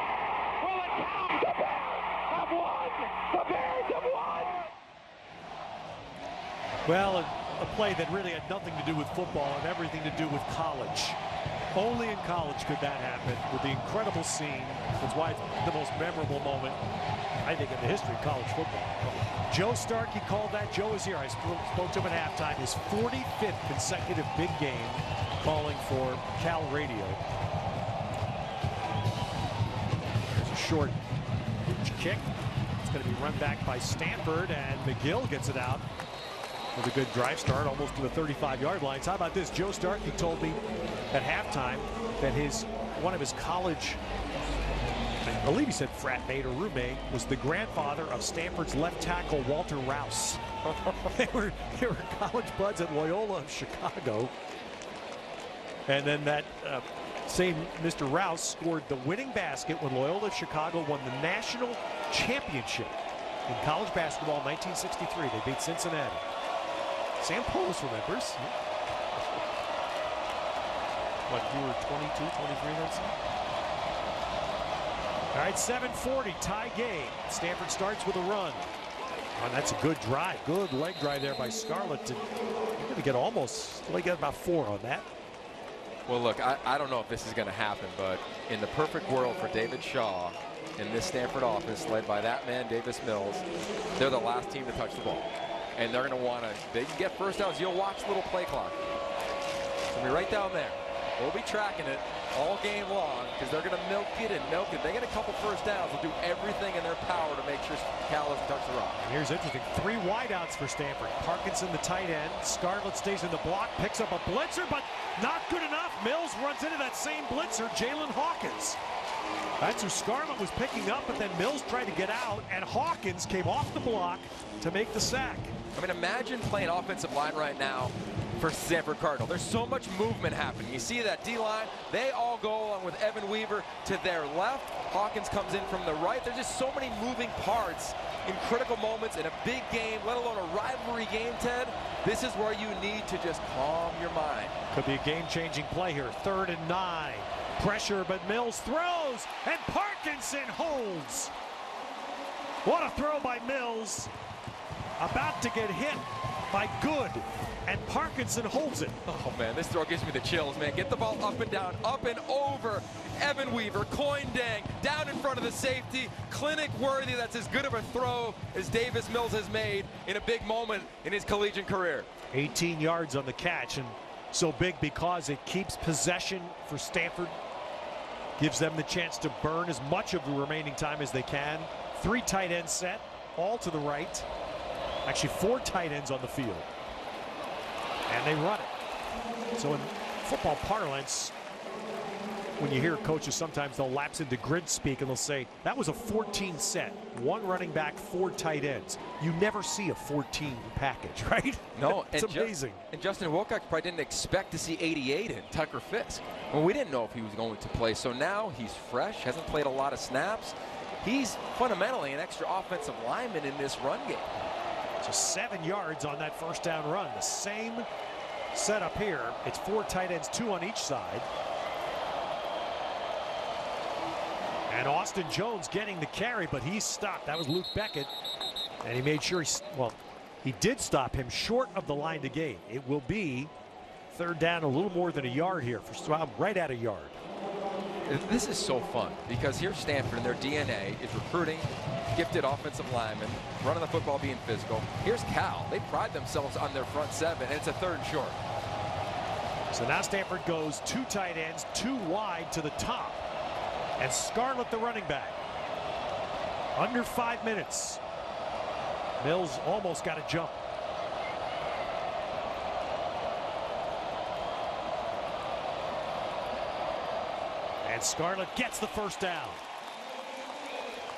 Will it count? The Bears have won. The Bears have won. Well, a play that really had nothing to do with football and everything to do with college. Only in college could that happen with the incredible scene. That's why it's the most memorable moment, I think, in the history of college football. Joe Starkey called that. Joe is here. I spoke to him at halftime. His 45th consecutive big game calling for Cal Radio. There's a short kick. It's going to be run back by Stanford, and McGill gets it out with a good drive start, almost to the 35-yard line. How about this? Joe Starkey told me at halftime that one of his college, I believe he said frat mate or roommate, was the grandfather of Stanford's left tackle Walter Rouse. they were college buds at Loyola of Chicago. And then that same Mr. Rouse scored the winning basket when Loyola of Chicago won the national championship in college basketball in 1963. They beat Cincinnati. Sam Polis remembers. What, you were 22, 23 that season? All right, 7:40, tie game. Stanford starts with a run. Oh, that's a good drive. Good leg drive there by Scarlett. You're going to get about 4 on that. Well, look, I don't know if this is going to happen, but in the perfect world for David Shaw in this Stanford offense led by that man, Davis Mills, they're the last team to touch the ball. And they're going to want to, they can get first downs. You'll watch the little play clock. It's going to be right down there. We'll be tracking it all game long because they're going to milk it and milk it. They get a couple first downs. They'll do everything in their power to make sure Cal doesn't touch the rock. And here's interesting. 3 wideouts for Stanford. Parkinson, the tight end. Scarlett stays in the block, picks up a blitzer, but not good enough. Mills runs into that same blitzer, Jalen Hawkins. That's who Scarlett was picking up, but then Mills tried to get out, and Hawkins came off the block to make the sack. I mean, imagine playing offensive line right now for Stanford Cardinal. There's so much movement happening. You see that D-line, they all go along with Evan Weaver to their left. Hawkins comes in from the right. There's just so many moving parts in critical moments in a big game, let alone a rivalry game, Ted. This is where you need to just calm your mind. Could be a game-changing play here. 3rd and 9. Pressure, but Mills throws, and Parkinson holds. What a throw by Mills. About to get hit by Good, and Parkinson holds it. Oh man, this throw gives me the chills, man. Get the ball up and down, up and over. Evan Weaver, coin dang, down in front of the safety. Clinic worthy. That's as good of a throw as Davis Mills has made in a big moment in his collegiate career. 18 yards on the catch, and so big because it keeps possession for Stanford. Gives them the chance to burn as much of the remaining time as they can. 3 tight ends set, all to the right. Actually 4 tight ends on the field. And they run it. So in football parlance, when you hear coaches, sometimes they'll lapse into grid speak and they'll say, that was a 14 set. 1 running back, 4 tight ends. You never see a 14 package, right? No, it's amazing. And Justin Wilcox probably didn't expect to see 88 in Tucker Fisk. Well, we didn't know if he was going to play. So now he's fresh, hasn't played a lot of snaps. He's fundamentally an extra offensive lineman in this run game. So 7 yards on that first down run. The same setup here. It's 4 tight ends, 2 on each side. And Austin Jones getting the carry, but he's stopped. That was Luke Beckett. And he made sure he did stop him short of the line to gain. It will be 3rd down, a little more than a yard here. Right at a yard. This is so fun because here's Stanford and their DNA is recruiting gifted offensive linemen, running the football, being physical. Here's Cal. They pride themselves on their front 7, and it's a 3rd and short. So now Stanford goes 2 tight ends, 2 wide to the top. And Scarlett, the running back. Under 5 minutes. Mills almost got a jump. And Scarlett gets the first down.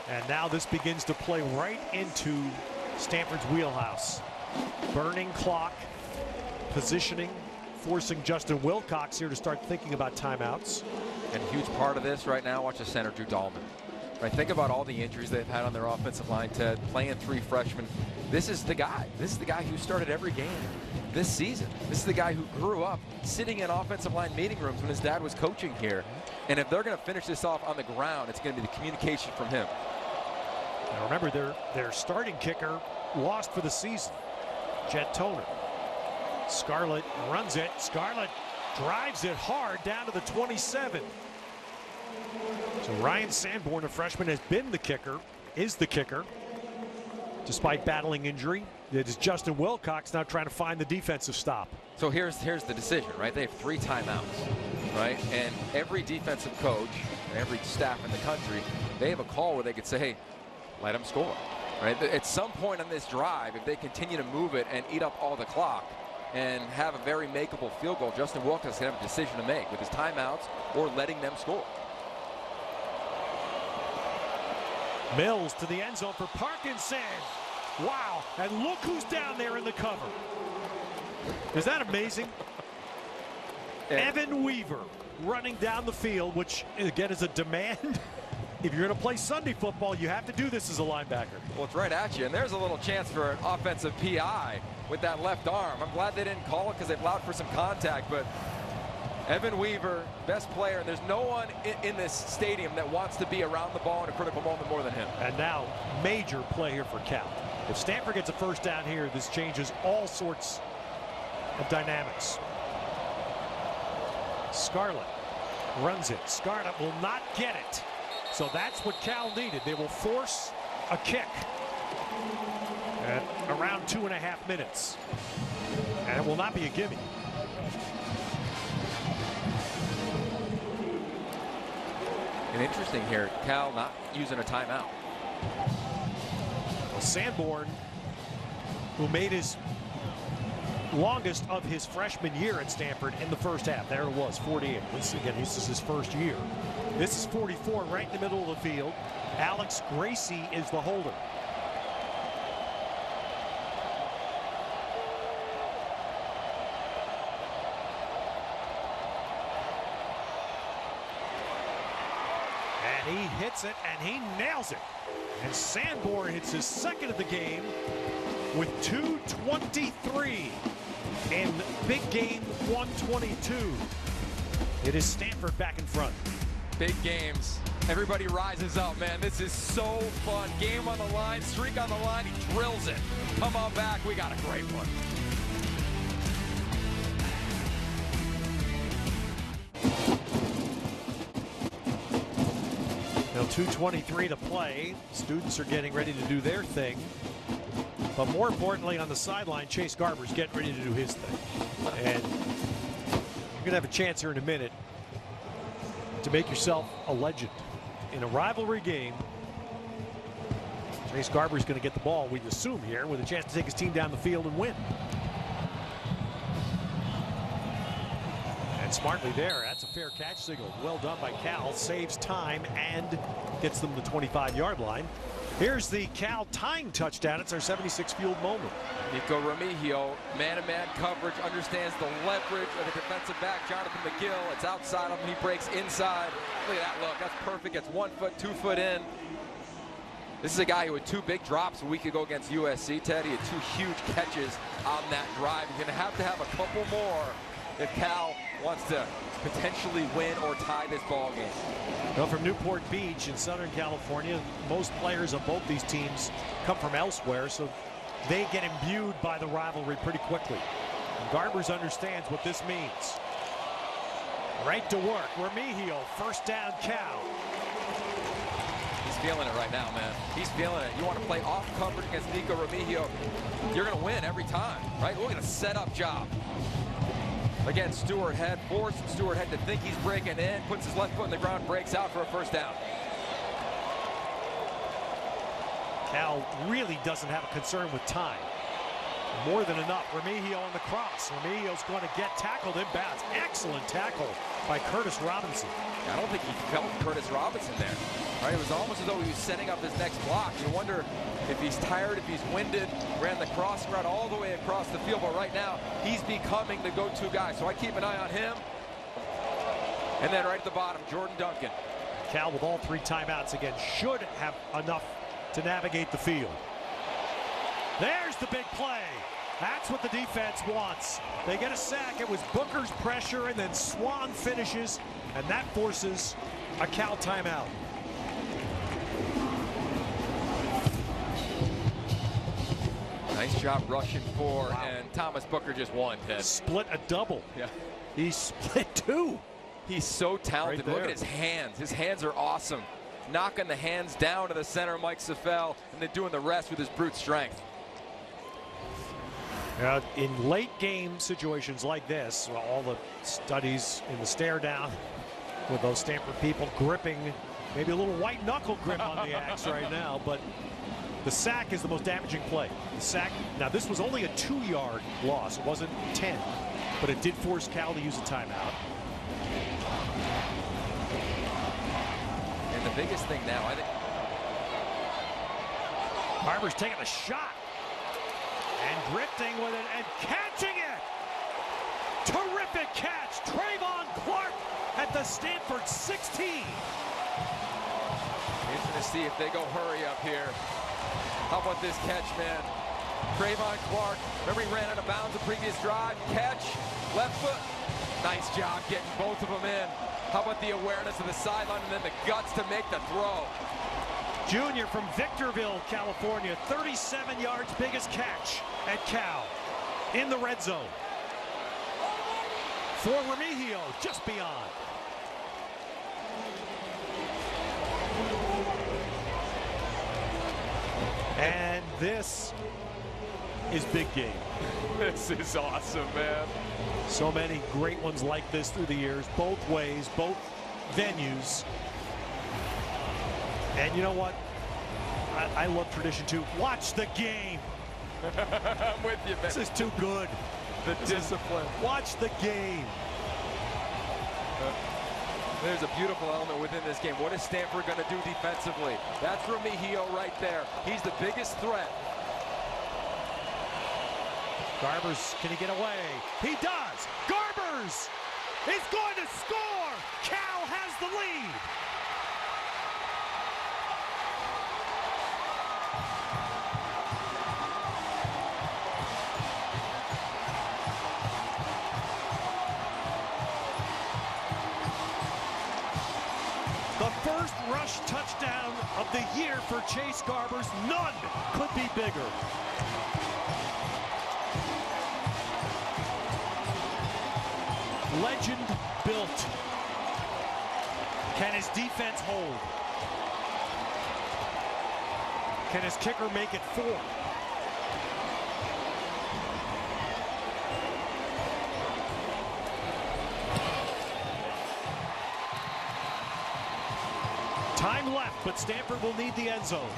And now this begins to play right into Stanford's wheelhouse. Burning clock, positioning, forcing Justin Wilcox here to start thinking about timeouts. And a huge part of this right now, watch the center, Drew Dahlman. Right, think about all the injuries they've had on their offensive line, Ted, playing 3 freshmen. This is the guy. This is the guy who started every game this season. This is the guy who grew up sitting in offensive line meeting rooms when his dad was coaching here. And if they're going to finish this off on the ground, it's going to be the communication from him. Now remember, their starting kicker lost for the season, Jet Toner. Scarlett runs it. Scarlett drives it hard down to the 27. So Ryan Sanborn, a freshman, has been the kicker, is the kicker, despite battling injury. It is Justin Wilcox now trying to find the defensive stop. So here's the decision, right? They have 3 timeouts, right? And every defensive coach and every staff in the country, they have a call where they could say, hey, let them score, right? At some point on this drive, if they continue to move it and eat up all the clock and have a very makeable field goal, Justin Wilcox can have a decision to make with his timeouts or letting them score. Mills to the end zone for Parkinson. Wow, and look who's down there in the cover. Is that amazing? Evan Weaver running down the field, which again is a demand. If you're going to play Sunday football, you have to do this as a linebacker. Well, it's right at you, and there's a little chance for an offensive PI with that left arm. I'm glad they didn't call it because they've allowed for some contact, but Evan Weaver, best player, and there's no one in this stadium that wants to be around the ball in a critical moment more than him. And now, major play here for Cal. If Stanford gets a first down here, this changes all sorts of dynamics. Scarlett runs it. Scarlett will not get it. So that's what Cal needed. They will force a kick at around 2.5 minutes. And it will not be a gimme. And interesting here, Cal not using a timeout. Well, Sanborn, who made his longest of his freshman year at Stanford in the first half. There it was, 48. Again, this is his first year. This is 44 right in the middle of the field. Alex Gracie is the holder. And he hits it, and he nails it. And Sanborn hits his second of the game with 2:23 in big game 122. It is Stanford back in front. Big games. Everybody rises up, man. This is so fun. Game on the line, streak on the line. He drills it. Come on back. We got a great one. Now 2:23 to play. Students are getting ready to do their thing. But more importantly, on the sideline, Chase Garber's getting ready to do his thing. And you're going to have a chance here in a minute to make yourself a legend. In a rivalry game, Chase Garber's going to get the ball, we assume here, with a chance to take his team down the field and win. And smartly there, that's a fair catch signal. Well done by Cal, saves time and gets them to the 25-yard line. Here's the Cal tying touchdown. It's our 76 field moment. Nico Remigio, man-to-man coverage, understands the leverage of the defensive back, Jonathan McGill. It's outside of him. He breaks inside. Look at that look. That's perfect. It's 1 foot, 2 foot in. This is a guy who had 2 big drops a week ago against USC, Ted. He had 2 huge catches on that drive. He's going to have a couple more if Cal wants to potentially win or tie this ball game. Well, from Newport Beach in Southern California, most players of both these teams come from elsewhere, so they get imbued by the rivalry pretty quickly. And Garbers understands what this means. Right to work. Remigio, first down, Cal. He's feeling it right now, man. He's feeling it. You want to play off coverage against Nico Remigio, you're going to win every time, right? We're going to set up job. Again, Stewart Head, forcing Stewart Head to think he's breaking in, puts his left foot in the ground, breaks out for a first down. Cal really doesn't have a concern with time. More than enough. Remigio on the cross. Remigio's going to get tackled inbounds. Excellent tackle by Curtis Robinson. I don't think he felt Curtis Robinson there. Right? It was almost as though he was setting up his next block. You wonder if he's tired, if he's winded, ran the crossing route all the way across the field. But right now, he's becoming the go-to guy. So I keep an eye on him. And then right at the bottom, Jordan Duncan. Cal with all 3 timeouts again should have enough to navigate the field. There's the big play. That's what the defense wants. They get a sack. It was Booker's pressure, and then Swan finishes, and that forces a Cal timeout. Nice job rushing 4, and Thomas Booker just won, Ted. Split a double. Yeah. He split 2. He's so talented. Right, look at his hands. His hands are awesome. Knocking the hands down to the center, Mike Safel, and then doing the rest with his brute strength. In late game situations like this, all the studies in the stare down with those Stanford people gripping, maybe a little white knuckle grip on the axe right now, but the sack is the most damaging play. The sack, now this was only a 2-yard loss. It wasn't 10, but it did force Cal to use a timeout. And the biggest thing now, I think. Barber's taking a shot. And drifting with it and catching it. Terrific catch. Trayvon Clark at the Stanford 16. Interesting to see if they go hurry up here. How about this catch, man? Trayvon Clark, remember he ran out of bounds the previous drive. Catch, left foot. Nice job getting both of them in. How about the awareness of the sideline and then the guts to make the throw? Junior from Victorville, California, 37 yards, biggest catch at Cal in the red zone. For Remigio, just beyond. And this is big game. This is awesome, man. So many great ones like this through the years, both ways, both venues. And you know what? I love tradition too. Watch the game. I'm with you, man. This is too good. The discipline. Watch the game. There's a beautiful element within this game. What is Stanford going to do defensively? That's Remigio right there. He's the biggest threat. Garbers, can he get away? He does. Garbers is going to score. Cal has the lead. first rush touchdown of the year for Chase Garbers. None could be bigger. Legend built. Can his defense hold? Can his kicker make it 4? Time left, but Stanford will need the end zone.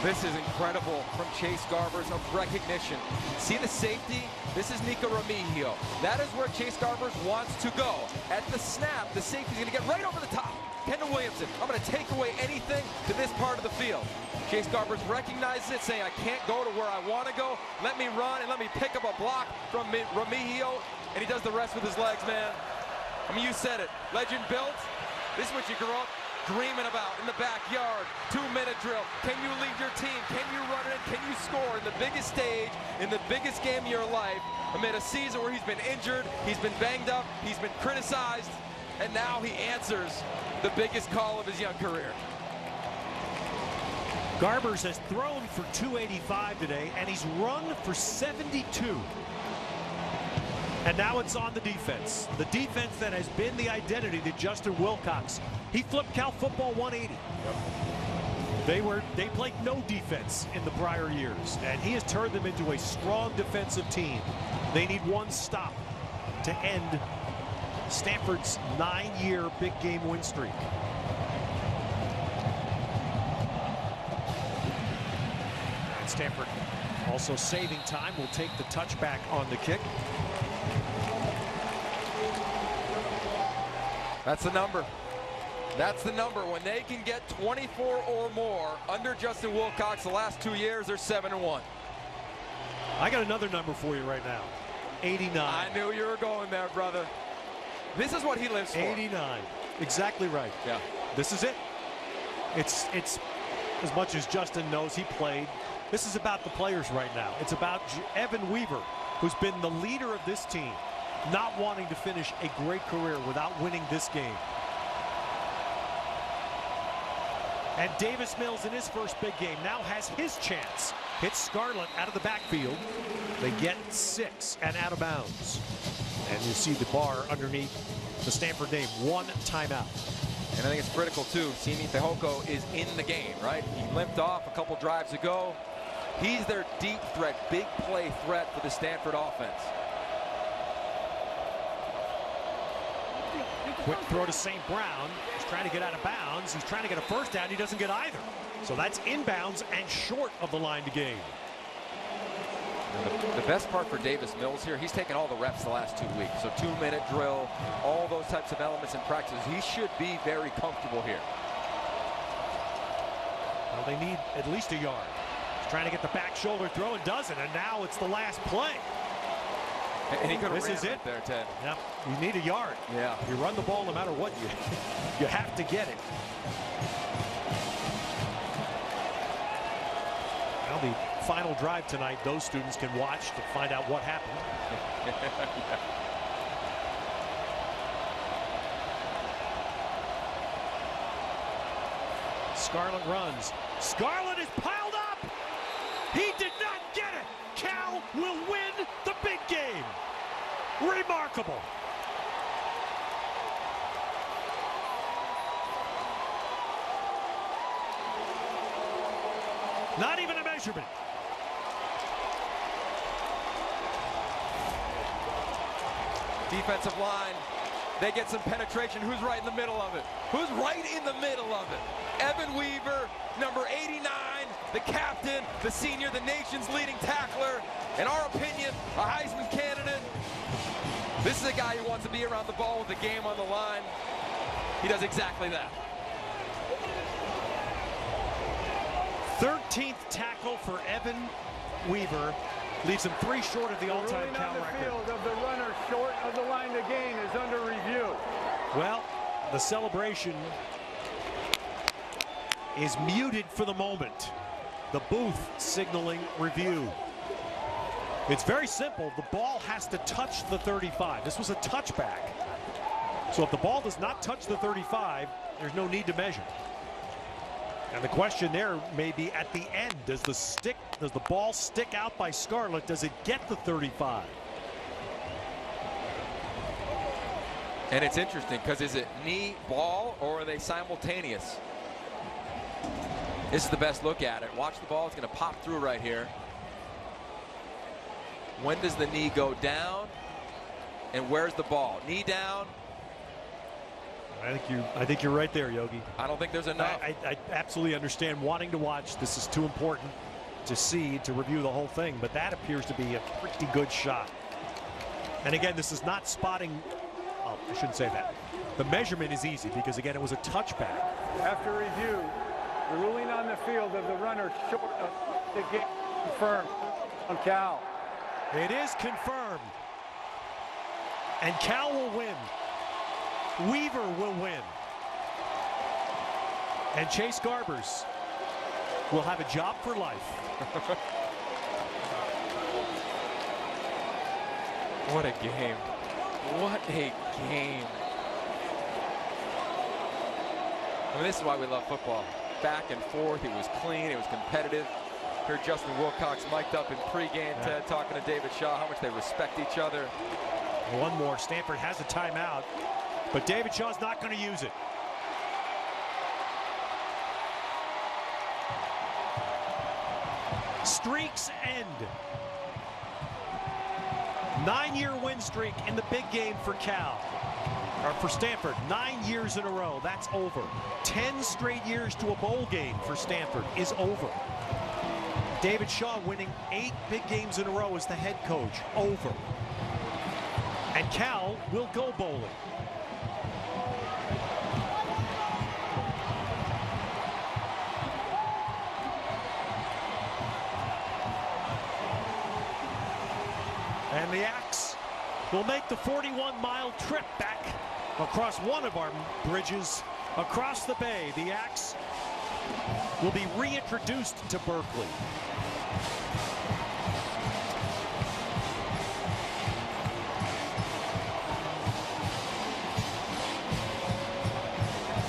This is incredible from Chase Garbers of recognition. See the safety? This is Nico Remigio. That is where Chase Garbers wants to go. At the snap, the safety's gonna get right over the top. Kendall Williamson, I'm gonna take away anything to this part of the field. Chase Garbers recognizes it, saying I can't go to where I wanna go. Let me run and let me pick up a block from Remigio, and he does the rest with his legs, man. I mean, you said it, legend built. This is what you grew up dreaming about in the backyard. 2-minute drill. Can you lead your team? Can you run it in? Can you score in the biggest stage, in the biggest game of your life, amid a season where he's been injured, he's been banged up, he's been criticized, and now he answers the biggest call of his young career. Garbers has thrown for 285 today, and he's run for 72. And now it's on the defense. The defense that has been the identity to Justin Wilcox. He flipped Cal football 180. They played no defense in the prior years, and he has turned them into a strong defensive team. They need one stop to end Stanford's 9-year big game win streak. And Stanford also saving time, will take the touchback on the kick. That's the number. That's the number. When they can get 24 or more under Justin Wilcox the last 2 years, they're 7-1. I got another number for you right now. 89. I knew you were going there, brother. This is what he lives for. 89. Exactly right. Yeah. This is it. It's as much as Justin knows he played. This is about the players right now. It's about Evan Weaver, who's been the leader of this team, not wanting to finish a great career without winning this game. And Davis Mills in his first big game now has his chance. Hits Scarlett out of the backfield. They get 6 and out of bounds. And you see the bar underneath the Stanford name. 1 timeout. And I think it's critical too. Simi Fehoko is in the game, right? He limped off a couple drives ago. He's their deep threat, big play threat for the Stanford offense. Quick throw to St. Brown. He's trying to get out of bounds. He's trying to get a first down. He doesn't get either. So that's inbounds and short of the line to gain. The best part for Davis Mills here, he's taken all the reps the last 2 weeks. So 2-minute drill, all those types of elements in practice. He should be very comfortable here. Well, they need at least a yard. He's trying to get the back shoulder throw and doesn't. And now it's the last play. And he could have This is it there, Ted. Yep. You need a yard. Yeah. You run the ball no matter what, you have to get it. Well, the final drive tonight, those students can watch to find out what happened. Scarlett runs. Scarlett is piled up. He did not get it. Cal will win the big game. Remarkable. Not even a measurement. Defensive line. They get some penetration. Who's right in the middle of it? Who's right in the middle of it? Evan Weaver, number 89, the captain, the senior, the nation's leading tackler. In our opinion, a Heisman candidate. This is a guy who wants to be around the ball with the game on the line. He does exactly that. 13th tackle for Evan Weaver. Leaves him 3 short of the all-time Cal record. Field of the runner short of the line to gain is under review. Well, the celebration is muted for the moment. The booth signaling review. It's very simple. The ball has to touch the 35. This was a touchback. So if the ball does not touch the 35, there's no need to measure. And the question there may be at the end, does the ball stick out by Scarlett? Does it get the 35? And it's interesting because is it knee, ball, or are they simultaneous? This is the best look at it. Watch the ball. It's going to pop through right here. When does the knee go down? And where's the ball? Knee down. I think you're right there, Yogi. I don't think there's enough. I absolutely understand wanting to watch. This is too important to see, to review the whole thing, but that appears to be a pretty good shot. And again, this is not spotting. Oh, I shouldn't say that. The measurement is easy because, again, it was a touchback. After review, the ruling on the field of the runner short of the game confirmed on Cal. It is confirmed. And Cal will win. Weaver will win. And Chase Garbers will have a job for life. What a game. What a game. I mean, this is why we love football. Back and forth. It was clean. It was competitive. Heard Justin Wilcox mic'd up in pregame, Ted, talking to David Shaw, how much they respect each other. One more. Stanford has a timeout, but David Shaw's not going to use it. Streaks end. 9-year win streak in the big game for Cal. Or for Stanford, 9 years in a row. That's over. 10 straight years to a bowl game for Stanford is over. David Shaw winning 8 big games in a row as the head coach. Over. And Cal will go bowling. And the Axe will make the 41-mile trip back across one of our bridges across the bay. The Axe will be reintroduced to Berkeley.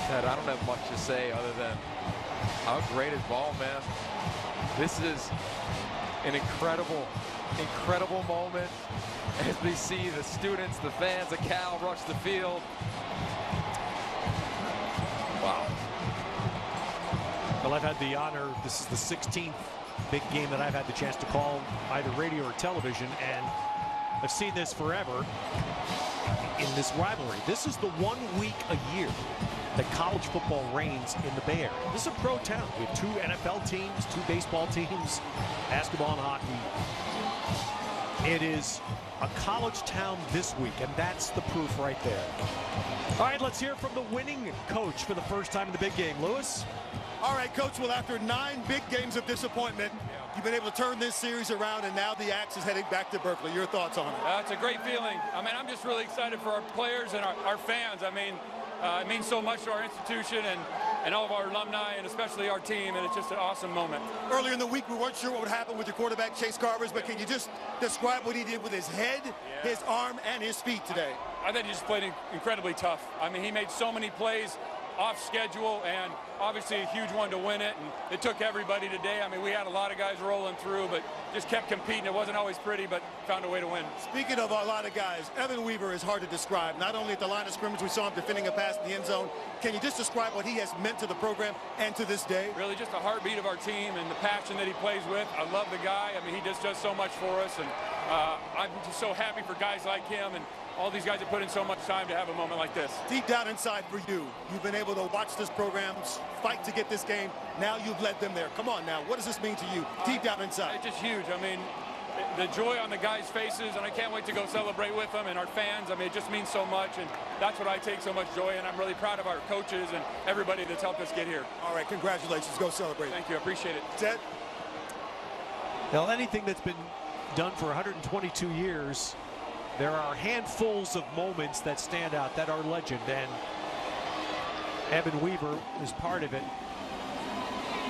Ted, I don't have much to say other than how great is ball, man. This is an incredible moment as we see the students, the fans of Cal rush the field. Wow. Well, I've had the honor, this is the 16th big game that I've had the chance to call, either radio or television, and I've seen this forever in this rivalry. This is the 1 week a year that college football reigns in the Bay Area. This is a pro town. We have 2 NFL teams, 2 baseball teams, basketball and hockey. It is a college town this week, and that's the proof right there. All right, let's hear from the winning coach for the first time in the big game. Lewis? All right, Coach, well, after 9 big games of disappointment, you've been able to turn this series around, and now the Axe is heading back to Berkeley. Your thoughts on it? It's a great feeling. I mean, I'm just really excited for our players and our fans. I mean, it means so much to our institution and all of our alumni, and especially our team, and it's just an awesome moment. Earlier in the week, we weren't sure what would happen with your quarterback, Chase Garbers, but can you just describe what he did with his head, his arm, and his feet today? I think he just played incredibly tough. I mean, he made so many plays off schedule, and obviously a huge one to win it, and it took everybody today. I mean, we had a lot of guys rolling through, but just kept competing. It wasn't always pretty, but found a way to win. Speaking of a lot of guys, Evan Weaver is hard to describe. Not only at the line of scrimmage, we saw him defending a pass in the end zone. Can you just describe what he has meant to the program and to this day? Really just a heartbeat of our team and the passion that he plays with. I love the guy. I mean, he just does so much for us, and I'm just so happy for guys like him and all these guys have put in so much time to have a moment like this. Deep down inside for you, you've been able to watch this program fight to get this game. Now you've led them there. Come on now, what does this mean to you deep down inside? It's just huge. I mean, the joy on the guys' faces, and I can't wait to go celebrate with them and our fans. I mean, it just means so much, and that's what I take so much joy in. I'm really proud of our coaches and everybody that's helped us get here. All right, congratulations. Go celebrate. Thank you. I appreciate it. Ted? Well, anything that's been done for 122 years, there are handfuls of moments that stand out that are legend, and Evan Weaver is part of it.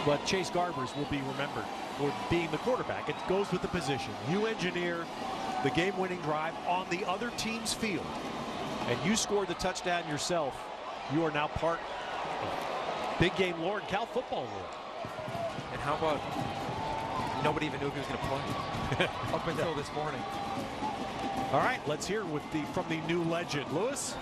But Chase Garbers will be remembered for being the quarterback. It goes with the position. You engineer the game-winning drive on the other team's field. and you scored the touchdown yourself, you are now part of big game lore and Cal football lore. And how about nobody even knew if he was going to play up until this morning. All right, let's hear from the new legend. Lewis?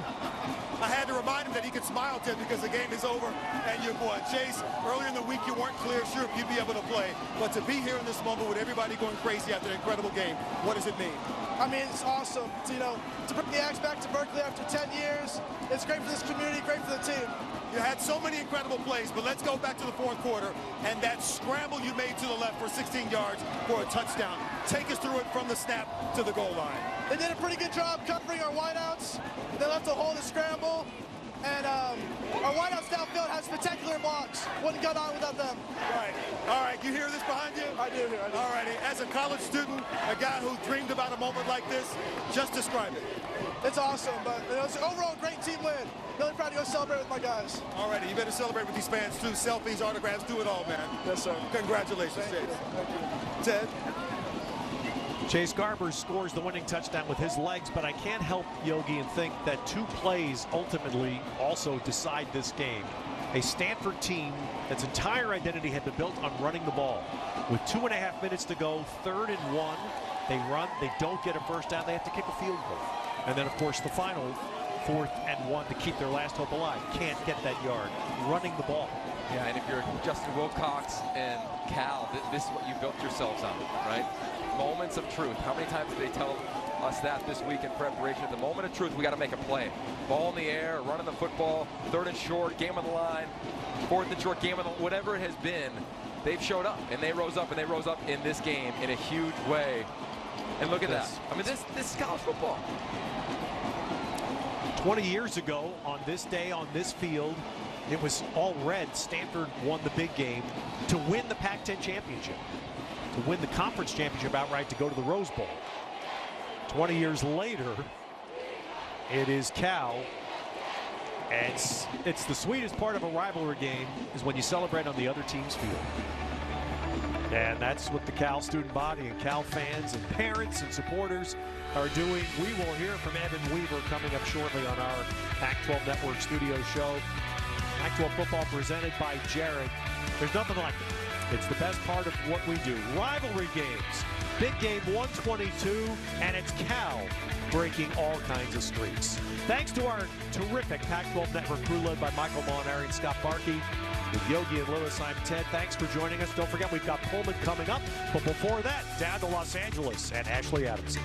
I had to remind him that he could smile, Ted, because the game is over and you've won. Chase, earlier in the week you weren't sure if you'd be able to play, but to be here in this moment with everybody going crazy after an incredible game, what does it mean? I mean, it's awesome. To bring the Aggies back to Berkeley after 10 years, it's great for this community, great for the team. You had so many incredible plays, but let's go back to the fourth quarter and that scramble you made to the left for 16 yards for a touchdown. Take us through it from the snap to the goal line. They did a pretty good job covering our wideouts. They left a hole to scramble, and our wideouts downfield have spectacular blocks. Wouldn't got on without them. Right. All right, you hear this behind you? I do. All righty. As a college student, a guy who dreamed about a moment like this, just describe it. It's awesome, but it's an overall great team win. Really proud to go celebrate with my guys. All righty, you better celebrate with these fans too. Selfies, autographs, do it all, man. Yes, sir. Congratulations, Chase. Thank you. Ted? Chase Garber scores the winning touchdown with his legs, but I can't help, Yogi, and think that two plays ultimately also decide this game. A Stanford team that's entire identity had been built on running the ball. With 2.5 minutes to go, 3rd and 1, they run, they don't get a first down, they have to kick a field goal. And then, of course, the final 4th and 1 to keep their last hope alive. Can't get that yard, running the ball. Yeah, and if you're Justin Wilcox and Cal, this is what you built yourselves on, right? Moments of truth. How many times did they tell us that this week in preparation? At the moment of truth, we got to make a play. Ball in the air, running the football, 3rd and short, game on the line, 4th and short, game on the whatever it has been. They've showed up, and they rose up, in this game in a huge way. And look at that. I mean, this is college football. 20 years ago, on this day, on this field, it was all red. Stanford won the big game to win the Pac-10 championship, to win the conference championship outright, to go to the Rose Bowl. 20 years later, it is Cal. And it's the sweetest part of a rivalry game is when you celebrate on the other team's field. And that's what the Cal student body and Cal fans and parents and supporters are doing. We will hear from Evan Weaver coming up shortly on our Pac-12 Network studio show. Pac-12 football presented by Jared. There's nothing like it. It's the best part of what we do. Rivalry games. Big game 122, and it's Cal breaking all kinds of streaks. Thanks to our terrific Pac-12 Network crew led by Michael Molinari and Scott Barkey. With Yogi and Lewis, I'm Ted. Thanks for joining us. Don't forget, we've got Pullman coming up. But before that, down to Los Angeles and Ashley Adamson.